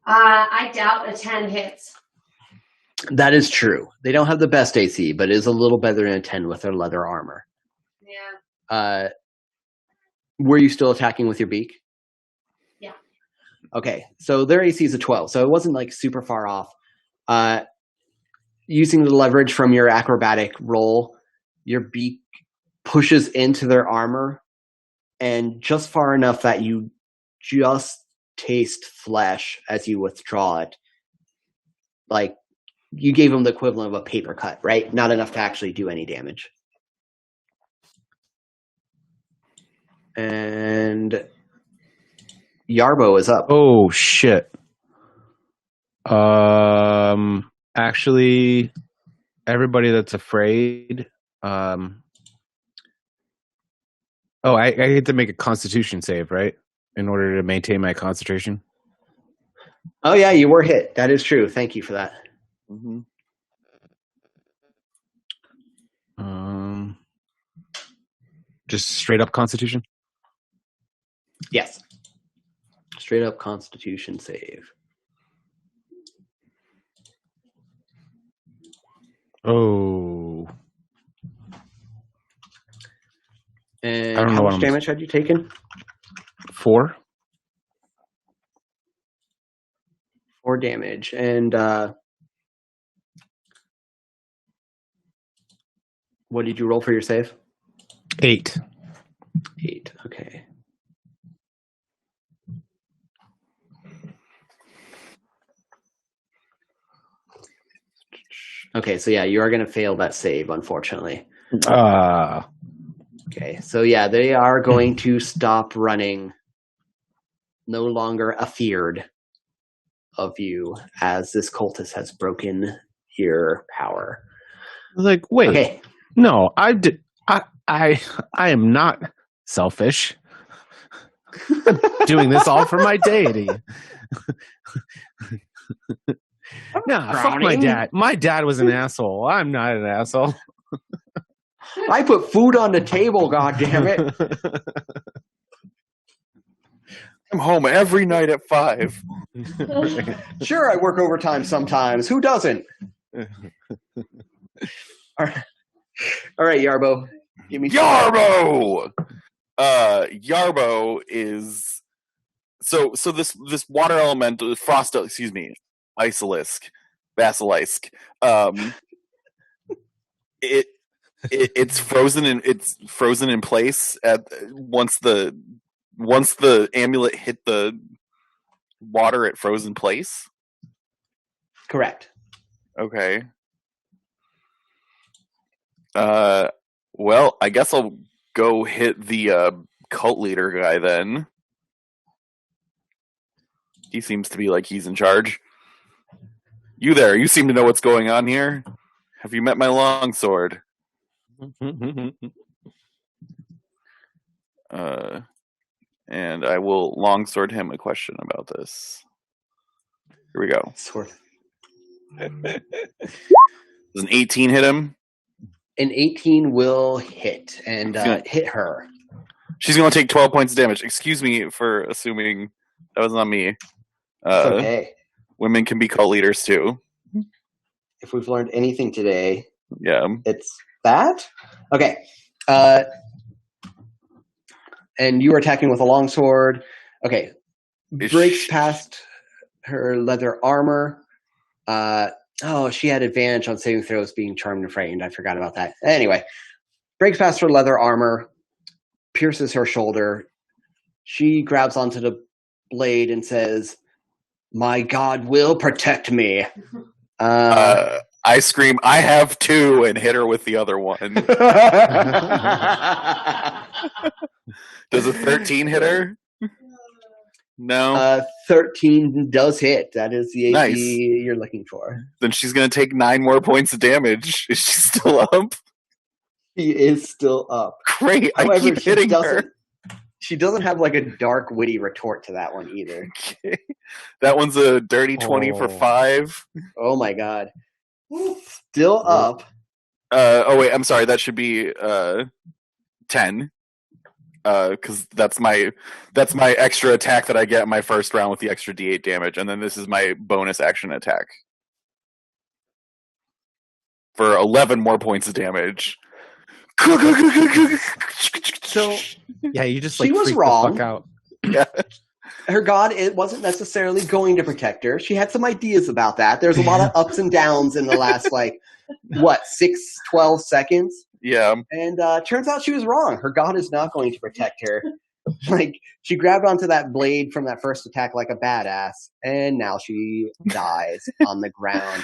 I doubt a 10 hits. That is true. They don't have the best AC, but it is a little better than a 10 with their leather armor. Yeah. Were you still attacking with your beak? Yeah. Okay, so their AC is a 12, so it wasn't like super far off. Using the leverage from your acrobatic roll, your beak pushes into their armor, and just far enough that you just taste flesh as you withdraw it. Like, you gave them the equivalent of a paper cut, right? Not enough to actually do any damage. And Yarbo is up. Oh shit. Actually, everybody that's afraid. I get to make a Constitution save, right, in order to maintain my concentration. Oh yeah, you were hit. That is true. Thank you for that. Mm-hmm. Just straight up Constitution. Yes. Straight up Constitution save. Oh. And I don't know how what much damage had you taken? 4. 4 damage. And what did you roll for your save? 8. 8. Okay. Okay, so yeah, you are going to fail that save, unfortunately. Okay, so yeah, they are going to stop running, no longer afeared of you, as this cultist has broken your power. Like, wait, Okay. No, I am not selfish. I'm doing this all for my deity. Nah, fuck my dad. My dad was an asshole. I'm not an asshole. I put food on the table, goddammit. I'm home every night at 5. Sure, I work overtime sometimes. Who doesn't? All right, Yarbo. Give me Yarbo! Yarbo is so this water elemental, frost, excuse me, basilisk. It's frozen in place at once the amulet hit the water, it froze in place. Correct. Okay. Well, I guess I'll go hit the cult leader guy then. He seems to be like he's in charge. You there, you seem to know what's going on here. Have you met my longsword? And I will longsword him a question about this. Here we go. Sword. Does an 18 hit him? An 18 will hit and hit her. She's going to take 12 points of damage. Excuse me for assuming that was not me. It's okay. Women can be cult leaders too. If we've learned anything today, yeah, it's that. Okay. And you are attacking with a longsword. Okay. Breaks past her leather armor. She had advantage on saving throws being charmed and frightened. I forgot about that. Anyway, breaks past her leather armor, pierces her shoulder. She grabs onto the blade and says, "My God will protect me." I I scream, I have 2, and hit her with the other one. Does a 13 hit her? No. 13 does hit. That is the AC Nice. you're looking for. Then she's going to take 9 more points of damage. Is she still up? She is still up. Great. However, I keep hitting her. She doesn't have like a dark, witty retort to that one either. Okay. That one's a dirty 20 for 5. Oh my god. Still up. Oh wait, I'm sorry. That should be 10. Because that's my extra attack that I get in my first round with the extra D8 damage, and then this is my bonus action attack for 11 more points of damage. So yeah, you just She like was freak wrong. the fuck out. Yeah. Her god, it wasn't necessarily going to protect her. She had some ideas about that. There's a lot of ups and downs in the last 12 seconds. Yeah. And turns out she was wrong. Her god is not going to protect her. She grabbed onto that blade from that first attack like a badass, and now she dies on the ground.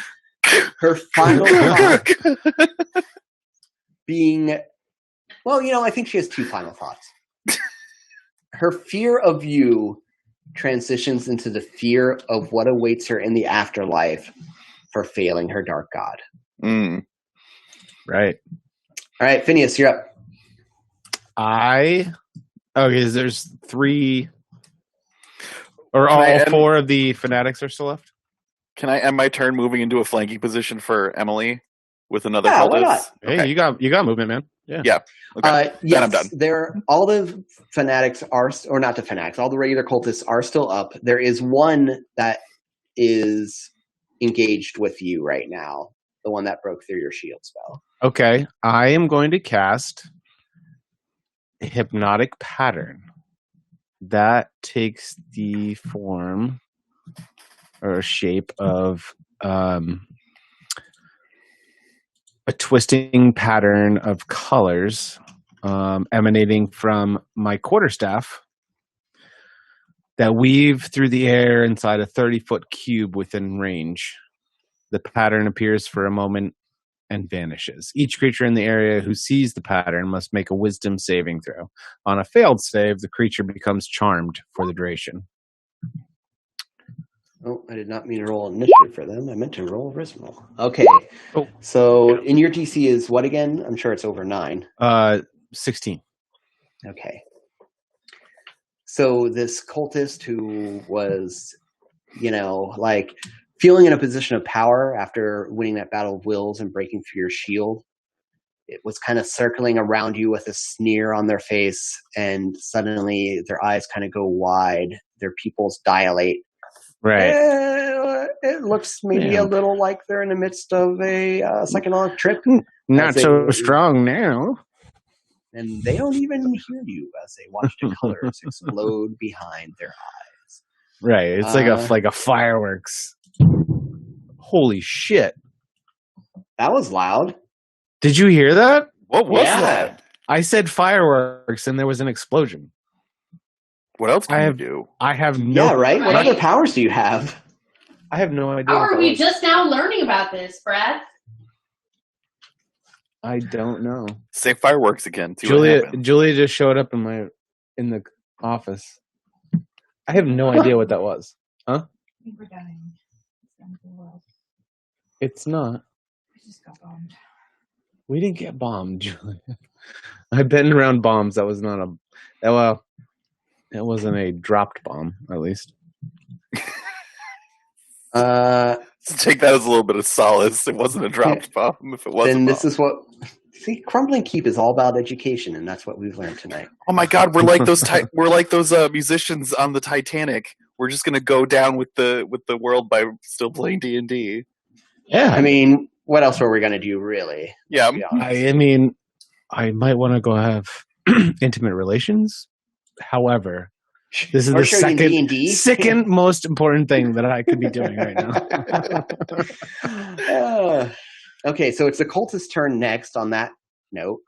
Her final thought being, I think she has 2 final thoughts. Her fear of you transitions into the fear of what awaits her in the afterlife for failing her dark god. Right. All right, Phineas, you're up. There's 3 or all 4 of the fanatics are still left? Can I end my turn moving into a flanking position for Emily with another Yeah, why cultist? not? Hey, Okay. you got movement, man. Yeah. Okay. Yes, then I'm done. all the fanatics are, or not the fanatics, all the regular cultists are still up. There is one that is engaged with you right now, the one that broke through your shield spell. Okay, I am going to cast a hypnotic pattern. That takes the form or shape of a twisting pattern of colors emanating from my quarterstaff that weave through the air inside a 30-foot cube within range. The pattern appears for a moment and vanishes. Each creature in the area who sees the pattern must make a wisdom saving throw. On a failed save, the creature becomes charmed for the duration. Oh, I did not mean to roll initiative for them. I meant to roll Rismal. Okay. Oh. So, in your DC is what again? I'm sure it's over 9. 16. Okay. So, this cultist who was, feeling in a position of power after winning that Battle of Wills and breaking through your shield, it was kind of circling around you with a sneer on their face, and suddenly their eyes kind of go wide, their pupils dilate. Right. It looks maybe a little like they're in the midst of a psychedelic trip. Not so strong now. And they don't even hear you as they watch the colors explode behind their eyes. Right. It's like a fireworks. Holy shit. That was loud. Did you hear that? What was that? I said fireworks and there was an explosion. What else can you do? I have no... Yeah, right? What other powers do you have? I have no idea. How are we just now learning about this, Brad? I don't know. Say fireworks again. Julia just showed up in the office. I have no idea what that was. Huh? I think we're dying. It's the end of the world. It's not. We just got bombed. We didn't get bombed, Julia. I've been around bombs. That was not it wasn't a dropped bomb, at least. Take that as a little bit of solace. It wasn't a dropped bomb. If it wasn't, then this is what. See, Crumbling Keep is all about education, and that's what we've learned tonight. Oh my God, we're like those musicians on the Titanic. We're just gonna go down with the world by still playing D&D. Yeah, I mean, what else were we gonna do, really? Yeah, I mean, I might want to go have intimate relations. However, this is the second most important thing that I could be doing right now. Okay, so it's the cultist's turn next on that note.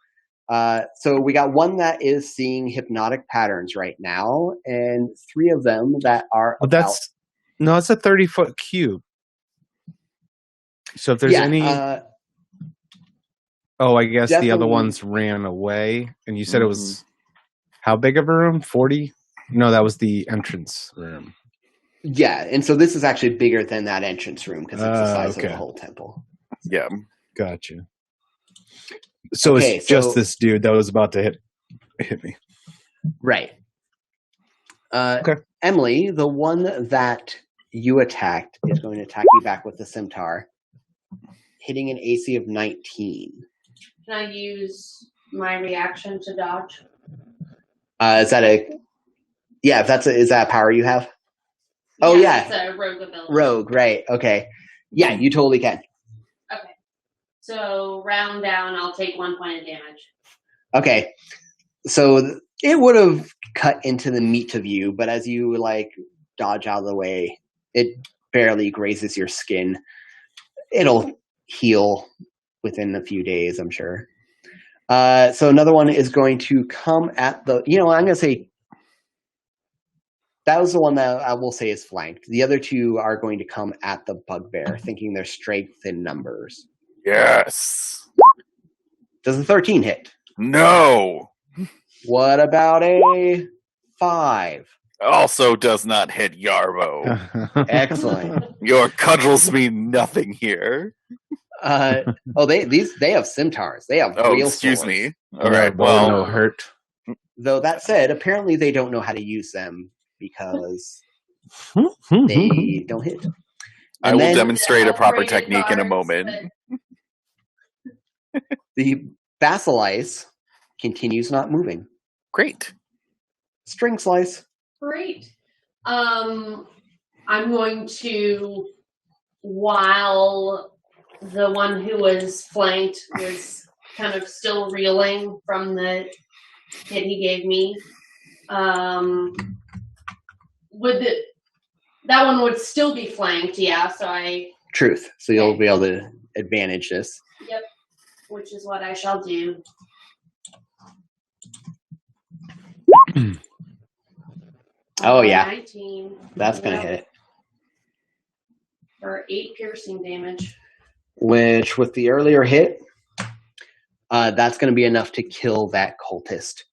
So we got one that is seeing hypnotic patterns right now, and 3 of them that are it's a 30-foot cube. So if there's any, I guess the other definitely- ones ran away, and you said it was how big of a room? 40? No, that was the entrance room. Yeah, and so this is actually bigger than that entrance room because it's the size of okay. the whole temple. Yeah. Gotcha. So Okay, it's just so- this dude that was about to hit me. Right. Okay. Emily, the one that you attacked is going to attack you back with the scimitar, hitting an AC of 19. Can I use my reaction to dodge? Is that a... Yeah, is that a power you have? Oh, yeah. It's a rogue ability. Rogue, right. Okay. Yeah, you totally can. Okay. So round down, I'll take 1 point of damage. Okay. So it would have cut into the meat of you, but as you dodge out of the way, it barely grazes your skin. It'll heal within a few days, I'm sure. So another one is going to come at the... I'm going to say that was the one that I will say is flanked. The other two are going to come at the bugbear, thinking they're strength in numbers. Yes. Does a 13 hit? No. What about a 5? Also does not hit Yarbo. Excellent. Your cudgels mean nothing here. They have scimitars. They have real excuse swords. me. All right, well, well, no hurt. Though that said, apparently they don't know how to use them because they don't hit. I And will then demonstrate a proper Upgraded technique in a guards, moment. the basilice continues not moving. Great. String slice. Great. I'm going to, while the one who was flanked was kind of still reeling from the hit he gave me, that one would still be flanked, yeah, so Truth. So you'll be able to advantage this. yep, which is what I shall do. Oh, yeah. 19. That's going to hit. For 8 piercing damage. Which, with the earlier hit, that's going to be enough to kill that cultist.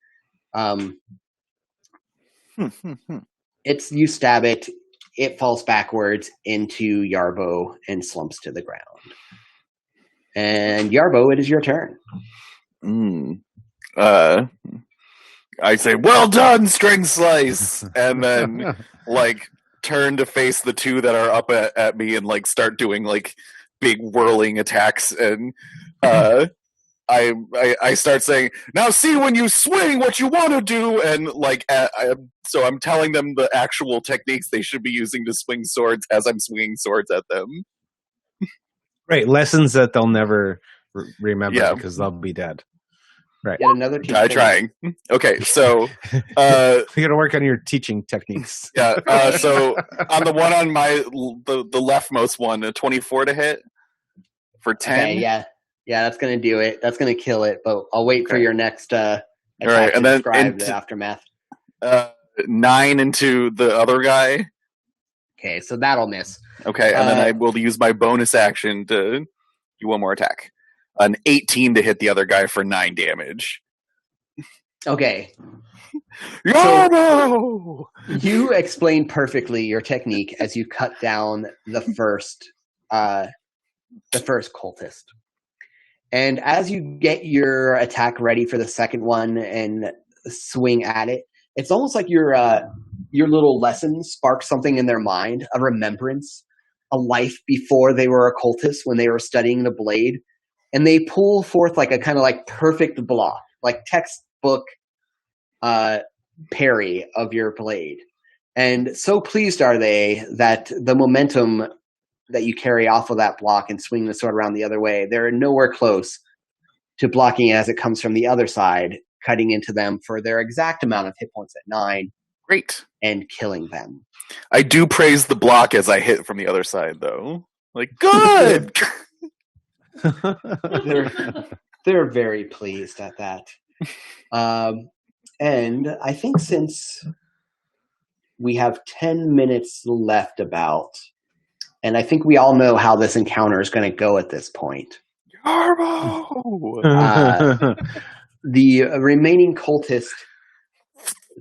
You stab it, it falls backwards into Yarbo and slumps to the ground. And Yarbo, it is your turn. I say, "Well done, String Slice," and then turn to face the two that are up at me and start doing big whirling attacks, and I start saying, "Now see when you swing what you want to do," and so I'm telling them the actual techniques they should be using to swing swords as I'm swinging swords at them. Right, lessons that they'll never remember Yeah. because they'll be dead. Right. Yet another teacher. Try trying. Okay, so You got to work on your teaching techniques. yeah. So on the one on the leftmost one, a 24 to hit for 10. Okay, yeah, that's going to do it. That's going to kill it. But I'll wait for your next attack right, and to then describe the aftermath. 9 into the other guy. Okay, so that'll miss. Okay, and then I will use my bonus action to do one more attack. An 18 to hit the other guy for 9 damage. Okay. No! You explain perfectly your technique as you cut down the first cultist. And as you get your attack ready for the second one and swing at it, it's almost like your little lesson sparks something in their mind, a remembrance, a life before they were a cultist when they were studying the blade. And they pull forth a kind of perfect block, textbook parry of your blade. And so pleased are they that the momentum that you carry off of that block and swing the sword around the other way, they're nowhere close to blocking as it comes from the other side, cutting into them for their exact amount of hit points at 9. Great. And killing them. I do praise the block as I hit from the other side, though. Good! They're very pleased at that. And I think since we have 10 minutes left And I think we all know how this encounter is going to go at this point. Yarbo! The remaining cultist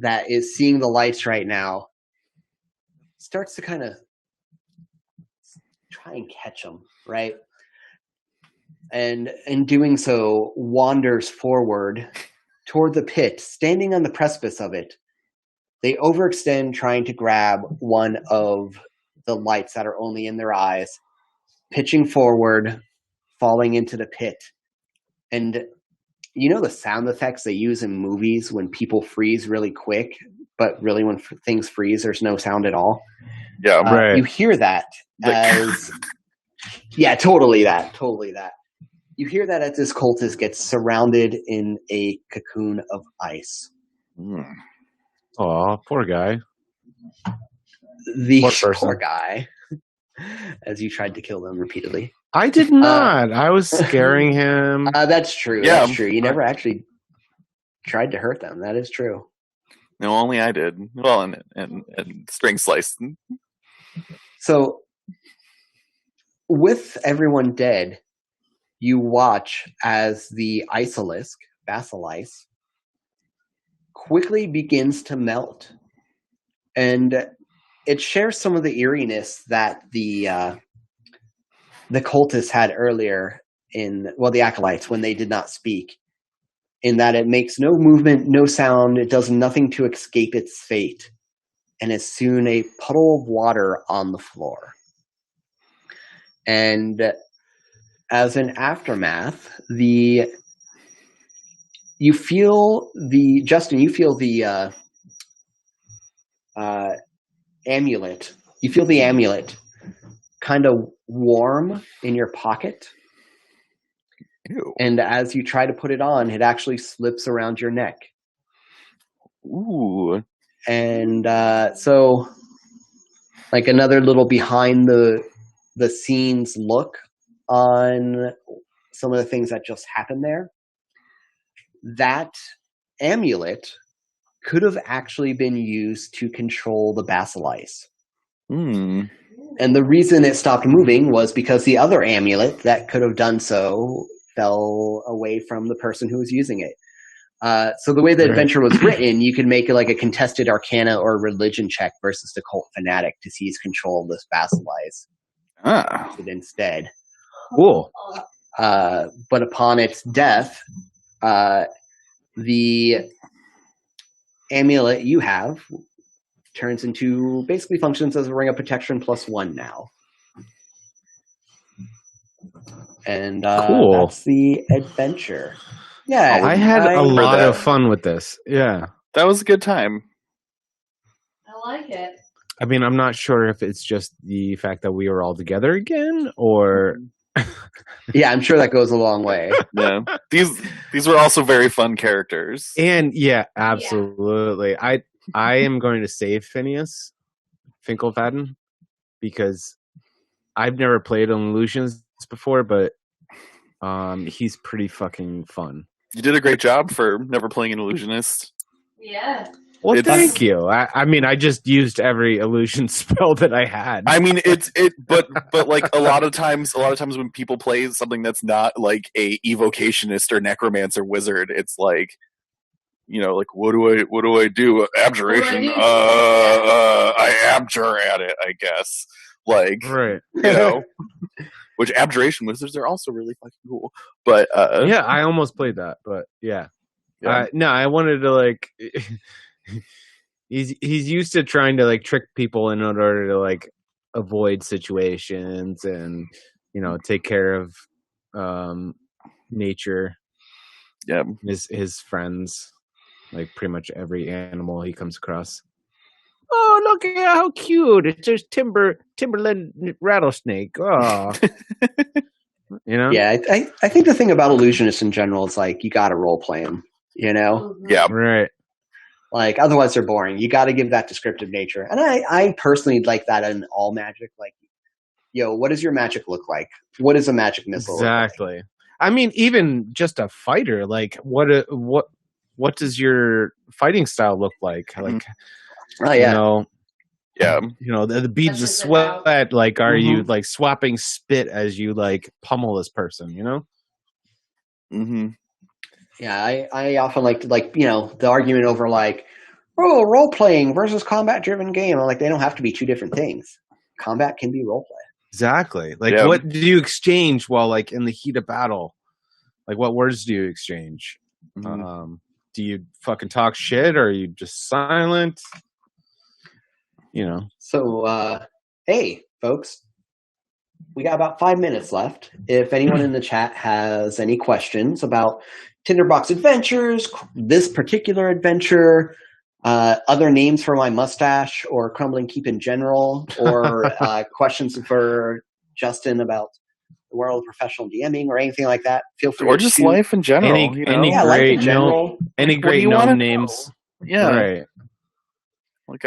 that is seeing the lights right now starts to kind of try and catch them, right? And in doing so, wanders forward toward the pit, standing on the precipice of it. They overextend, trying to grab one of the lights that are only in their eyes, pitching forward, falling into the pit. And you know the sound effects they use in movies when people freeze really quick, but really when things freeze, there's no sound at all? Yeah, right. You hear that as... yeah, totally that. You hear that as this cultist gets surrounded in a cocoon of ice. Aw, poor guy. The Poor person. poor guy, as you tried to kill them repeatedly. I did not. I was scaring him. That's true. Yeah. That's true. You never actually tried to hurt them. That is true. No, only I did. Well, and string slice. So, with everyone dead, you watch as the basilisk, quickly begins to melt. And it shares some of the eeriness that the cultists had earlier the acolytes, when they did not speak, in that it makes no movement, no sound, it does nothing to escape its fate, and is soon a puddle of water on the floor. And as an aftermath, you feel the amulet. You feel the amulet kind of warm in your pocket. Ew. And as you try to put it on, it actually slips around your neck. Ooh. And so, like, another little behind the scenes look on some of the things that just happened there. That amulet could have actually been used to control the basilis. And the reason it stopped moving was because the other amulet that could have done so fell away from the person who was using it. So the way the adventure was written, you could make it like a contested arcana or religion check versus the cult fanatic to seize control of this basilis. Instead. Cool. But upon its death, the amulet you have turns into, basically functions as a ring of protection +1 now. And Cool. That's the adventure. Yeah, I had a lot that. of fun with this. Yeah. That was a good time. I like it. I mean, I'm not sure if it's just the fact that we were all together again, or yeah, I'm sure that goes a long way. Yeah, these were also very fun characters. And yeah, absolutely. I am going to save Phineas Finkelfaden because I've never played on Illusions before, but he's pretty fucking fun. You did a great job for never playing an illusionist. Yeah. Well, thank you. I mean, I just used every illusion spell that I had. I mean, but like a lot of times when people play something that's not like a evocationist or necromancer wizard, it's like, you know, like what do I do? Abjuration. I abjure at it, I guess. Like, right. You know, which abjuration wizards are also really fucking cool. But yeah, I almost played that, but yeah. Yeah. No, I wanted to like. He's used to trying to like trick people in order to like avoid situations and, you know, take care of nature. Yeah, his friends, like pretty much every animal he comes across. Oh, look at how cute! It's just Timberland rattlesnake. Oh, you know. Yeah, I think the thing about illusionists in general is like you got to role play them. You know. Yeah. Right. Like, otherwise they're boring. You got to give that descriptive nature. And I personally like that in all magic. Like, yo, what does your magic look like? What is a magic missile? Exactly. Like? I mean, even just a fighter. Like, what does your fighting style look like? Like, oh yeah. You know, Yeah. You know, the beads of just about- sweat. Like, are you Mhm. like swapping spit as you like pummel this person? You know? Mm-hmm. Yeah, I often like to, like, you know, the argument over like, oh, role playing versus combat driven game. I'm like, they don't have to be two different things. Combat can be role play. Exactly. Like, Yeah. what do you exchange while like in the heat of battle? Like, what words do you exchange? Mhm. Do you fucking talk shit, or are you just silent? You know. So, hey, folks, we got about 5 minutes left. If anyone in the chat has any questions about Tinderbox Adventures, this particular adventure, other names for my mustache, or Crumbling Keep in general, or questions for Justin about the world of professional DMing or anything like that, feel free Or to just shoot. life in general. Any you know? Yeah, life in great general. any Like, what do great you wanna gnome know? names? Yeah. Right. Like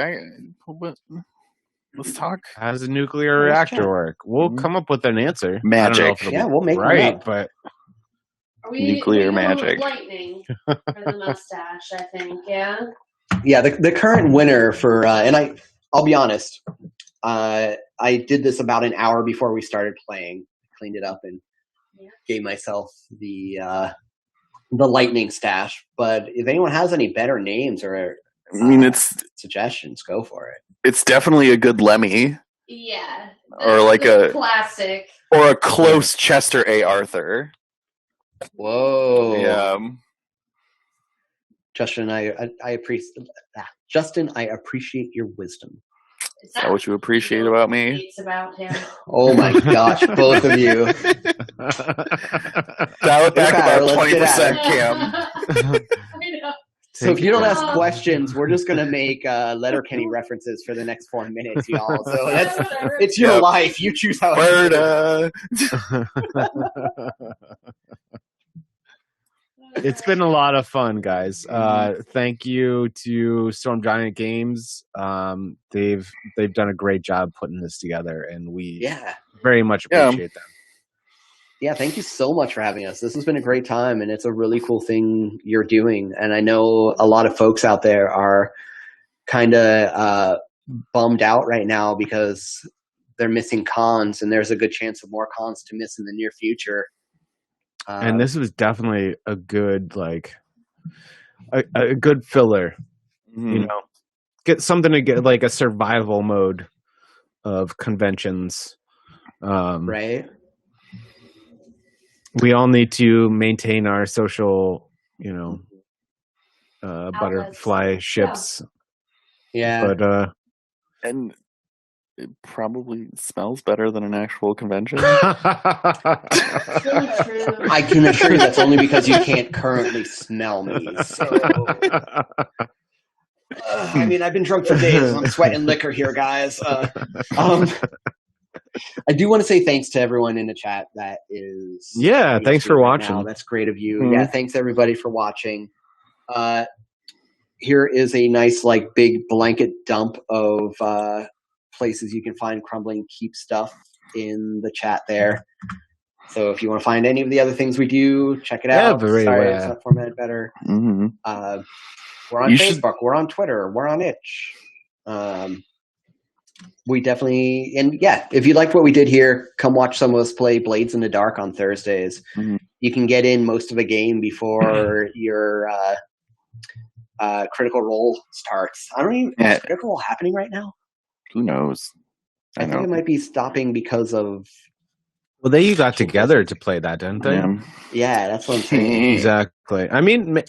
let's talk How does a nuclear Let's reactor chat. work? We'll Mhm. come up with an answer. I don't know Magic. if it'll Yeah, be we'll make one right, up. but Are we Nuclear going with magic. lightning for the mustache, I think, yeah? Yeah, the current winner for and I'll be honest, I did this about an hour before we started playing, cleaned it up, and gave myself the lightning stash. But if anyone has any better names or I mean, it's suggestions, go for it. it's definitely a good Lemmy Yeah. Or like the a- classic. or a close Chester A. Arthur. Whoa, Yeah. Justin, I appreciate that. Justin, I appreciate your wisdom. Is that what you appreciate about me? It's about him. Oh my gosh, both of you. Dial it back Okay, about let's get at 20%, it. Cam. I know. So if you don't ask Oh. questions, we're just gonna make Letterkenny references for the next 4 minutes, y'all. So it's your Yep. life. You choose how it Berta. It's been a lot of fun, guys. Thank you to Storm Giant Games. They've done a great job putting this together, and we very much appreciate them. Yeah, thank you so much for having us. This has been a great time, and it's a really cool thing you're doing. And I know a lot of folks out there are kind of bummed out right now because they're missing cons, and there's a good chance of more cons to miss in the near future. And this was definitely a good, like, a good filler. You know, get something to get like a survival mode of conventions. Right. We all need to maintain our social, you know, butterfly ships. Yeah. But and it probably smells better than an actual convention. It's really true. I can assure you that's only because you can't currently smell me. So, I mean, I've been drunk for days. I'm sweating liquor here, guys. I do want to say thanks to everyone in the chat that is. Yeah, thanks for watching. Now. That's great of you. Yeah, thanks everybody for watching. Here is a nice, like, big blanket dump of places you can find Crumbling Keep stuff in the chat there. So if you want to find any of the other things we do, check it out. Sorry, it's not formatted better. Mm-hmm. We're on Facebook. We're on Twitter. We're on Itch. We definitely, and yeah, if you liked what we did here, come watch some of us play Blades in the Dark on Thursdays. Mm-hmm. You can get in most of a game before your Critical Role starts. I don't even, is Critical Role happening right now? Who knows? I think it might be stopping because of. Well, they got together to play that, didn't they? Yeah, that's what I'm saying. Exactly. I mean,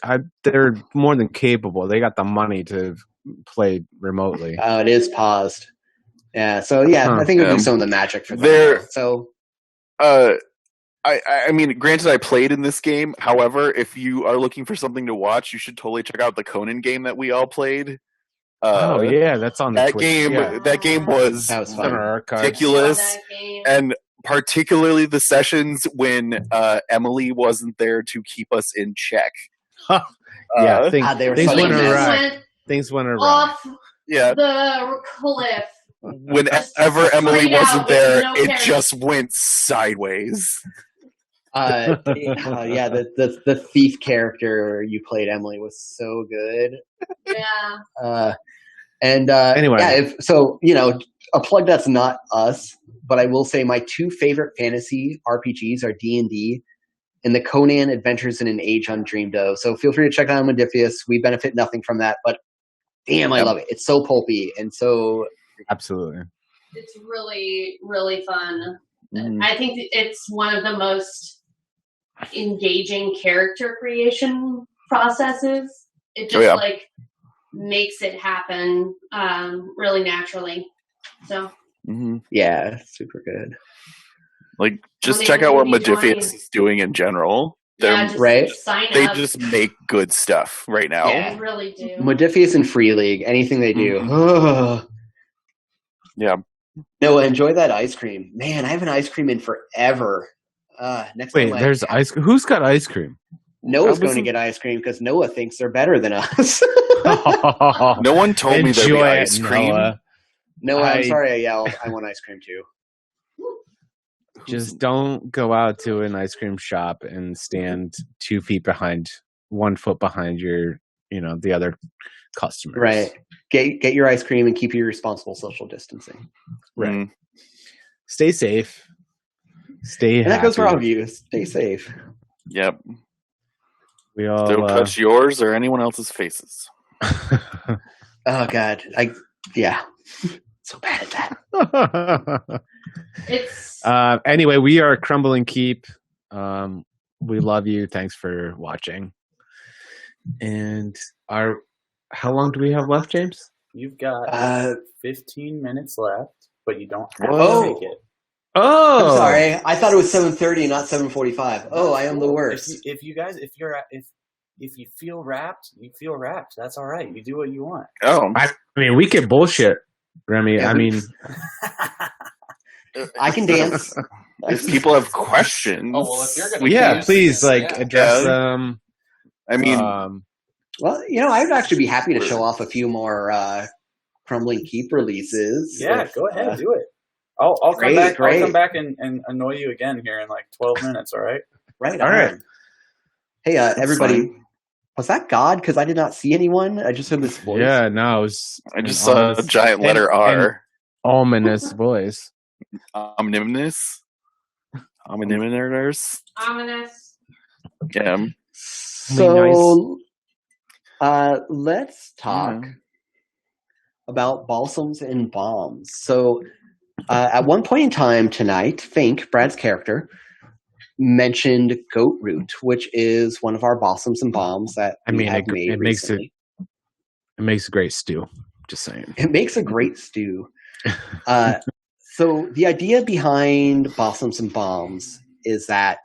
they're more than capable. They got the money to play remotely. Oh, it is paused. Yeah, so yeah, I think it'll do some of the magic for them. So, I mean, granted, I played in this game. However, if you are looking for something to watch, you should totally check out the Conan game that we all played. Oh yeah, that's on the that Twitch. game. Yeah. That game was ridiculous, and particularly the sessions when Emily wasn't there to keep us in check. Yeah, things went awry. Things went awry. Off the cliff. Whenever Emily wasn't there, it just went sideways. Yeah, the thief character you played, Emily, was so good. Yeah. And Anyway. a plug that's not us, but I will say my two favorite fantasy RPGs are D&D and the Conan Adventures in an Age Undreamed Of. So feel free to check out Modiphius. We benefit nothing from that, but damn, I love it. It's so pulpy and so absolutely. It's really, really fun. I think it's one of the most engaging character creation processes. It just makes it happen really naturally. So yeah, super good. Like, just check out what Modiphius is doing in general. They just make good stuff right now. Yeah, they really do. Modiphius and Free League, anything they do. Yeah. Noah, enjoy that ice cream. Man, I haven't ice cream in forever. Next Wait, time there's ice cream. Who's got ice cream? Noah's going to get ice cream because Noah thinks they're better than us. No one told me there'd be ice cream. Noah, I'm sorry I yelled. I want ice cream too. Just don't go out to an ice cream shop and stand 2 feet behind, 1 foot behind the other customers. Right. Get your ice cream and keep your responsible social distancing. Right. Stay safe. Stay happy. And that goes for all of you. Stay safe. Yep. We all don't touch yours or anyone else's faces. Oh God. So bad at that. It's anyway, we are Crumbling Keep. We love you. Thanks for watching. And how long do we have left, James? You've got 15 minutes left, but you don't have to take it. I'm sorry. I thought it was 7:30 and not 7:45. Oh, I am the worst. If you feel wrapped, you feel wrapped. That's all right. You do what you want. Oh, I mean, we could bullshit, Remy. Yeah, I mean, I can dance. If people have questions, if you're gonna please address them. I mean, well, I would actually be happy to show off a few more Crumbling Keep releases. Yeah, go ahead, do it. I'll come back. I'll come back and annoy you again here in like 12 minutes. All right. Right. All right. Hey, everybody. Was that God? Because I did not see anyone. I just heard this voice. Yeah, no, it was. I just saw a giant letter R. Ominous voice. Ominous. ominous. Yeah. So, let's talk about balsams and bombs. So, at one point in time tonight, Fink, Brad's character, mentioned goat root, which is one of our balsams and bombs that it makes a great stew. Just saying, it makes a great stew. So the idea behind balsams and bombs is that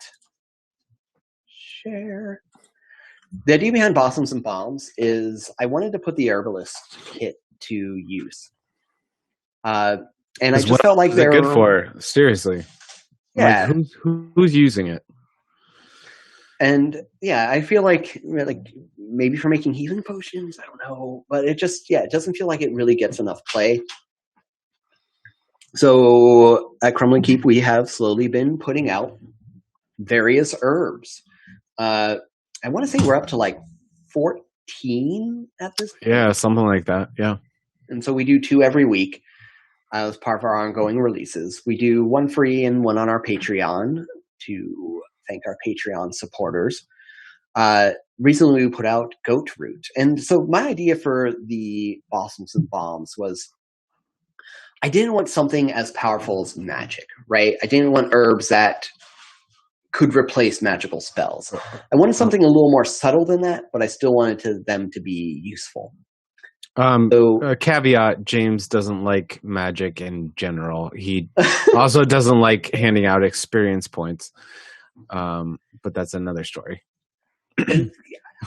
the idea behind balsams and bombs is I wanted to put the herbalist kit to use, and I just felt like they're good for. Seriously. Yeah, like, who's using it? And I feel like maybe for making healing potions, I don't know, but it doesn't feel like it really gets enough play. So at Crumbling Keep, we have slowly been putting out various herbs. I want to say we're up to like 14 at this point. Yeah, something like that. Yeah. And so we do 2 every week. As part of our ongoing releases. We do 1 free and 1 on our Patreon to thank our Patreon supporters. Recently we put out goat root. And so my idea for the balsams and bombs was I didn't want something as powerful as magic, right? I didn't want herbs that could replace magical spells. I wanted something a little more subtle than that, but I still wanted them to be useful. A caveat, James doesn't like magic in general. He also doesn't like handing out experience points. But that's another story.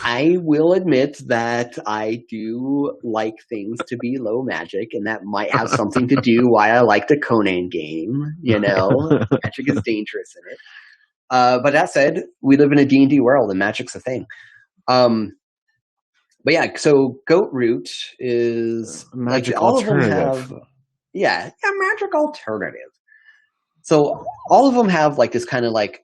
I will admit that I do like things to be low magic, and that might have something to do why I like the Conan game. Magic is dangerous in it. But that said, we live in a D&D world, and magic's a thing. But yeah, so goat root is magic all alternative. Of them have, magic alternative. So all of them have like this kind of like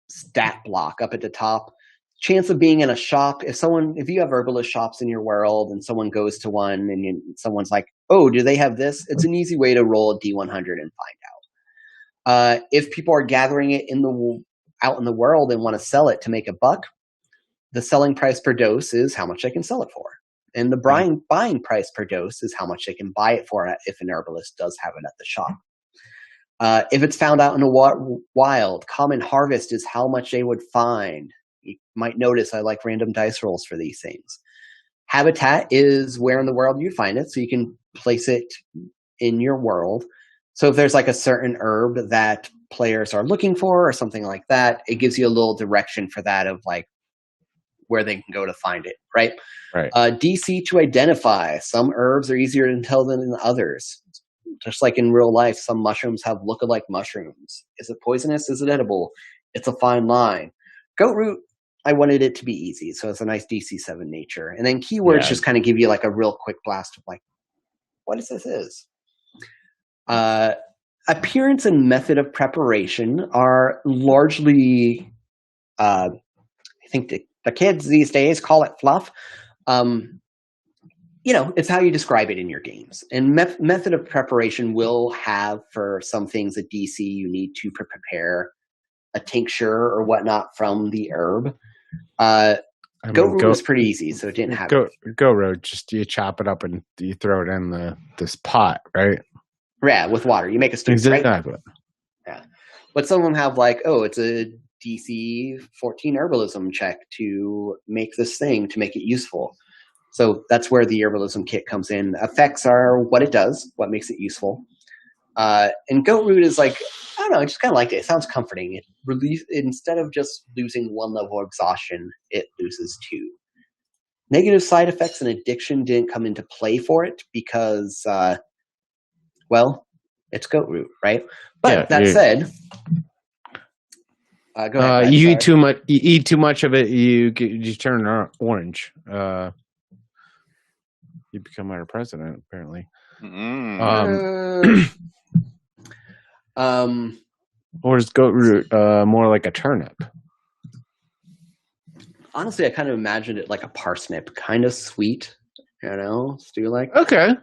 stat block up at the top. chance of being in a shop. If you have herbalist shops in your world and someone goes to one and someone's like, oh, do they have this? It's an easy way to roll a D100 and find out. If people are gathering it out in the world and want to sell it to make a buck, the selling price per dose is how much they can sell it for. And the buying price per dose is how much they can buy it for if an herbalist does have it at the shop. If it's found out in the wild, common harvest is how much they would find. You might notice I like random dice rolls for these things. Habitat is where in the world you find it, so you can place it in your world. So if there's like a certain herb that players are looking for or something like that, it gives you a little direction for that of like where they can go to find it, right? Right. DC to identify. Some herbs are easier to tell than others. Just like in real life, some mushrooms have look-alike mushrooms. Is it poisonous? Is it edible? It's a fine line. Goat root, I wanted it to be easy, so it's a nice DC 7 nature. And then keywords just kind of give you like a real quick blast of like, what is? Appearance and method of preparation are largely, I think the kids these days call it fluff. It's how you describe it in your games. And method of preparation will have, for some things at DC, you need to prepare a tincture or whatnot from the herb. Goat root was pretty easy, so it didn't have goat root. Just you chop it up and you throw it in this pot, right? Yeah, with water. You make a stew, exactly. Right? Yeah. But some of them have like, it's a DC 14 herbalism check to make this thing, to make it useful. So that's where the herbalism kit comes in. Effects are what it does, what makes it useful. And goat root is like, I don't know, I just kind of like it. It sounds comforting. Instead of just losing one level of exhaustion, it loses 2. Negative side effects and addiction didn't come into play for it because, it's goat root, right? But that said, go ahead. You eat too much of it, you turn orange. You become our president, apparently. Or is goat root more like a turnip? Honestly, I kind of imagined it like a parsnip, kind of sweet, stew like. Okay.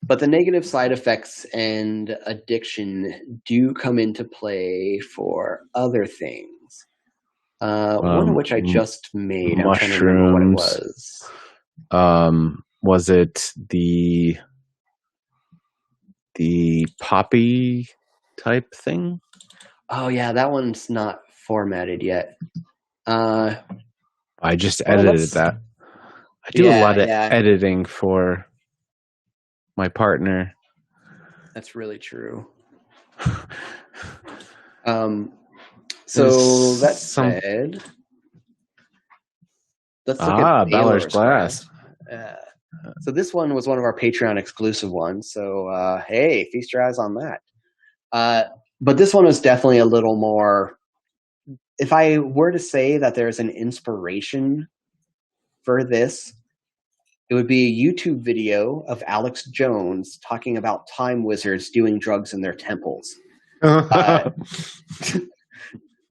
But the negative side effects and addiction do come into play for other things. One of which I just made. I'm trying to remember what it was. Was it the poppy type thing? Oh yeah, that one's not formatted yet. I just edited that. I do a lot of editing for my partner. That's really true. So that said, let's look at Balor's Glass. So this one was one of our Patreon exclusive ones. So hey, feast your eyes on that. But this one was definitely a little more. If I were to say that there's an inspiration for this, it would be a YouTube video of Alex Jones talking about time wizards doing drugs in their temples. I'm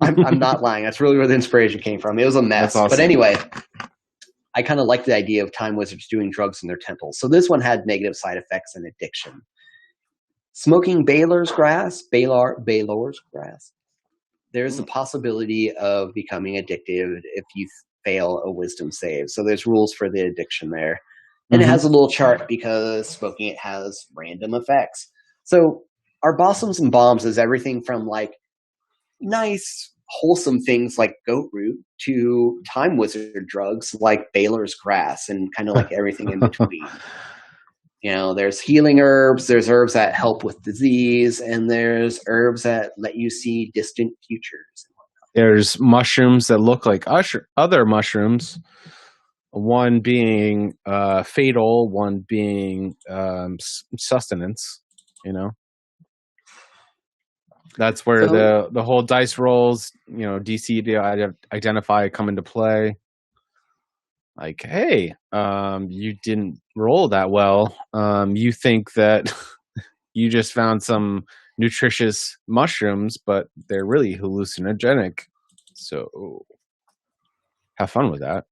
not lying. That's really where the inspiration came from. It was a mess. Awesome. But anyway, I kind of like the idea of time wizards doing drugs in their temples. So this one had negative side effects and addiction. Smoking Baylor's grass, there's a possibility of becoming addictive if you fail a wisdom save. So there's rules for the addiction there. And it has a little chart because smoking it has random effects. So our Bossums and Bombs is everything from like nice, wholesome things like goat root to time wizard drugs like Baylor's grass and kind of like everything in between. There's healing herbs, there's herbs that help with disease, and there's herbs that let you see distant futures. There's mushrooms that look like other mushrooms, one being fatal, one being sustenance, That's where the whole dice rolls, DC to identify come into play. Like, hey, you didn't roll that well. You think that you just found some nutritious mushrooms, but they're really hallucinogenic. So have fun with that.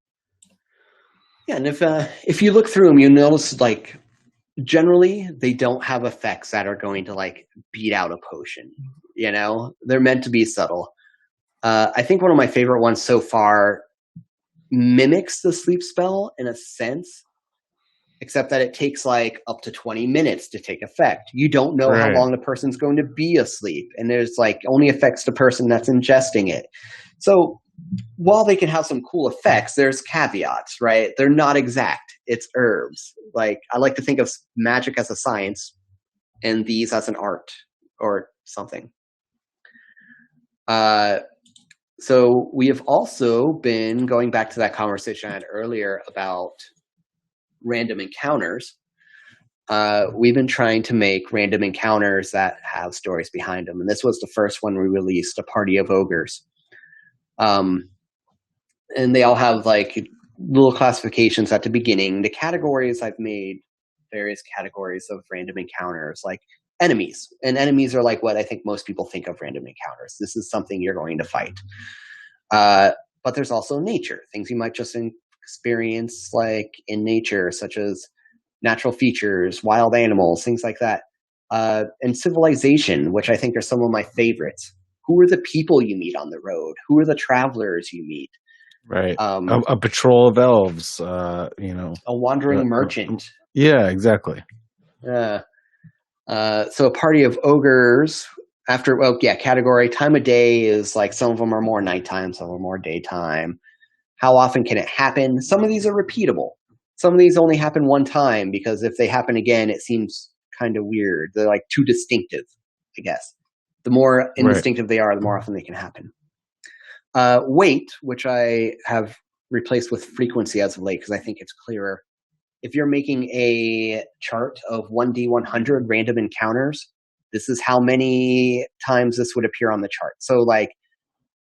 Yeah, and if you look through them, you notice like generally they don't have effects that are going to like beat out a potion. You know, they're meant to be subtle. I think one of my favorite ones so far mimics the sleep spell in a sense, except that it takes like up to 20 minutes to take effect. You don't know how long the person's going to be asleep, and there's like only affects the person that's ingesting it. So while they can have some cool effects, there's caveats, right? They're not exact. It's herbs. Like I like to think of magic as a science and these as an art or something. So we have also been going back to that conversation I had earlier about random encounters. We've been trying to make random encounters that have stories behind them. And this was the first one we released, A Party of Ogres. And they all have like little classifications at the beginning. The categories, I've made various categories of random encounters, like enemies. And enemies are like what I think most people think of random encounters. This is something you're going to fight. But there's also nature, things you might just experience like in nature, such as natural features, wild animals, things like that. And civilization, which I think are some of my favorites. Who are the people you meet on the road? Who are the travelers you meet? Right. A patrol of elves, you know. A wandering merchant. Yeah, exactly. So A Party of Ogres, category, time of day is like some of them are more nighttime, some are more daytime. How often can it happen? Some of these are repeatable. Some of these only happen one time because if they happen again, it seems kind of weird. They're like too distinctive, I guess. The more indistinctive they are, the more often they can happen. Weight, which I have replaced with frequency as of late because I think it's clearer. If you're making a chart of 1d100 random encounters, this is how many times this would appear on the chart. So like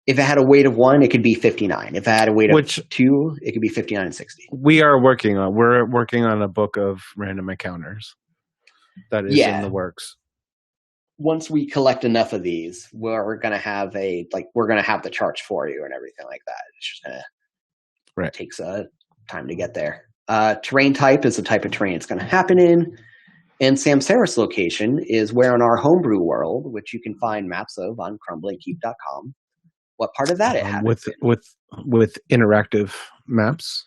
if it had a weight of 1, it could be 59. If it had a weight of 2, it could be 59 and 60. We're working on a book of random encounters that is in the works. Once we collect enough of these, we're gonna have the charts for you and everything like that. It's just gonna takes time to get there. Terrain type is the type of terrain it's gonna happen in, and Samsara's location is where in our homebrew world, which you can find maps of on crumblingkeep.com. What part of that it happens with interactive maps?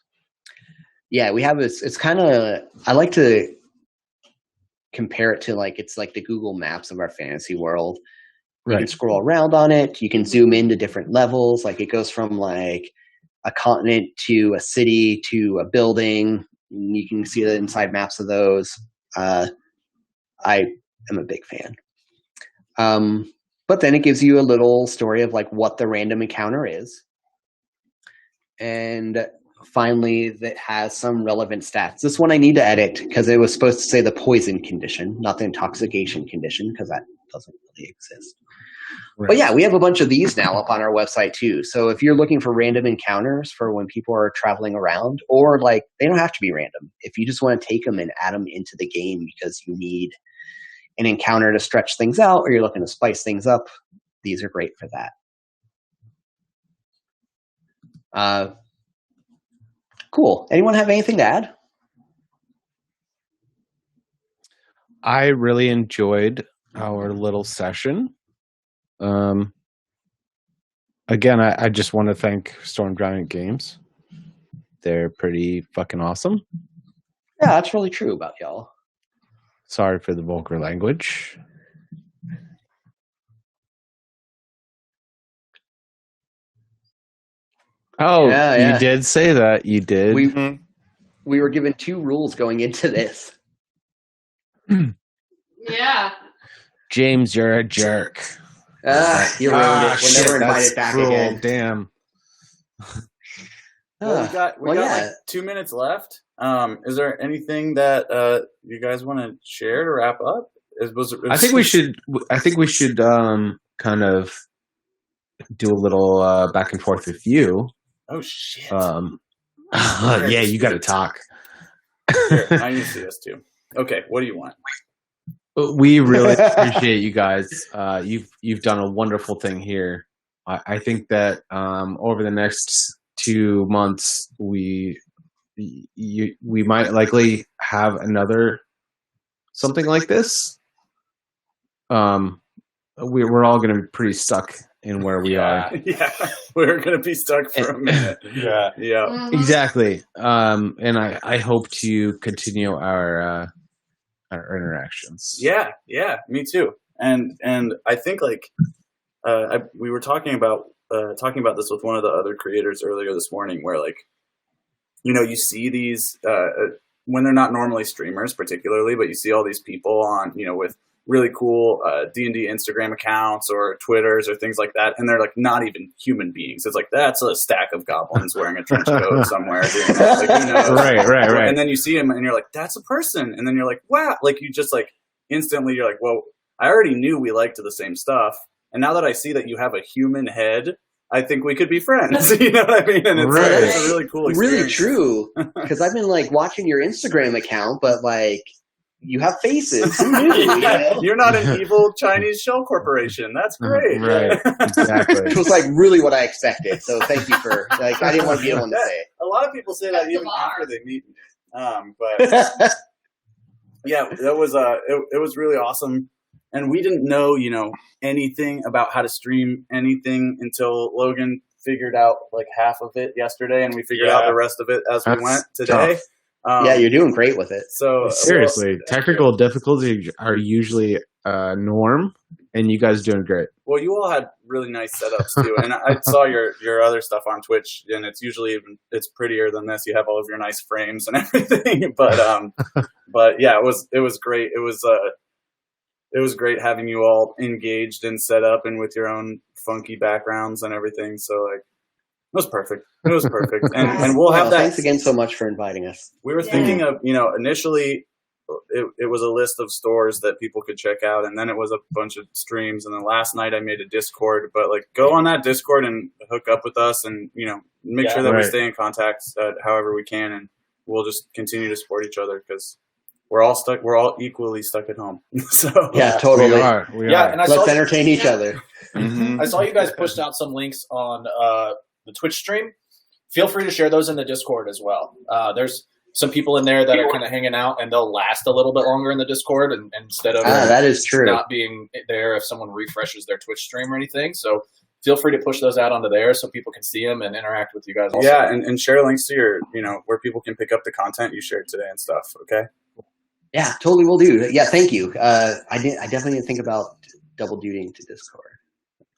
Yeah, we have this. It's kind of I like to compare it to like it's like the Google Maps of our fantasy world. You can scroll around on it. You can zoom into different levels. Like it goes from like a continent to a city to a building. And you can see the inside maps of those. I am a big fan. But then it gives you a little story of like what the random encounter is. And finally, that has some relevant stats. This one I need to edit because it was supposed to say the poison condition, not the intoxication condition, because that doesn't really exist. But yeah, we have a bunch of these now up on our website too. So if you're looking for random encounters for when people are traveling around, or like they don't have to be random. If you just want to take them and add them into the game because you need an encounter to stretch things out or you're looking to spice things up, these are great for that. Cool. Anyone have anything to add? I really enjoyed our little session. Again, I just want to thank Storm Giant Games. They're pretty fucking awesome. Yeah, that's really true about y'all. Sorry for the vulgar language. Oh, you did say that. You did. We were given 2 rules going into this. Yeah. James, you're a jerk. You ruined it. We'll never invite it back again. Damn. Well, we got like 2 minutes left. Is there anything that you guys want to share to wrap up? I think we should kind of do a little back and forth with you. Oh shit! Yeah, you got to talk. Here, I need to see this too. Okay, what do you want? We really appreciate you guys. You've done a wonderful thing here. I think that over the next 2 months, we might likely have another something like this. We're all going to be pretty stuck in where we are. Yeah, we're going to be stuck for a minute. Yeah. Exactly. And I hope to continue our interactions. Yeah, me too. And I think like we were talking about this with one of the other creators earlier this morning, where like, you know, you see these when they're not normally streamers particularly, but you see all these people on, you know, with really cool D&D Instagram accounts or Twitters or things like that, and they're like not even human beings. It's like, that's a stack of goblins wearing a trench coat somewhere doing that. Like, who knows? Right. And then you see him and you're like, that's a person. And then you're like, wow, like you just like instantly you're like, well, I already knew we liked the same stuff, and now that I see that you have a human head, I think we could be friends. You know what I mean? And it's a really cool experience. Really true. Because I've been like watching your Instagram account, but like, you have faces. Who knew? You know? You're not an evil Chinese shell corporation. That's great. Right. Exactly. Which was like really what I expected. So thank you for like. I didn't want to be the one to say it. A lot of people say that even after they meet me. But yeah, that was it was really awesome. And we didn't know, you know, anything about how to stream anything until Logan figured out like half of it yesterday, and we figured out the rest of it as we went today. Tough. Yeah, you're doing great with it. So seriously, technical difficulties are usually norm, and you guys are doing great. Well, you all had really nice setups too, and I saw your other stuff on Twitch, and it's usually it's prettier than this. You have all of your nice frames and everything, but yeah, it was great. It was great having you all engaged and set up and with your own funky backgrounds and everything. So like, it was perfect. It was perfect. And we'll have that. Thanks again so much for inviting us. We were thinking of, you know, initially it was a list of stores that people could check out, and then it was a bunch of streams, and then last night I made a Discord. But like, go on that Discord and hook up with us, and you know, make sure that we stay in contact however we can, and we'll just continue to support each other because we're all equally stuck at home. So yeah, totally. We are. And let's entertain each other. I saw you guys pushed out some links on the Twitch stream. Feel free to share those in the Discord as well. There's some people in there that are kind of hanging out, and they'll last a little bit longer in the Discord, and instead of that is true. Not being there if someone refreshes their Twitch stream or anything. So feel free to push those out onto there so people can see them and interact with you guys also. Yeah, and share links to your, you know, where people can pick up the content you shared today and stuff. Okay. Yeah, totally will do. Yeah, thank you. I definitely didn't think about double dutying to Discord.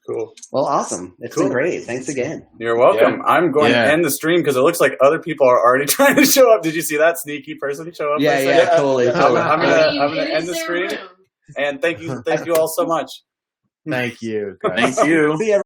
Cool. Well, awesome. It's been great. Thanks again. You're welcome. Yeah. I'm going to end the stream because it looks like other people are already trying to show up. Did you see that sneaky person show up? Yeah, totally. I'm gonna end the stream. And thank you all so much. Thank you. Thank you. See you.